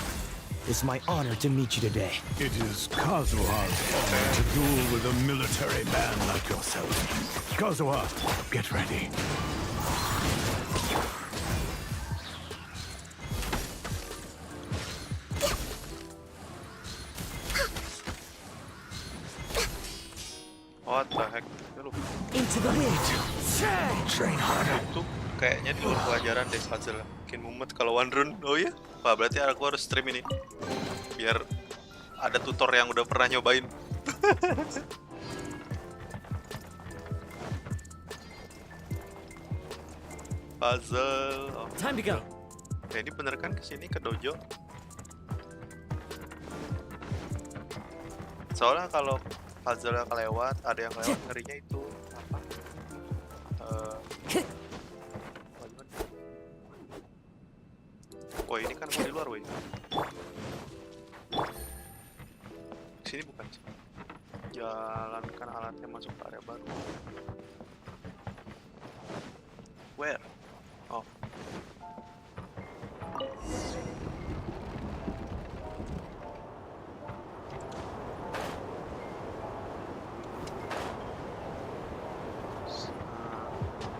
It's my honor to meet you today. It is Kazuha's honor to duel with a military man like yourself. Kazuha, get ready. What the heck? Into the wind. Train harder. Itu kayaknya di luar pelajaran deh puzzle. Bikin mumet kalau one run. Oh iya? Wah, berarti aku harus stream ini. Biar ada tutor yang udah pernah nyobain. Puzzle. Oh, Time to go. ya, ini bener kan kesini ke dojo? Soalnya kalau puzzle yang kelewat, ada yang lewat, ngerinya itu apa? Wah, ini kan di luar, woi. Sini bukan sih. Jalankan alatnya masuk ke area baru. Where? Oh.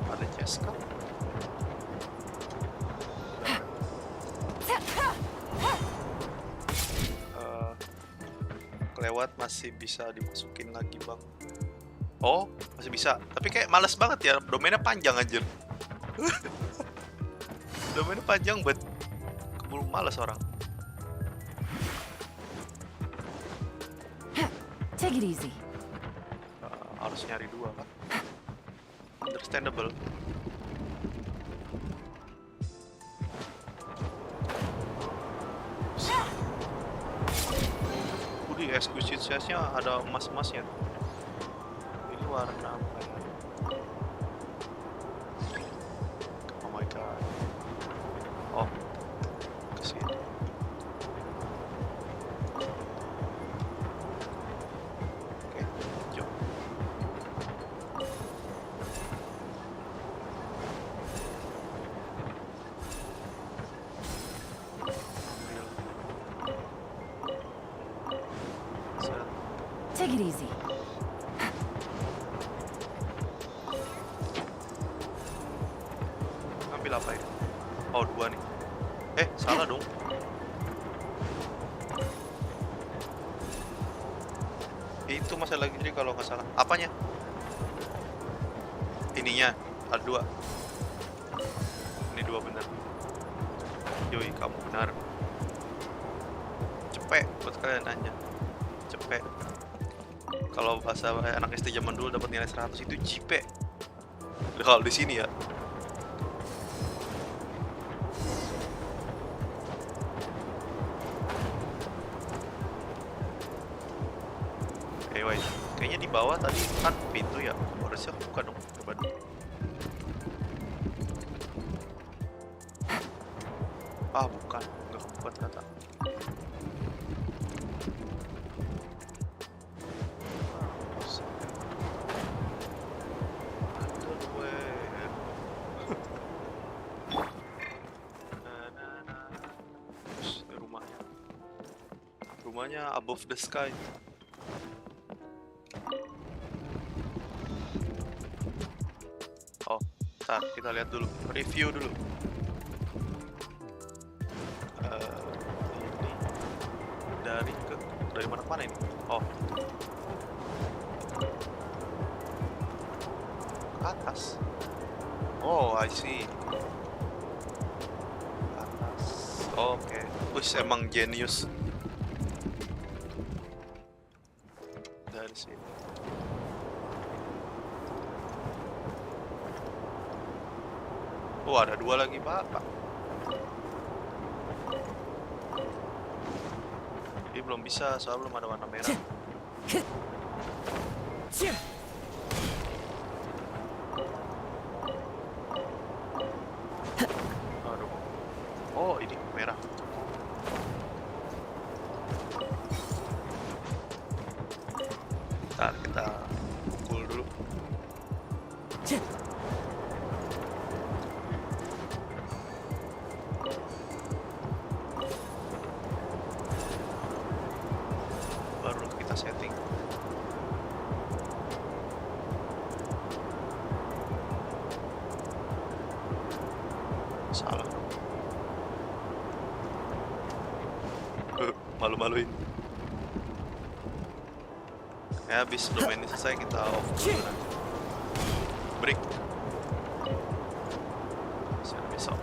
Ada Jessica. Kelewat masih bisa dimasukin lagi, Bang. Oh, masih bisa. Tapi kayak males banget ya, domainnya panjang anjir. Domainnya panjang buat keburu males orang. Take it easy. Harus nyari dua kan? Understandable. Di eksekusinya ada emas-emasnya. Ini warna apa ya? Oh my god. Oh, kesini. Oke, jom. Take it easy. Ambil apa ini? Oh, dua nih. Salah dong. Itu masalah lagi jadi kalau nggak salah. Apanya? Ininya ada dua. Ini dua benar. Yoi, kamu benar. Cepet buat kalian nanya. Cepet. Kalau bahasa anak SD zaman dulu dapat nilai 100 itu jipe. Kalau di sini ya. Kayaknya di bawah tadi kan pintu ya. Harusnya buka dong. Coba dulu. Ah, bukan. Nggak kebuka ternyata. Rumahnya above the sky. Oh, ntar kita lihat dulu, review dulu. Ini dari mana ke mana ini? Oh, ke atas. Oh, I see. Atas. Oke. Wih, emang genius. Dari sini. Oh, ada dua lagi, Pak. Ini belum bisa, soalnya belum ada warna merah. Aduh. Oh, ini merah. Ntar kita pukul dulu. Baru kita setting. Salah. Malu-maluin. Ya, habis domain ini selesai kita off dulu nanti. Break. Sampai besok.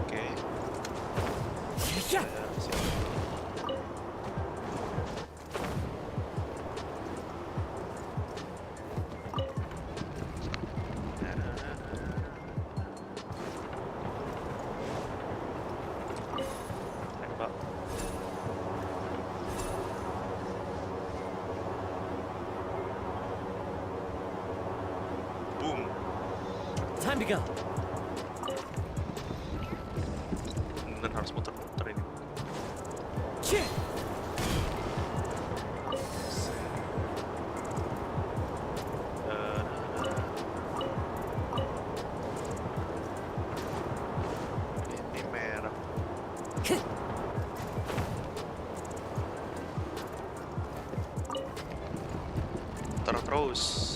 Oke. Siap. Time to go. Dan harus muter-muter ini. Ini merah. Terus.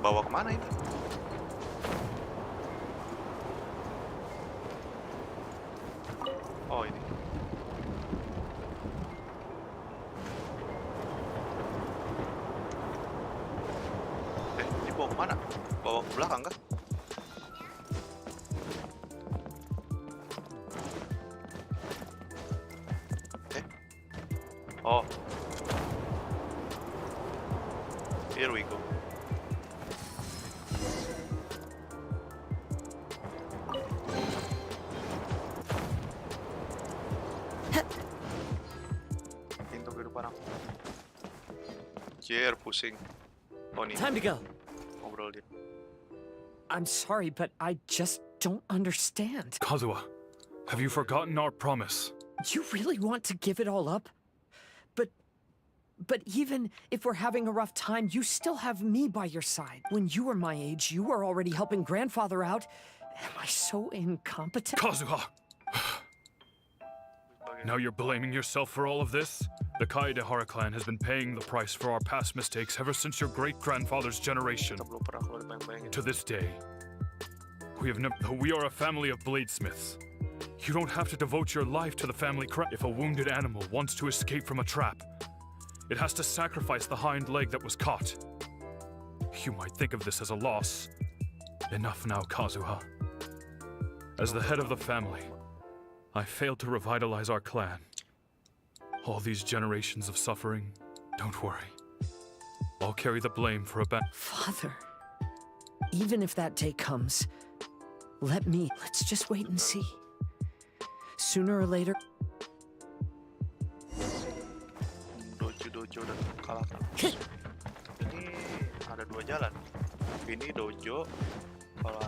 Bawa kemana ini? Oh ini. Ini bawa kemana? Bawa ke belakang kah? Oh. Here we go. Pintu kehidupan aku. Jer, pusing. Oh nih. Time to go. Ngobrol dia. I'm sorry, but I just don't understand. Kazuha, have you forgotten our promise? You really want to give it all up? But even if we're having a rough time, you still have me by your side. When you were my age, you were already helping grandfather out. Am I so incompetent? Kazuha! Now you're blaming yourself for all of this? The Kaidehara clan has been paying the price for our past mistakes ever since your great-grandfather's generation. To this day, we are a family of bladesmiths. You don't have to devote your life to the family craft. If a wounded animal wants to escape from a trap, it has to sacrifice the hind leg that was caught. You might think of this as a loss. Enough now, Kazuha. As the head of the family, I failed to revitalize our clan. All these generations of suffering, don't worry. I'll carry the blame for Father, even if that day comes, let's just wait and see. Sooner or later... Dojo dan kalahkan. Ini ada dua jalan. Ini dojo. Kalau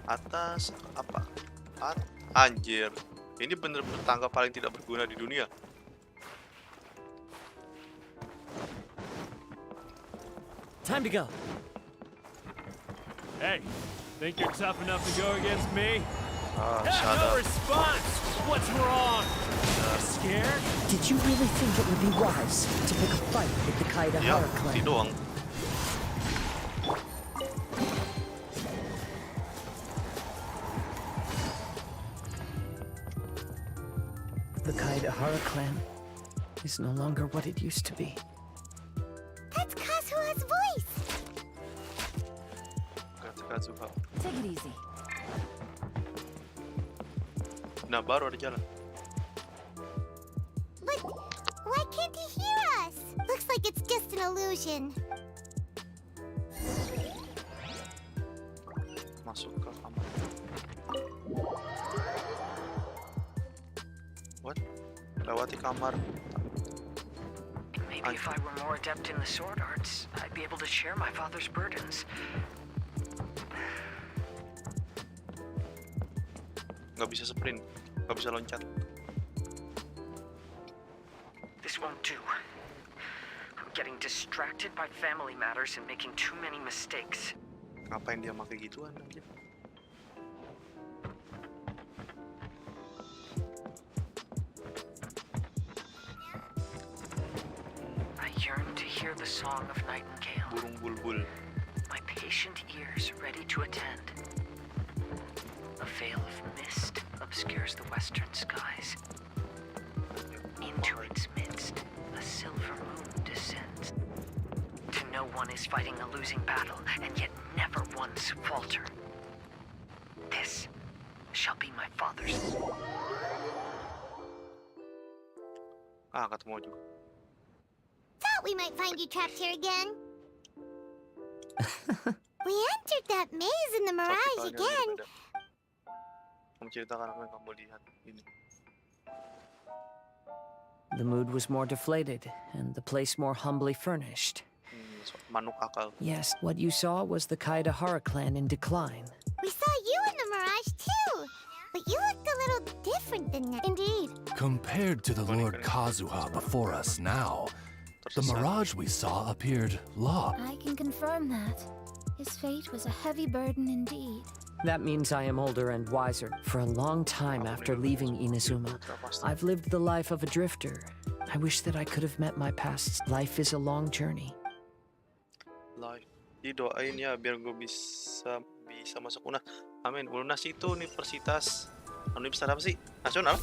atas apa? Anjir. Ini bener-bener tangga paling tidak berguna di dunia. Time to go. Hey, think you're tough enough to go against me? No response. What's wrong? Scared? Did you really think it would be wise to pick a fight with the Kaidehara clan? Doang. The Kaidehara clan is no longer what it used to be. That's Kazuha's voice! Kazuha. Take it easy. Nah, baru ada jalan. But why can't he hear us? Looks like it's just an illusion. Masuk ke kamar. What? Lewati kamar. Maybe if I were more adept in the sword arts, I'd be able to share my father's burdens. Nggak bisa sprint, nggak bisa loncat. This won't do. I'm getting distracted by family matters and making too many mistakes. Ngapain dia pakai gituan aja? I yearn to hear the song of nightingale. Burung bulbul. My patient ears ready to attend. A veil of mist obscures the western skies. Into its midst, a silver moon descends. is fighting a losing battle and yet never once falter. This shall be my father's. Ketemu juga. Thought we might find you trapped here again. We entered that maze in the mirage again. Menceritakan apa yang kamu lihat ini. The mood was more deflated, and the place more humbly furnished. Manuk akal. Yes, what you saw was the Kaidahara clan in decline. We saw you in the mirage too, but you looked a little different than that. Indeed. Compared to the Lord Kazuha before us now, the mirage we saw appeared lost. I can confirm that. His fate was a heavy burden indeed. That means I am older and wiser. For a long time after leaving Inazuma, I've lived the life of a drifter. I wish that I could have met my past. Life is a long journey. Life. Didoain ya biar gue bisa masuk UNAS. Amin. UNAS itu universitas apa sih? Nasional?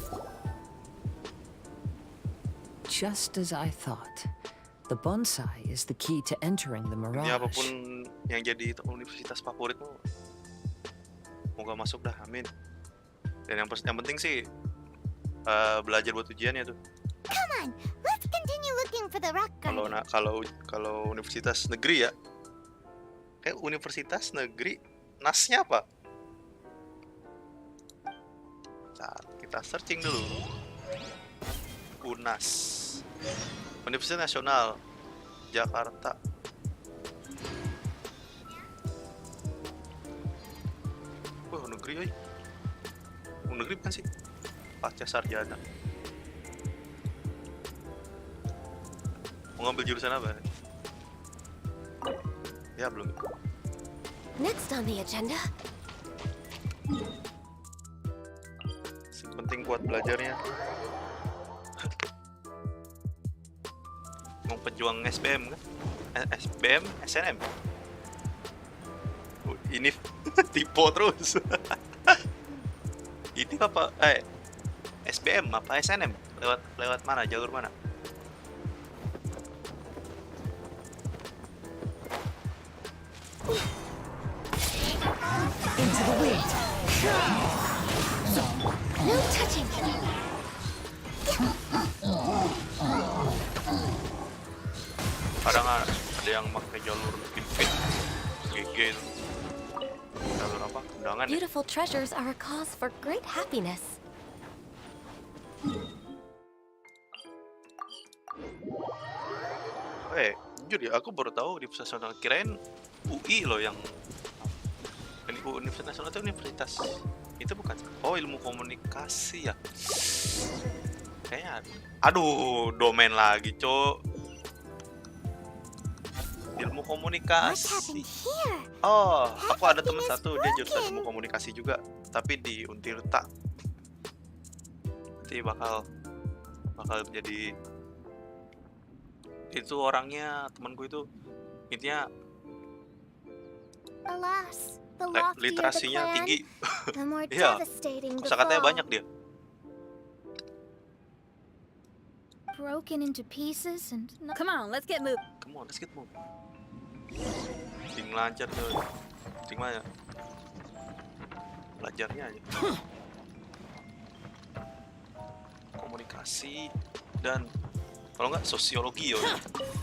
Just as I thought. The bonsai is the key to entering the mirage. Ya apapun yang jadi universitas favoritmu, moga masuk dah, amin. Dan yang penting sih belajar buat ujiannya tuh. Come on, let's continue looking for the rock garden. Kalau universitas negeri ya, kayak universitas negeri, nasnya apa? Kita searching dulu. UNAS, Universitas Nasional Jakarta. Wah, negeri, negeri bukan sih? Pasca sarjana. Mau ngambil jurusan apa? Ya belum. Next on the agenda. Yang penting kuat belajarnya. Mau pejuang SBM kan? SBM, SNM. Ini tipe terus. Ini apa? SBM apa SNM? Lewat mana? Jalur mana? Into the wind. No touching. Kadang ada yang pakai jalur fit GG itu. Jalur apa? Undangan. Beautiful treasures are a cause for great happiness. Jujur ya, aku baru tahu Universitas Nasional, kirain UI loh yang Universitas Nasional itu universitas itu bukan? Oh, ilmu komunikasi ya. Kayaknya, aduh, domain lagi, Cok. Ilmu komunikasi. Oh, aku ada teman satu, dia jurusan ilmu komunikasi juga, tapi di Untirta. Nanti bakal jadi itu orangnya, temanku itu intinya literasinya tinggi. Iya, kosakatanya banyak dia. Broken into pieces and Come on, let's get moving. Come on, let's get moving. Ting lancar tuh. Ting mana? Belajarnya aja. Komunikasi dan kalau nggak sosiologi ya.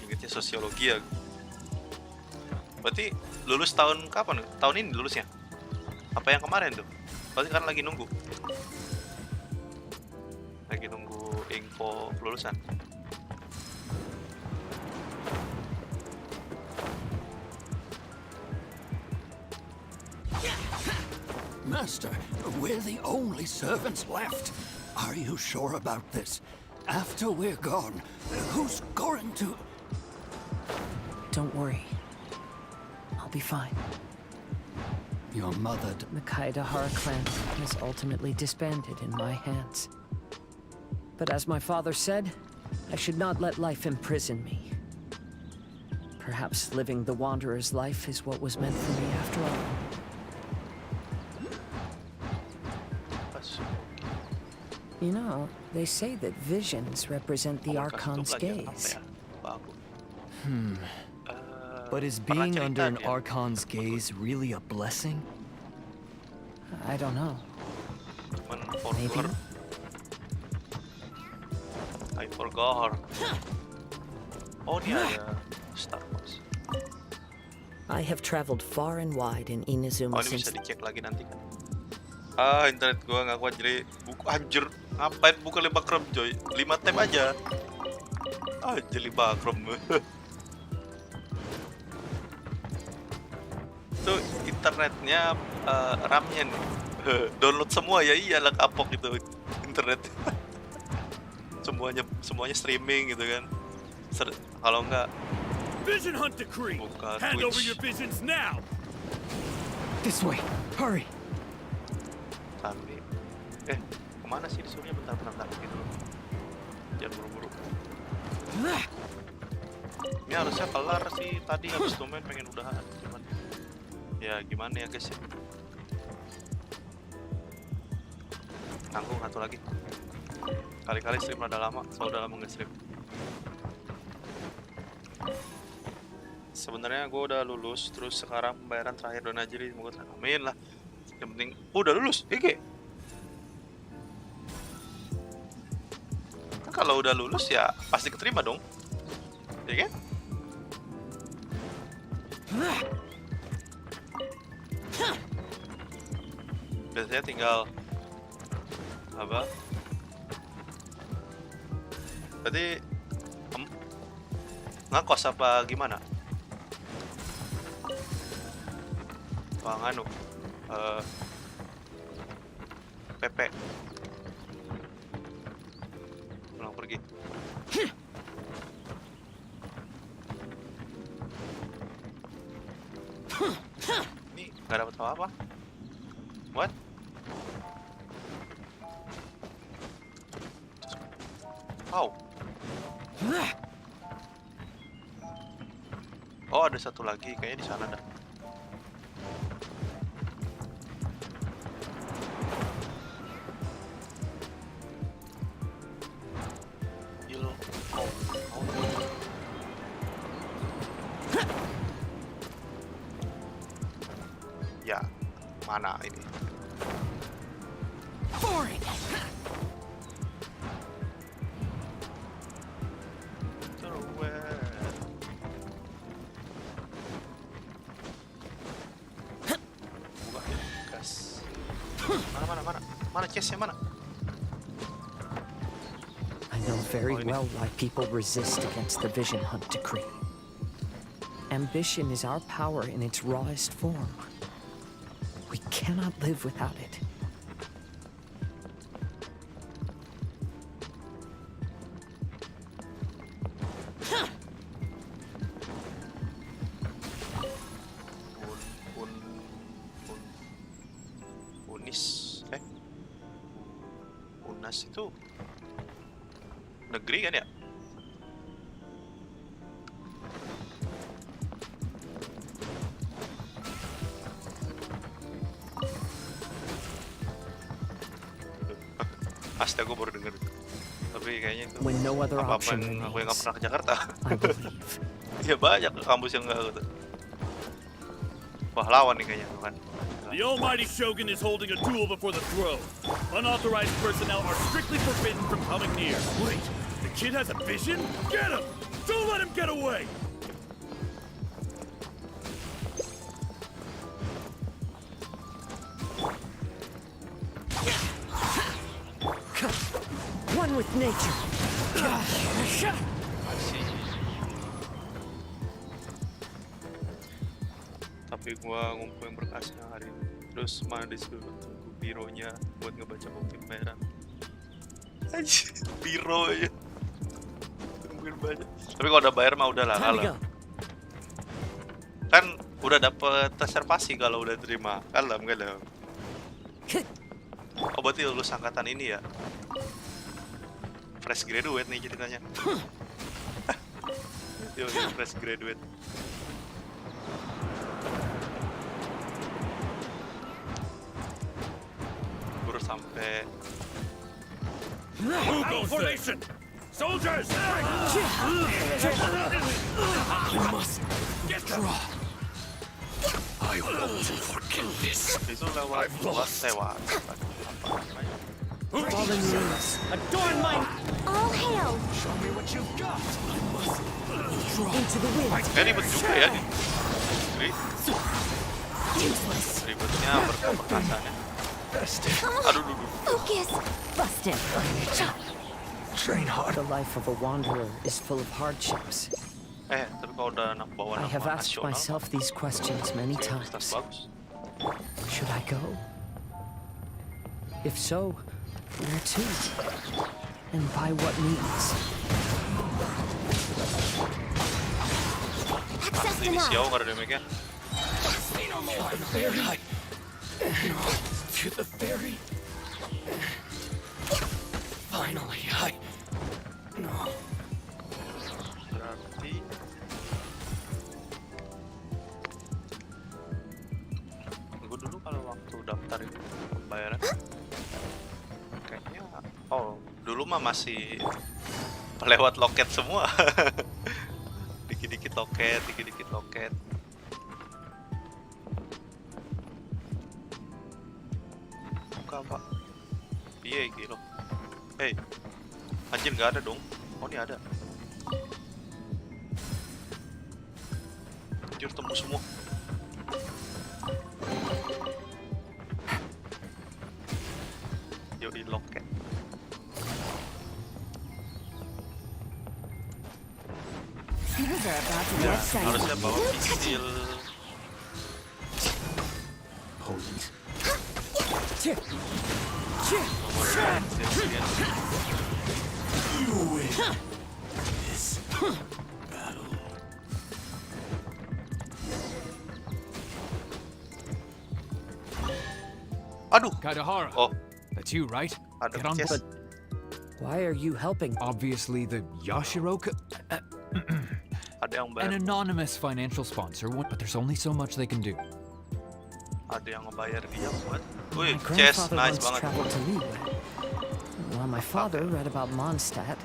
Ingatnya sosiologi ya. Berarti lulus tahun kapan? Tahun ini lulusnya? Apa yang kemarin tuh? Pasti kan lagi nunggu. Lagi nunggu info kelulusan. Master, we're the only servants left. Are you sure about this? After we're gone, who's going to... Don't worry. I'll be fine. Your mother... The Kaidahara clan has ultimately disbanded in my hands. But as my father said, I should not let life imprison me. Perhaps living the wanderer's life is what was meant for me after all. You know, they say that visions represent the Archon's gaze. But is being under an Archon's gaze really a blessing? I don't know. Maybe. I forgot. Oh, ini ada Star Wars. I have traveled far and wide in Inazuma Oh, ini bisa since dicek lagi nanti kan. Internet gua nggak kuat jadi anjir. Ngapain buka 5 Chrome coy? 5 tab aja. Anjir 5 Chrome. Itu internetnya RAM-nya nih. Download semua ya iyalah kapok gitu internet. semuanya streaming gitu kan. Kalau enggak Vision Hunt Decree. buka Hand over Twitch. your visions now. This way. Hurry. Tapi kemana sih disuruhnya? Bentar gitu. Jangan buru-buru. Ini harusnya kelar sih tadi habis domain pengen udahan cuman ya gimana ya guys ya. Tanggung satu lagi. Kali-kali stream rada lama, soalnya udah lama nge stream. Sebenarnya gue udah lulus, terus sekarang pembayaran terakhir donasi semoga amin lah. Yang penting udah lulus, Kan kalau udah lulus ya pasti keterima dong, ya kan? Biasanya tinggal apa? Berarti ngakos apa gimana? Nganu PP pulang pergi. Ini nggak dapat apa-apa. What? How? Oh, ada satu lagi kayaknya di sana dah. Ya, mana ini? Mana chestnya mana? I know very well why people resist against the Vision Hunt Decree. Ambition is our power in its rawest form. We cannot live without it. Unas itu negeri kan ya? Astaga, gue baru denger. Tapi kayaknya itu apa-apa yang aku yang gak pernah ke Jakarta. Ya banyak kampus yang gak gitu. Pahlawan nih kayaknya kan. The almighty Shogun is holding a duel before the throne. Unauthorized personnel are strictly forbidden from coming near. Wait, the kid has a vision? Get him! Don't let him get away! One with nature. Tapi gua ngumpulin berkasnya hari ini. Terus mana disuruh tunggu bironya buat ngebaca bukti pembayaran. Anjir, biro aja. Tungguin baca. Tapi kalau udah bayar mah udah lah kalau. Kan udah dapet reservasi kalau udah terima. Kalem. Oh berarti lulus angkatan ini ya? Fresh graduate nih ceritanya. Yo, fresh graduate. Baru sampai Formation! Soldiers! I must withdraw. I won't forget this. Itu lewat lewat. Fallen leaves, adorn my... All hail! Show me what you've got. I must withdraw. Into the wind. Ribet juga ya nih. Ribetnya berkasarnya. Aduh, Focus! Busted. Train hard. The life of a wanderer is full of hardships. Tapi kalau udah bawa I nama have asked nasional, myself these questions many times. bagus. Should I go? If so, where to? And by what means? Access Ini denied. siau nggak ada damage-nya. To the ferry. Finally, no. Berarti gue dulu kalau waktu daftar itu pembayaran kayaknya dulu mah masih lewat loket semua. dikit-dikit loket. Buka pak. Iya gitu. Hey, anjir nggak ada dong. Oh ini ada. Anjir tembus semua. Yuk di loket. Things are about to get exciting. Harusnya bawa pisil. Aduh. Kaidahara. Oh. That's you, right? Aduh, Get on yes. board. Why are you helping? Obviously, the Yashiro. Ada yang An bayar. anonymous financial sponsor, but there's only so much they can do. Ada yang ngebayar dia buat. My Wih, chest grandfather nice once banget. traveled to Liyue, while my father read about Mondstadt.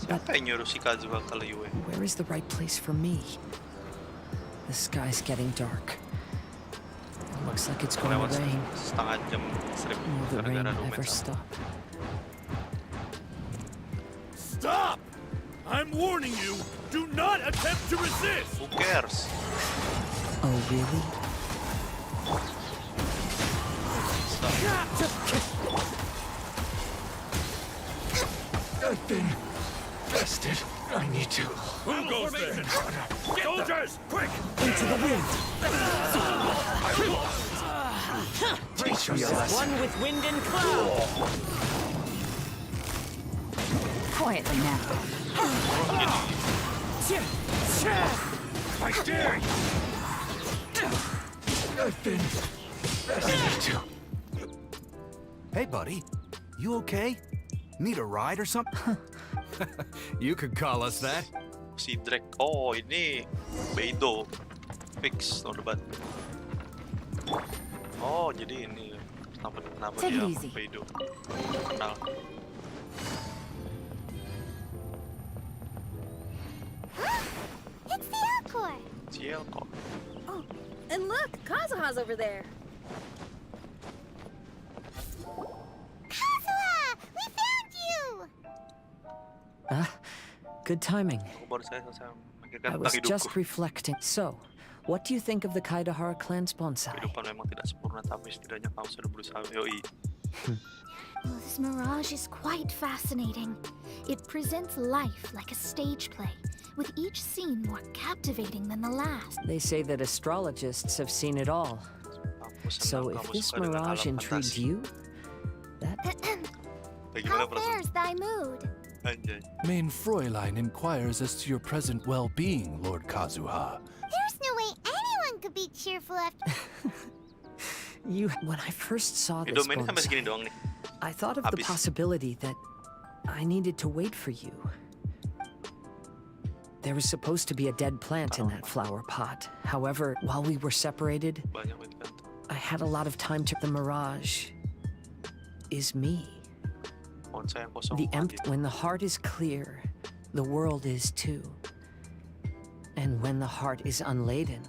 Siapa yang nyuruh si Kazuha ke Liyue? Where is the right place for me? The sky's getting dark. It looks like it's going Lewat to rain. setengah jam seribu Will the rain gara-gara ever domet. stop? Stop! I'm warning you, do not attempt to resist! Who cares? Oh, really? I've been bested. I need to. Who goes there? Soldiers, quick! Into the wind! Teach yourself. One with wind and cloud! Quietly now. I dare you. I've been bested too. Hey, buddy. You okay? Need a ride or something? You could call us that. Si Drake. Oh, ini Beidou. Fix, no debat. Oh, jadi ini kenapa Take it dia easy. Beidou. Kenal. It's the airport. Cielko. Oh, and look, Kazuha's over there. Kazuha, we found you. Ah, good timing. Aku baru saya selesai memikirkan I tentang was hidupku. just reflecting. So, what do you think of the Kaidahara clan's bonsai? Kehidupan memang tidak sempurna, tapi setidaknya kamu sudah berusaha. Yoi. Oh, this mirage is quite fascinating. It presents life like a stage play, with each scene more captivating than the last. They say that astrologists have seen it all. So if this mirage intrigued you, How fares thy mood? Anjay. Main Fräulein inquires as to your present well-being, Lord Kazuha. There's no way anyone could be cheerful after. When I first saw this Domainnya sampai bonsai, segini doang nih. I thought of the Habis. possibility that I needed to wait for you. There was supposed to be a dead plant in that flower pot. However, while we were separated, Banyak banget kan. I had a lot of time to... The mirage is me. Oh When the heart is clear, the world is too. And when the heart is unladen,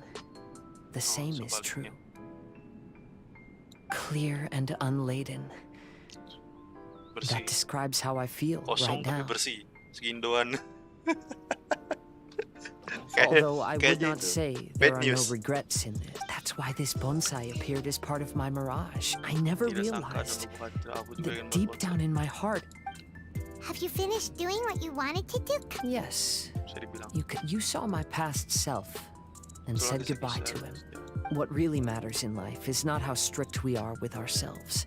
the same is true. Clear and unladen. That describes how I feel right now. Although I would not say there are no regrets in this. That's why this bonsai appeared as part of my mirage. I never realized that deep down in my heart. Have you finished doing what you wanted to do? Yes. You saw my past self and said goodbye to him. What really matters in life is not how strict we are with ourselves,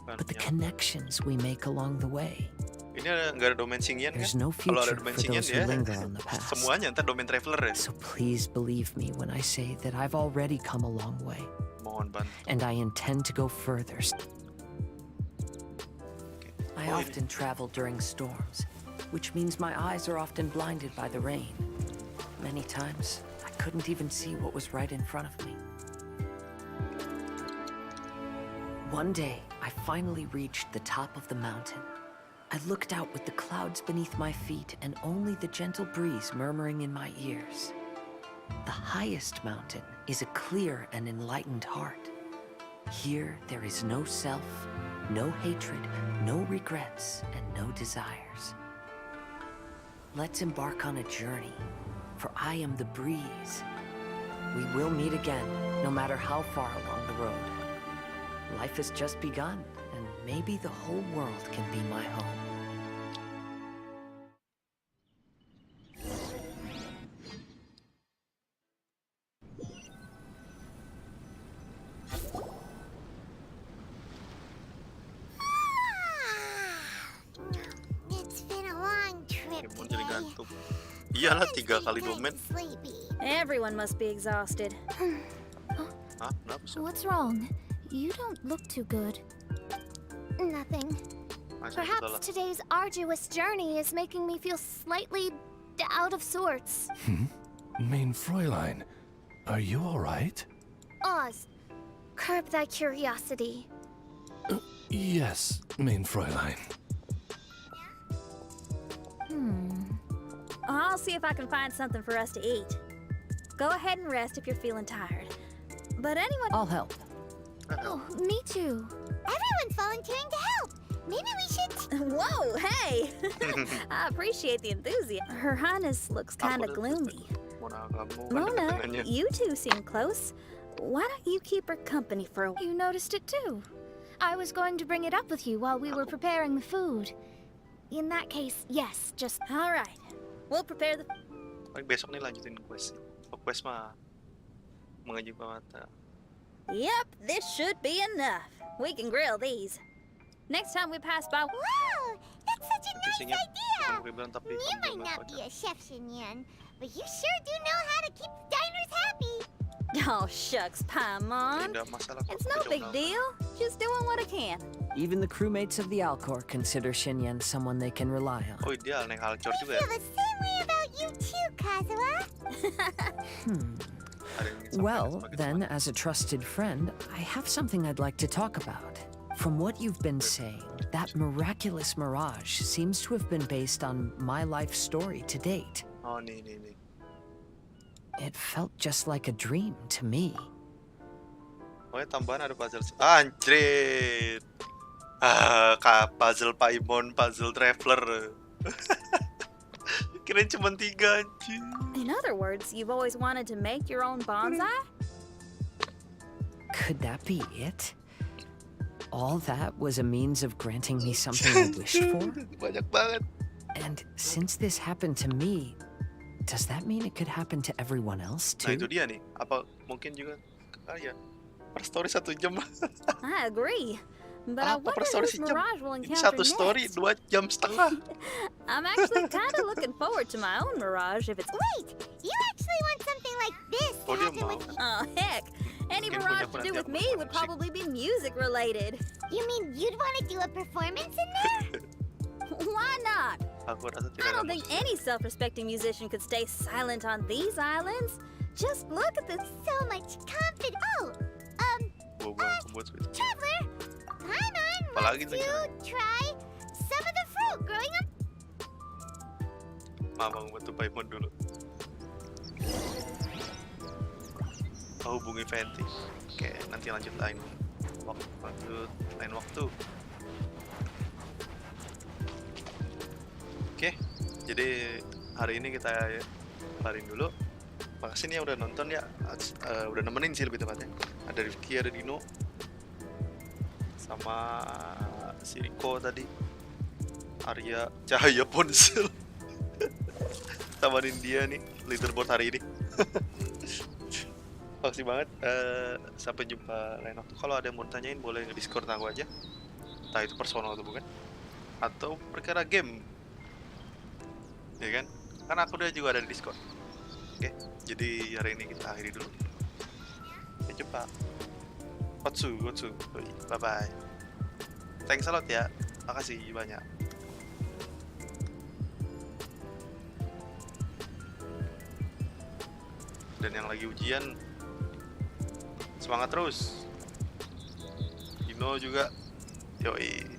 but the connections we make along the way. There's no future for those who linger on the past. So please believe me when I say that I've already come a long way. And I intend to go further. I often travel during storms, which means my eyes are often blinded by the rain. Many times, I couldn't even see what was right in front of me. One day, I finally reached the top of the mountain. I looked out with the clouds beneath my feet and only the gentle breeze murmuring in my ears. The highest mountain is a clear and enlightened heart. Here, there is no self, no hatred, no regrets, and no desires. Let's embark on a journey, for I am the breeze. We will meet again, no matter how far along the road. Life has just begun, and maybe the whole world can be my home. It's been a long trip today. Iyalah 3 kali domain. Everyone must be exhausted. What's wrong? You don't look too good. Nothing. Perhaps today's arduous journey is making me feel slightly out of sorts. Mein Fräulein, are you all right? Oz, curb thy curiosity. Yes, Mein Fräulein. I'll see if I can find something for us to eat. Go ahead and rest if you're feeling tired. But anyone... I'll help. Oh, me too. Everyone's volunteering to help. Maybe we should... Whoa, hey! I appreciate the enthusiasm. Her Highness looks kind of gloomy. Mona, you two seem close. Why don't you keep her company for a while? You noticed it too. I was going to bring it up with you while we were preparing the food. In that case, yes, just... All right. We'll prepare the... Besok nih lanjutin quest. Quest mah mengejut mata. Yep, this should be enough. We can grill these. Next time we pass by... Wow, that's such a nice idea! You might not be a chef, Xinyan, but you sure do know how to keep the diners happy. Oh, shucks, Paimon. It's no big deal. Just doing what I can. Even the crewmates of the Alcor consider Xinyan someone they can rely on. Oh, ideal naik Alcor juga. I feel the same way about you too, Kazuha. Well, then, as a trusted friend, I have something I'd like to talk about. From what you've been saying, that miraculous mirage seems to have been based on my life story to date. Oh, nih. It felt just like a dream to me. Oh, ya tambahan ada puzzle. Anjrit. Puzzle Paimon, puzzle Traveler. Kirain cuma 3 anjir. In other words, you've always wanted to make your own bonsai? Could that be it? All that was a means of granting me something I wished for? Banyak banget. And since this happened to me, does that mean it could happen to everyone else too? Nah, itu dia nih. Apa mungkin juga ya. Per story 1 jam. I agree. But I wonder whose mirage will encounter Satu story next. 2 jam setengah. I'm actually kind of looking forward to my own mirage if it's... Wait, you actually want something like this to happen with you? Oh, heck. Any mirage to do with me would probably be music related. You mean you'd want to do a performance in there? Why not? I don't think any self-respecting musician could stay silent on these islands. Just look at this. So much confidence. Oh, Traveler, Paimon wants to try some of abang bantu Paimon dulu. Oh, hubungi Fenty. Oke, nanti lanjut lain waktu. Oke, jadi hari ini kita kelarin dulu. Makasih nih yang udah nonton ya, udah nemenin sih lebih tepatnya. Ada Rifki, ada Dino, sama si Riko tadi, Arya, Cahaya Ponsel. Tamanin dia nih leaderboard hari ini. Makasih banget. Sampai jumpa lain waktu. Kalau ada yang mau tanyain boleh nge-Discord aku aja. Entah itu personal atau bukan, atau perkara game, ya kan? Karena aku udah juga ada di Discord. Oke, jadi hari ini kita akhiri dulu. Sampai jumpa. Otsu. Bye bye. Thanks a lot ya. Makasih banyak. Dan yang lagi ujian, semangat terus. Dino juga. Yoi.